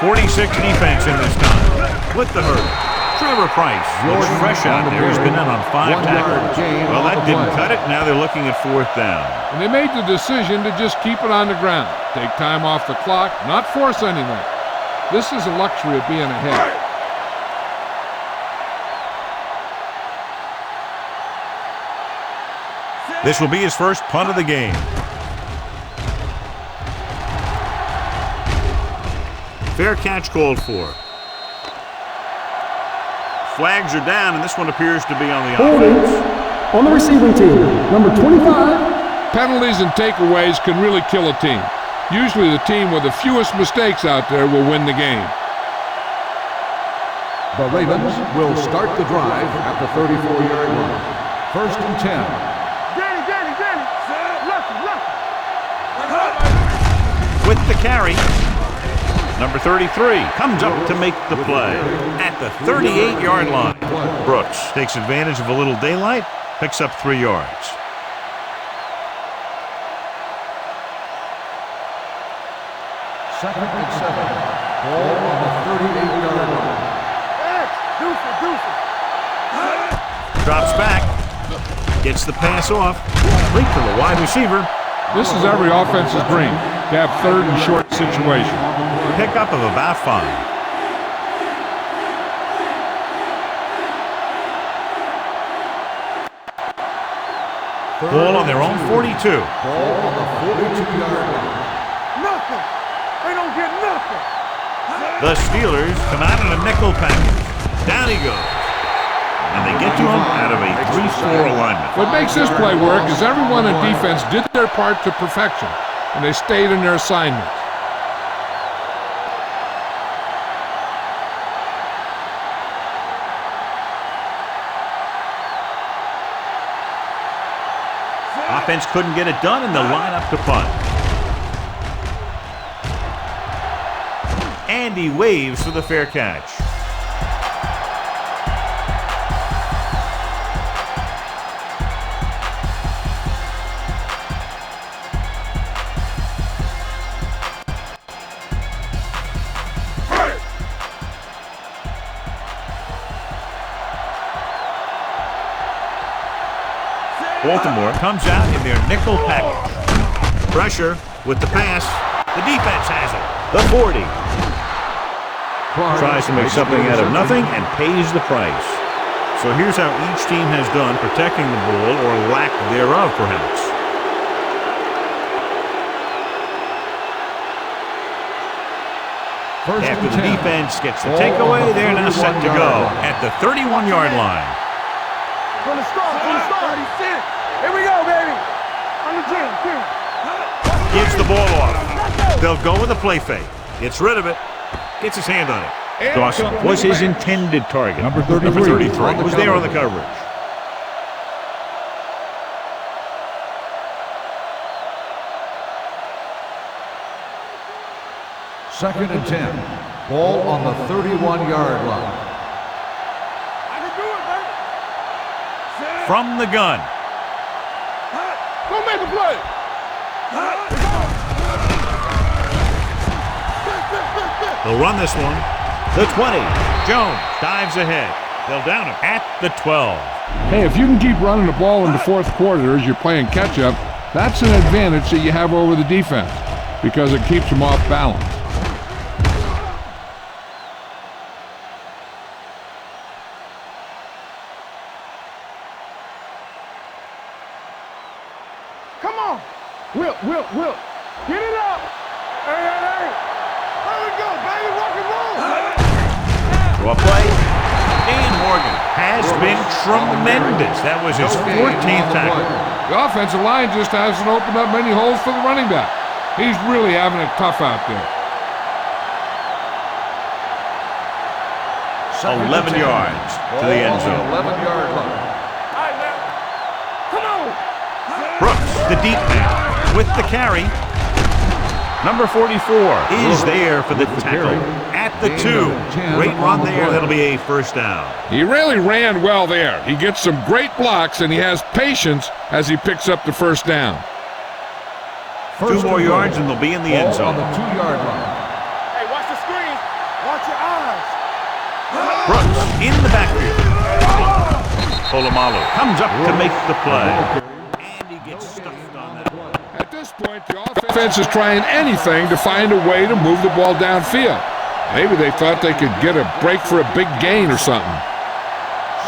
[SPEAKER 1] 46 defense in this time with the hurdle. Trevor Price looks fresh out there. He's been in on 5 tackles. Well, that didn't cut it. Now they're looking at 4th down.
[SPEAKER 2] And they made the decision to just keep it on the ground. Take time off the clock, not force anything. This is a luxury of being ahead.
[SPEAKER 1] This will be his first punt of the game. Fair catch called for. Flags are down, and this one appears to be on the offense.
[SPEAKER 3] On the receiving team, number 25.
[SPEAKER 2] Penalties and takeaways can really kill a team. Usually the team with the fewest mistakes out there will win the game.
[SPEAKER 4] The Ravens will start the drive at the 34-yard line. 1st and 10.
[SPEAKER 5] Danny. Lucky.
[SPEAKER 1] With the carry. Number 33 comes up to make the play at the 38-yard line. Brooks takes advantage of a little daylight, picks up 3 yards.
[SPEAKER 4] Second and 7. Ball on the 38-yard line.
[SPEAKER 1] Drops back, gets the pass off, complete to the wide receiver.
[SPEAKER 2] This is every offense's dream, to have 3rd and short situation.
[SPEAKER 1] Pickup of about 5. Ball on their own 42.
[SPEAKER 4] Ball on the 42-yard line.
[SPEAKER 5] Nothing. They don't get nothing.
[SPEAKER 1] The Steelers come out in a nickel package. Down he goes. And they get to him out of a 3-4 alignment.
[SPEAKER 2] What makes this play work is everyone in defense did their part to perfection, and they stayed in their assignments.
[SPEAKER 1] Offense couldn't get it done, and they'll line up to punt. And he waves for the fair catch. Baltimore comes out in their nickel package. Pressure with the pass. The defense has it. The 40. Tries to make something out of nothing and pays the price. So here's how each team has done protecting the ball, or lack thereof, perhaps. After the defense gets the takeaway, they're now set to go at the 31-yard line.
[SPEAKER 5] From the start, from the start. Here we go, baby. On the gym,
[SPEAKER 1] Gives the ball off. They'll go with a play fake. Gets rid of it. Gets his hand on it. Dawson was his intended target.
[SPEAKER 2] Number 33
[SPEAKER 1] was there on the coverage.
[SPEAKER 4] Second and 10. Ball on the 31-yard line.
[SPEAKER 5] I can do it, baby.
[SPEAKER 1] From the gun.
[SPEAKER 5] Go make the play.
[SPEAKER 1] They'll run this one. The 20. Jones dives ahead. They'll down him at the 12.
[SPEAKER 2] Hey, if you can keep running the ball in the fourth quarter as you're playing catch-up, that's an advantage that you have over the defense because it keeps them off balance.
[SPEAKER 5] Come on. Will. Get it up. Hey. There we go, baby. Rock and roll.
[SPEAKER 1] Well play. Dan Morgan has been tremendous. That was his 14th tackle.
[SPEAKER 2] The offensive line just hasn't opened up many holes for the running back. He's really having it tough out there.
[SPEAKER 1] 11 yards to the end zone.
[SPEAKER 4] 11-yard line.
[SPEAKER 5] All right, man. Come on.
[SPEAKER 1] Brooks, the deep man, with the carry. Number 44 is there for the tackle at the 2. Great run there. That'll be a first down.
[SPEAKER 2] He really ran well there. He gets some great blocks, and he has patience as he picks up the first down.
[SPEAKER 1] 2 more yards, and they'll be in the end zone.
[SPEAKER 4] On the 2-yard line.
[SPEAKER 5] Hey, watch the screen. Watch your eyes.
[SPEAKER 1] Brooks in the backfield. Polamalu comes up to make the play. And he gets stuffed on that one.
[SPEAKER 2] At this point, the offense is trying anything to find a way to move the ball downfield. Maybe they thought they could get a break for a big gain or something.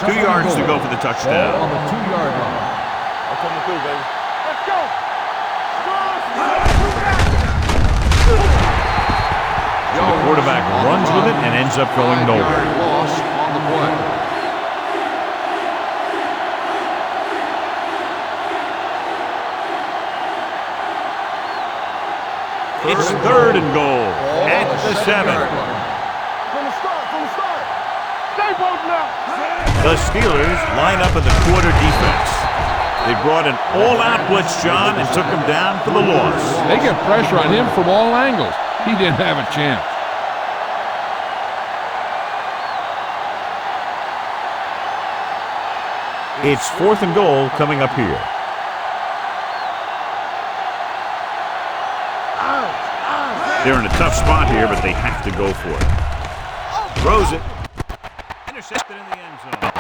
[SPEAKER 1] 2 yards to go for the touchdown.
[SPEAKER 4] On the 2-yard line.
[SPEAKER 5] I'm coming through, baby. Let's go.
[SPEAKER 1] So the quarterback runs with it and ends up going nowhere.
[SPEAKER 4] Loss on the play.
[SPEAKER 1] It's 3rd and goal at the 7.
[SPEAKER 5] From the start. Stay both now.
[SPEAKER 1] The Steelers line up in the quarter defense. They brought an all-out blitz, John, and took him down for the loss.
[SPEAKER 2] They get pressure on him from all angles. He didn't have a chance.
[SPEAKER 1] It's 4th and goal coming up here. They're in a tough spot here, but they have to go for it. Throws it. Intercepted in the end zone.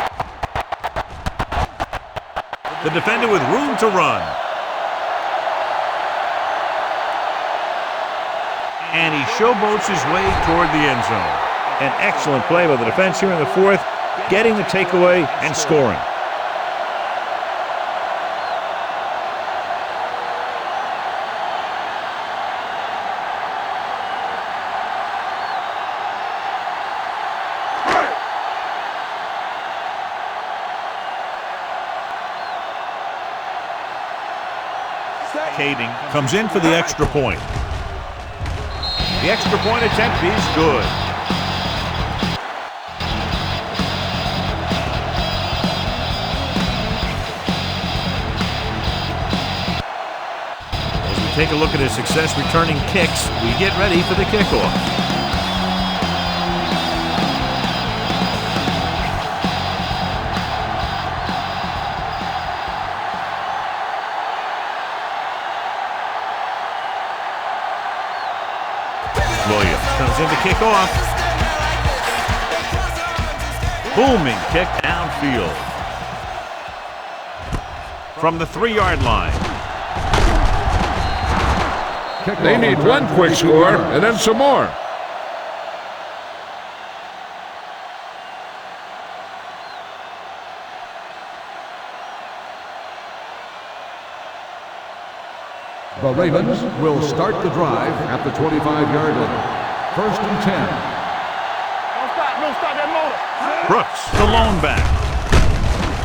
[SPEAKER 1] The defender with room to run. And he showboats his way toward the end zone. An excellent play by the defense here in the 4th, getting the takeaway and scoring. Kading comes in for the extra point. The extra point attempt is good. As we take a look at his success returning kicks, we get ready for the kickoff. Comes in to kick off. Booming kick downfield. From the 3-yard line.
[SPEAKER 2] They need one quick score and then some more.
[SPEAKER 4] The Ravens will start the drive at the 25-yard line. 1st and 10.
[SPEAKER 5] Don't stop that motor.
[SPEAKER 1] Brooks, the lone back.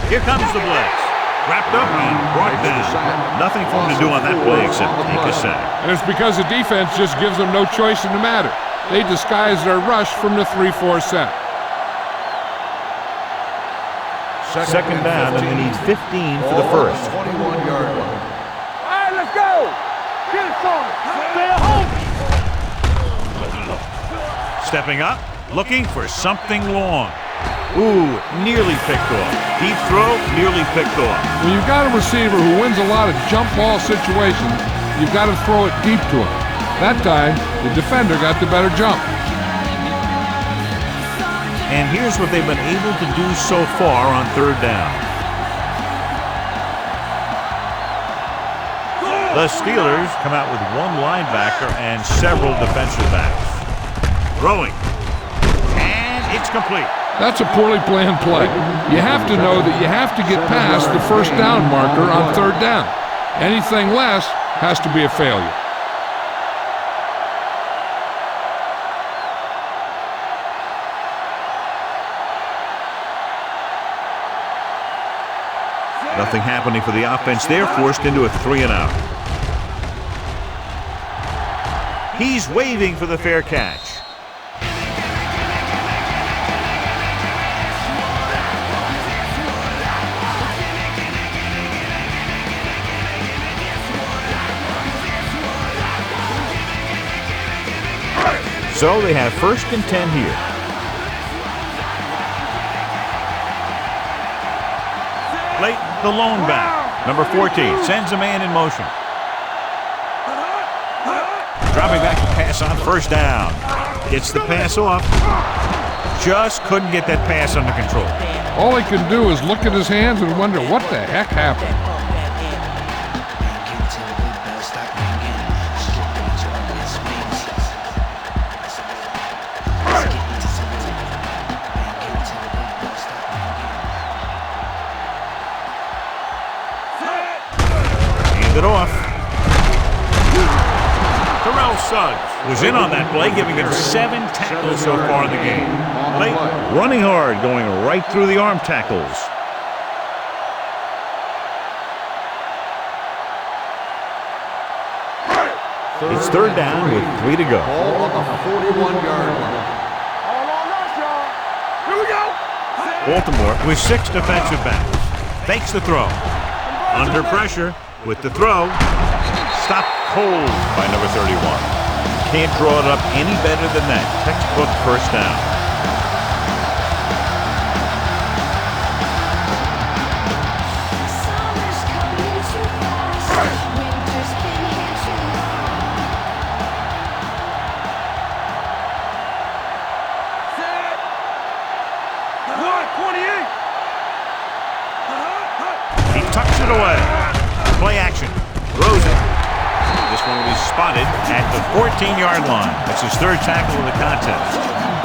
[SPEAKER 1] Here comes the blitz. Wrapped up and brought down. Nothing for him to do on that play except take a sack.
[SPEAKER 2] And it's because the defense just gives them no choice in the matter. They disguise their rush from the 3-4 set.
[SPEAKER 1] Second down, and they need 15 for the first.
[SPEAKER 4] 21-yard line.
[SPEAKER 5] All right, let's go. Get it, son. Stay at home.
[SPEAKER 1] Stepping up, looking for something long. Ooh, nearly picked off. Deep throw, nearly picked off.
[SPEAKER 2] When you've got a receiver who wins a lot of jump ball situations, you've got to throw it deep to him. That time, the defender got the better jump.
[SPEAKER 1] And here's what they've been able to do so far on 3rd down. The Steelers come out with one linebacker and several defensive backs. Throwing. And it's complete.
[SPEAKER 2] That's a poorly planned play. You have to know that you have to get past the 1st down marker on 3rd down. Anything less has to be a failure.
[SPEAKER 1] Nothing happening for the offense. They're forced into a 3-and-out. He's waving for the fair catch. So they have 1st and 10 here. Late, the lone back. Number 14 sends a man in motion. Dropping back to pass on 1st down. Gets the pass off. Just couldn't get that pass under control.
[SPEAKER 2] All he can do is look at his hands and wonder what the heck happened.
[SPEAKER 1] It off. Terrell Suggs was in on that play, giving him 7 tackles so far in the game. Late, running hard, going right through the arm tackles. It's 3rd down with 3 to go.
[SPEAKER 4] Ball on the 41-yard line.
[SPEAKER 5] All on us, y'all. Here we go.
[SPEAKER 1] Baltimore with 6 defensive backs. Fakes the throw. Under pressure with the throw. Stopped cold by number 31. Can't draw it up any better than that. Textbook 1st down. He tucks it away. Play action. Throws it. This one will be spotted at the 14-yard line. That's his 3rd tackle of the contest.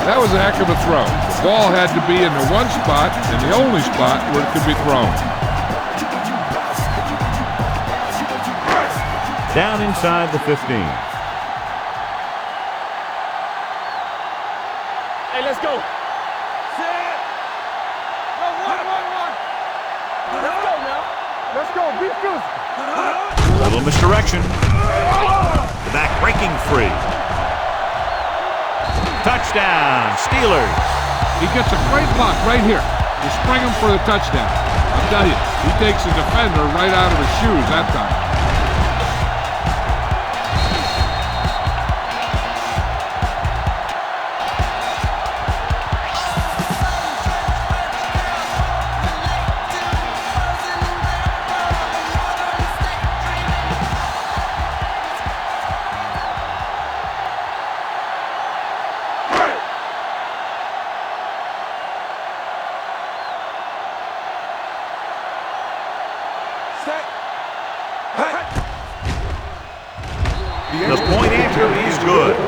[SPEAKER 2] That was a heck of a throw. The ball had to be in the one spot and the only spot where it could be thrown.
[SPEAKER 1] Down inside the 15.
[SPEAKER 5] Hey, let's go. Set. No, one. Let's go now. Let's go. Be physical.
[SPEAKER 1] A little misdirection. The back breaking free. Touchdown, Steelers.
[SPEAKER 2] He gets a great block right here. You spring him for the touchdown. I'll tell you, he takes the defender right out of his shoes that time.
[SPEAKER 1] The point after is good.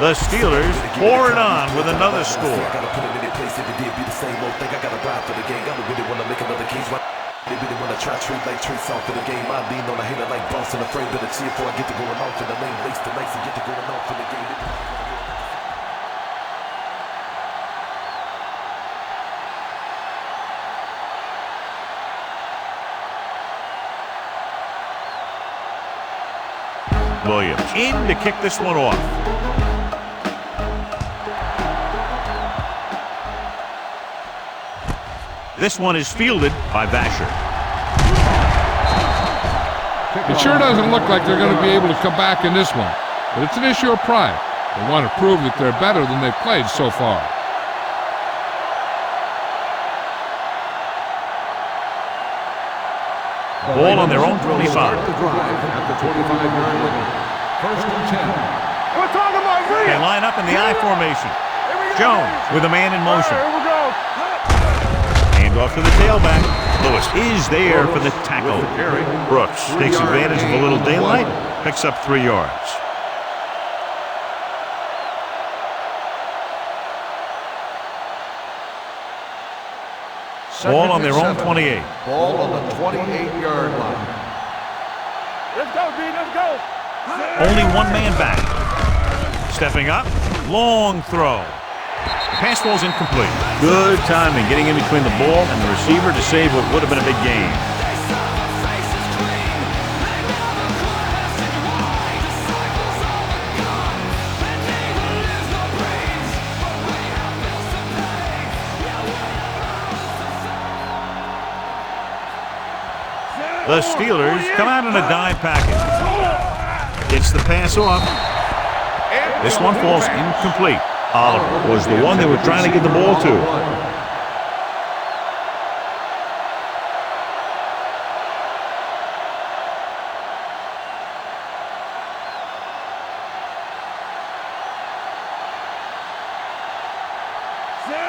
[SPEAKER 1] The Steelers pour it on with another score.
[SPEAKER 6] I gotta put it in place if it did be the same old thing. I gotta ride for the game. I don't really wanna make another case. They really wanna try treat like trace off for the game. I lean on a hater like Boston, afraid of the cheer before I get to going off in the lane. Lace the nights and get to going off in the game.
[SPEAKER 1] Williams in to kick this one off. This one is fielded by Vasher.
[SPEAKER 2] It sure doesn't look like they're going to be able to come back in this one, but it's an issue of pride. They want to prove that they're better than they've played so far.
[SPEAKER 1] Ball on their own 25.
[SPEAKER 4] At the 25-yard line. First and 10.
[SPEAKER 5] We're talking about me.
[SPEAKER 1] They line up in the I formation. Jones with a man in motion.
[SPEAKER 5] Here we go.
[SPEAKER 1] Hand off to the tailback. Lewis is there for the tackle. Brooks takes advantage of a little daylight, picks up 3 yards. Ball on their own 28.
[SPEAKER 4] Ball on the 28-yard line.
[SPEAKER 5] Let's go, D. Let's go.
[SPEAKER 1] Only one man back. Stepping up, long throw. The pass ball's incomplete. Good timing getting in between the ball and the receiver to save what would have been a big gain. The Steelers come out in a dime package. Gets the pass off. This one falls incomplete. Oliver was the one they were trying to get the ball to.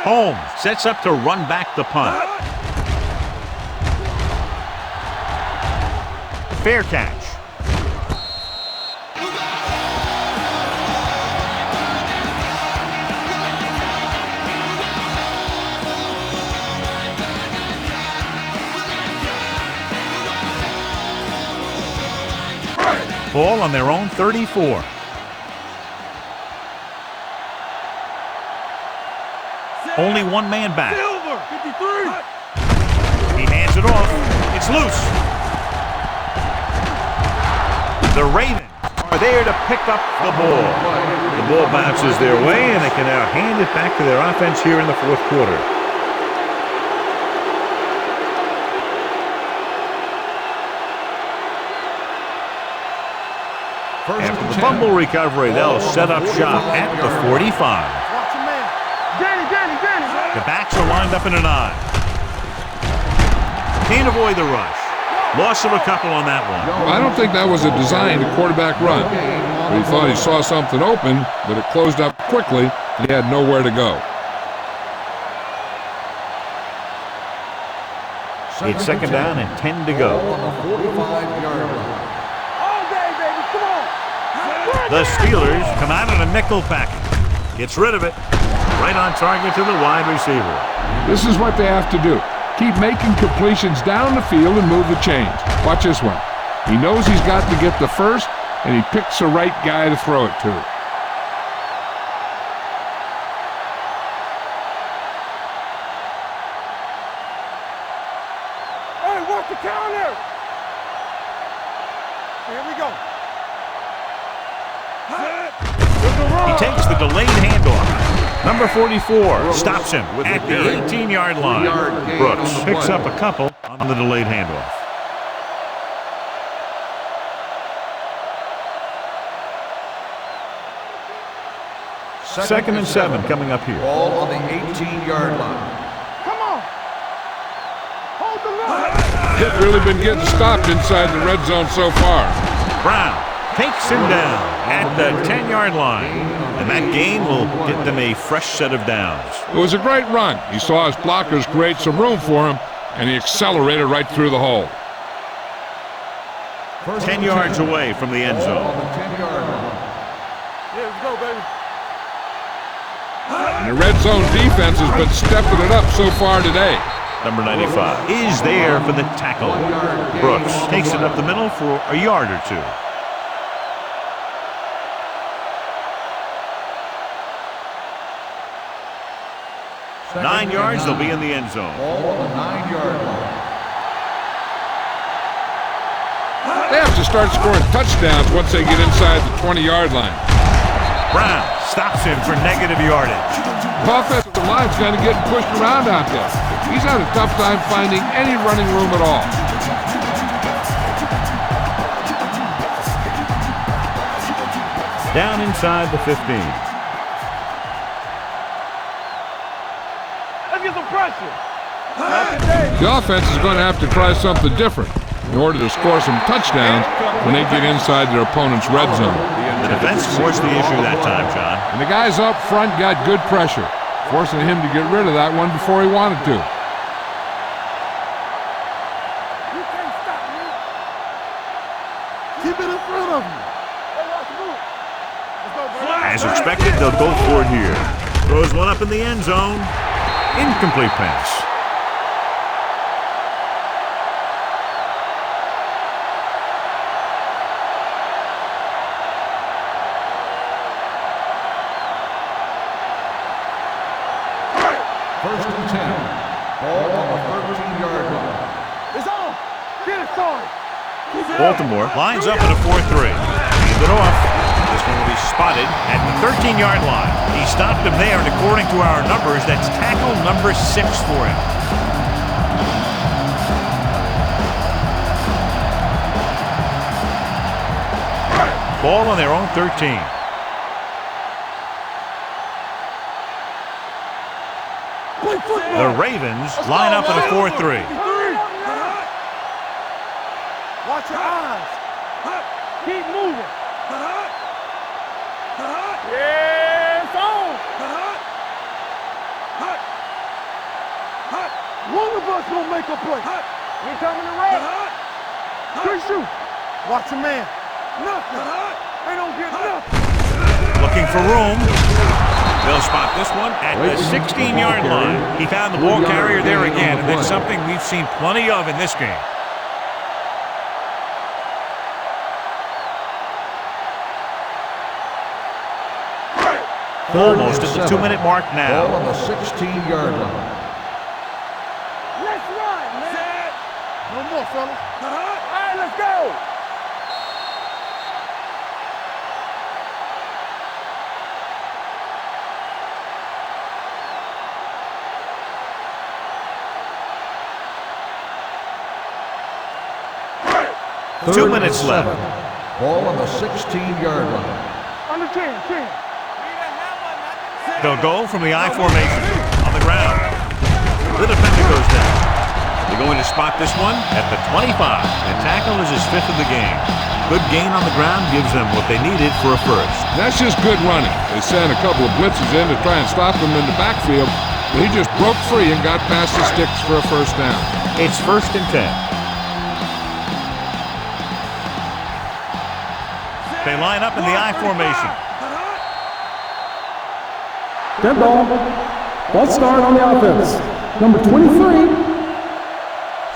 [SPEAKER 1] Holmes sets up to run back the punt. Fair catch. Ball on their own 34. Only one man back.
[SPEAKER 5] Silver, 53.
[SPEAKER 1] He hands it off. It's loose. The Ravens are there to pick up the ball. The ball bounces their way, and they can now hand it back to their offense here in the fourth quarter. After the fumble recovery, they'll set up shop at the 45.
[SPEAKER 5] Watch your man. Danny.
[SPEAKER 1] The backs are lined up in an I. Can't avoid the rush. Loss of a couple on that one.
[SPEAKER 2] I don't think that was a designed quarterback run. He thought he saw something open, but it closed up quickly, and he had nowhere to go.
[SPEAKER 1] It's second down and 10 to go.
[SPEAKER 4] On the 45-yard line.
[SPEAKER 5] All day, baby. Come on.
[SPEAKER 1] The Steelers come out in a nickel package. Gets rid of it. Right on target to the wide receiver.
[SPEAKER 2] This is what they have to do. Keep making completions down the field and move the chains. Watch this one. He knows he's got to get the first, and he picks the right guy to throw it to.
[SPEAKER 5] Hey, what's the counter? Here we go.
[SPEAKER 1] He takes the delayed handoff. Number 44 stops him at the 18-yard line. Brooks picks up a couple on the delayed handoff. Second and 7 coming up here.
[SPEAKER 4] Ball on the 18-yard line.
[SPEAKER 5] Come on. Hold the line.
[SPEAKER 2] They've really been getting stopped inside the red zone so far.
[SPEAKER 1] Brown takes him down at the 10-yard line. And that gain will get them a fresh set of downs.
[SPEAKER 2] It was a great run. He saw his blockers create some room for him, and he accelerated right through the hole.
[SPEAKER 1] 10 yards away from the end zone.
[SPEAKER 5] Yeah, let's go, baby.
[SPEAKER 2] And the red zone defense has been stepping it up so far today.
[SPEAKER 1] Number 95 is there for the tackle. Brooks takes it up the middle for a yard or two.
[SPEAKER 4] Second
[SPEAKER 1] 9 yards, they'll be in
[SPEAKER 4] and
[SPEAKER 1] the end zone.
[SPEAKER 4] ball on the 9-yard line.
[SPEAKER 2] They have to start scoring touchdowns once they get inside the 20-yard line.
[SPEAKER 1] Brown stops him for negative yardage.
[SPEAKER 2] The offensive line's kind of getting pushed around out there. He's had a tough time finding any running room at all.
[SPEAKER 1] Down inside the 15.
[SPEAKER 5] Let's get some pressure.
[SPEAKER 2] The offense is going to have to try something different in order to score some touchdowns when they get inside their opponent's red zone.
[SPEAKER 1] The defense forced the issue that time, John.
[SPEAKER 2] And the guys up front got good pressure, forcing him to get rid of that one before he wanted to.
[SPEAKER 5] You can't stop me. Keep it in front of me. Hey, watch the move. Let's go, bro.
[SPEAKER 1] As expected, they'll go for it here. Throws one up in the end zone. Incomplete pass.
[SPEAKER 4] First and 10. Ball on the 13-yard line.
[SPEAKER 5] It's on. Get it started.
[SPEAKER 1] Baltimore lines up in a 4-3. Hand it off. This one will be spotted at the 13-yard line. He stopped him there, and according to our numbers, that's tackle number 6 for him. Ball on their own 13. The Ravens line up in a 4-3.
[SPEAKER 5] Watch your eyes. Keep moving. Yeah, it's on. One of us gonna make a play. We coming to run. Good shoot. Watch your man. Nothing. They don't get nothing.
[SPEAKER 1] Looking for room. They'll spot this one at the 16-yard line. He found the ball carrier there again, and that's something we've seen plenty of in this game. Almost at the 2-minute mark
[SPEAKER 4] Ball
[SPEAKER 1] now.
[SPEAKER 4] on the 16-yard line.
[SPEAKER 5] Let's run, man. No more, fellas. All right, let's go.
[SPEAKER 4] Third
[SPEAKER 1] 2
[SPEAKER 4] and
[SPEAKER 1] minutes
[SPEAKER 4] 7.
[SPEAKER 1] left.
[SPEAKER 4] Ball on the 16-yard line.
[SPEAKER 5] Under 10.
[SPEAKER 1] They'll go from the I formation on the ground. The defender goes down. They're going to spot this one at the 25. The tackle is his 5th of the game. Good gain on the ground gives them what they needed for a first.
[SPEAKER 2] That's just good running. They sent a couple of blitzes in to try and stop him in the backfield, but he just broke free and got past the sticks for a first down.
[SPEAKER 1] It's 1st and 10. They line up in the I formation.
[SPEAKER 3] Dead ball. False start on the offense. Number 23.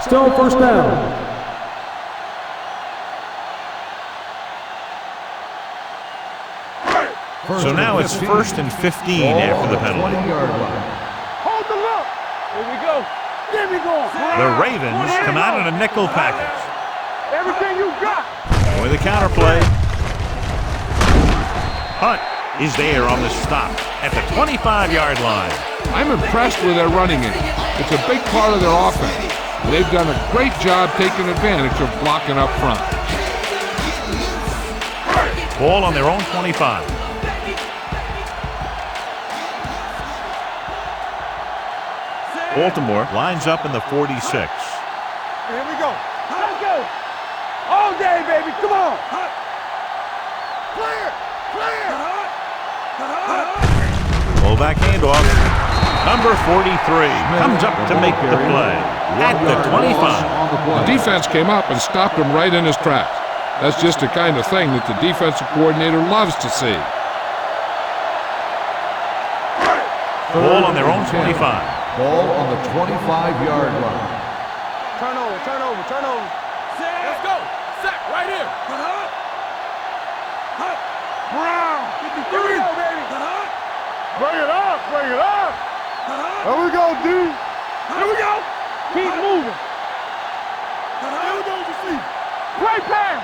[SPEAKER 3] Still first down.
[SPEAKER 1] So now it's 1st and 15 after the penalty.
[SPEAKER 4] 20-yard line.
[SPEAKER 5] Hold the look. Here we go. Get me going.
[SPEAKER 1] The Ravens come out in a nickel package.
[SPEAKER 5] Everything you got.
[SPEAKER 1] With a counter play. Hunt is there on the stop at the 25-yard line.
[SPEAKER 2] I'm impressed with their running game. It's a big part of their offense. They've done a great job taking advantage of blocking up front.
[SPEAKER 1] Ball on their own 25. Baltimore lines up in the 46.
[SPEAKER 5] Here we go. Let's go. All day, baby. Come on. Clear.
[SPEAKER 1] Fullback handoff. Number 43 comes up to make the play at the 25.
[SPEAKER 2] The defense came up and stopped him right in his tracks. That's just the kind of thing that the defensive coordinator loves to see.
[SPEAKER 1] Ball on their own 25.
[SPEAKER 4] Ball on the 25-yard line.
[SPEAKER 5] Turnover, turnover, turnover.
[SPEAKER 7] Let's go. Sack right here.
[SPEAKER 5] Brown.
[SPEAKER 7] 53.
[SPEAKER 5] Here we go, baby. Bring it up, bring it up. There we go, D. Here we go. Keep moving. Here we go, you see. Great pass.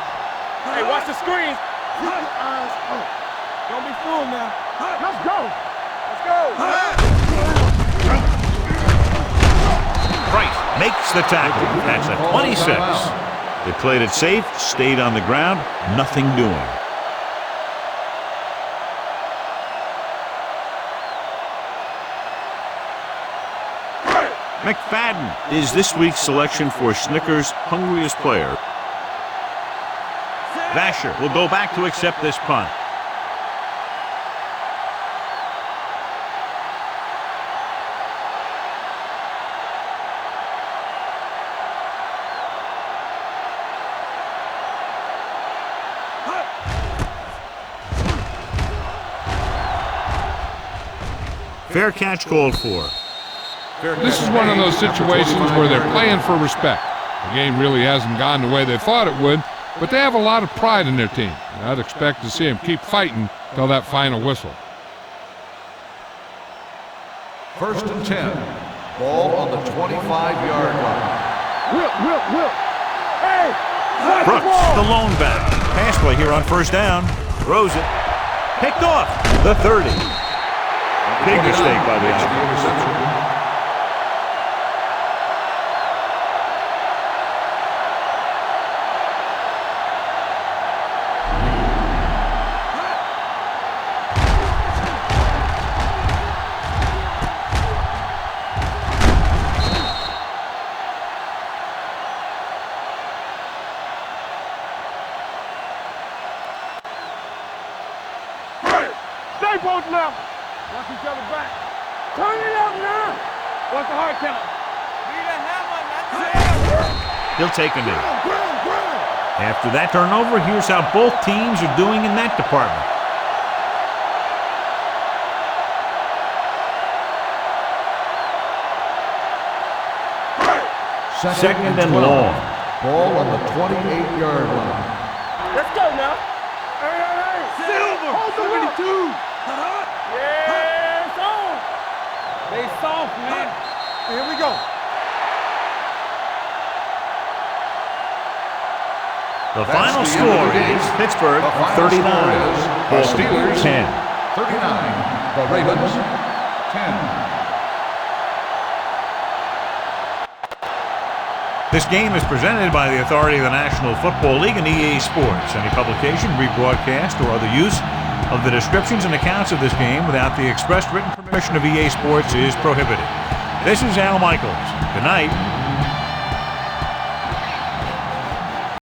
[SPEAKER 7] Hey, watch the screens.
[SPEAKER 5] Don't be fooled now. Let's go. Let's go.
[SPEAKER 1] Price makes the tackle. That's a 26. They played it safe, stayed on the ground, nothing doing. McFadden is this week's selection for Snickers' hungriest player. Vasher will go back to accept this punt. Fair catch called for.
[SPEAKER 2] This is one of those situations where they're playing for respect. The game really hasn't gone the way they thought it would, but they have a lot of pride in their team. And I'd expect to see them keep fighting till that final whistle.
[SPEAKER 4] 1st and 10. Ball on the 25-yard line.
[SPEAKER 5] Whip. Hey.
[SPEAKER 1] Brooks, the lone back. Pass play here on 1st down. Throws it. Picked off. The 30. Big mistake by the offense.
[SPEAKER 5] Stay both left. Watch each other back. Turn it up now. What's the hard count?
[SPEAKER 1] He'll take a knee. After that turnover, here's how both teams are doing in that department. Second and long.
[SPEAKER 4] Ball on the 28-yard line.
[SPEAKER 5] Let's go now. Hey.
[SPEAKER 7] Silver.
[SPEAKER 5] Hold the
[SPEAKER 7] 72.
[SPEAKER 5] Yeah, it's on. They soft, man. Here we go.
[SPEAKER 1] The final score is Pittsburgh 39, Baltimore 10.
[SPEAKER 4] 39. The Ravens 10.
[SPEAKER 1] This game is presented by the authority of the National Football League and EA Sports. Any publication, rebroadcast, or other use of the descriptions and accounts of this game without the express written permission of EA Sports is prohibited. This is Al Michaels. Good night.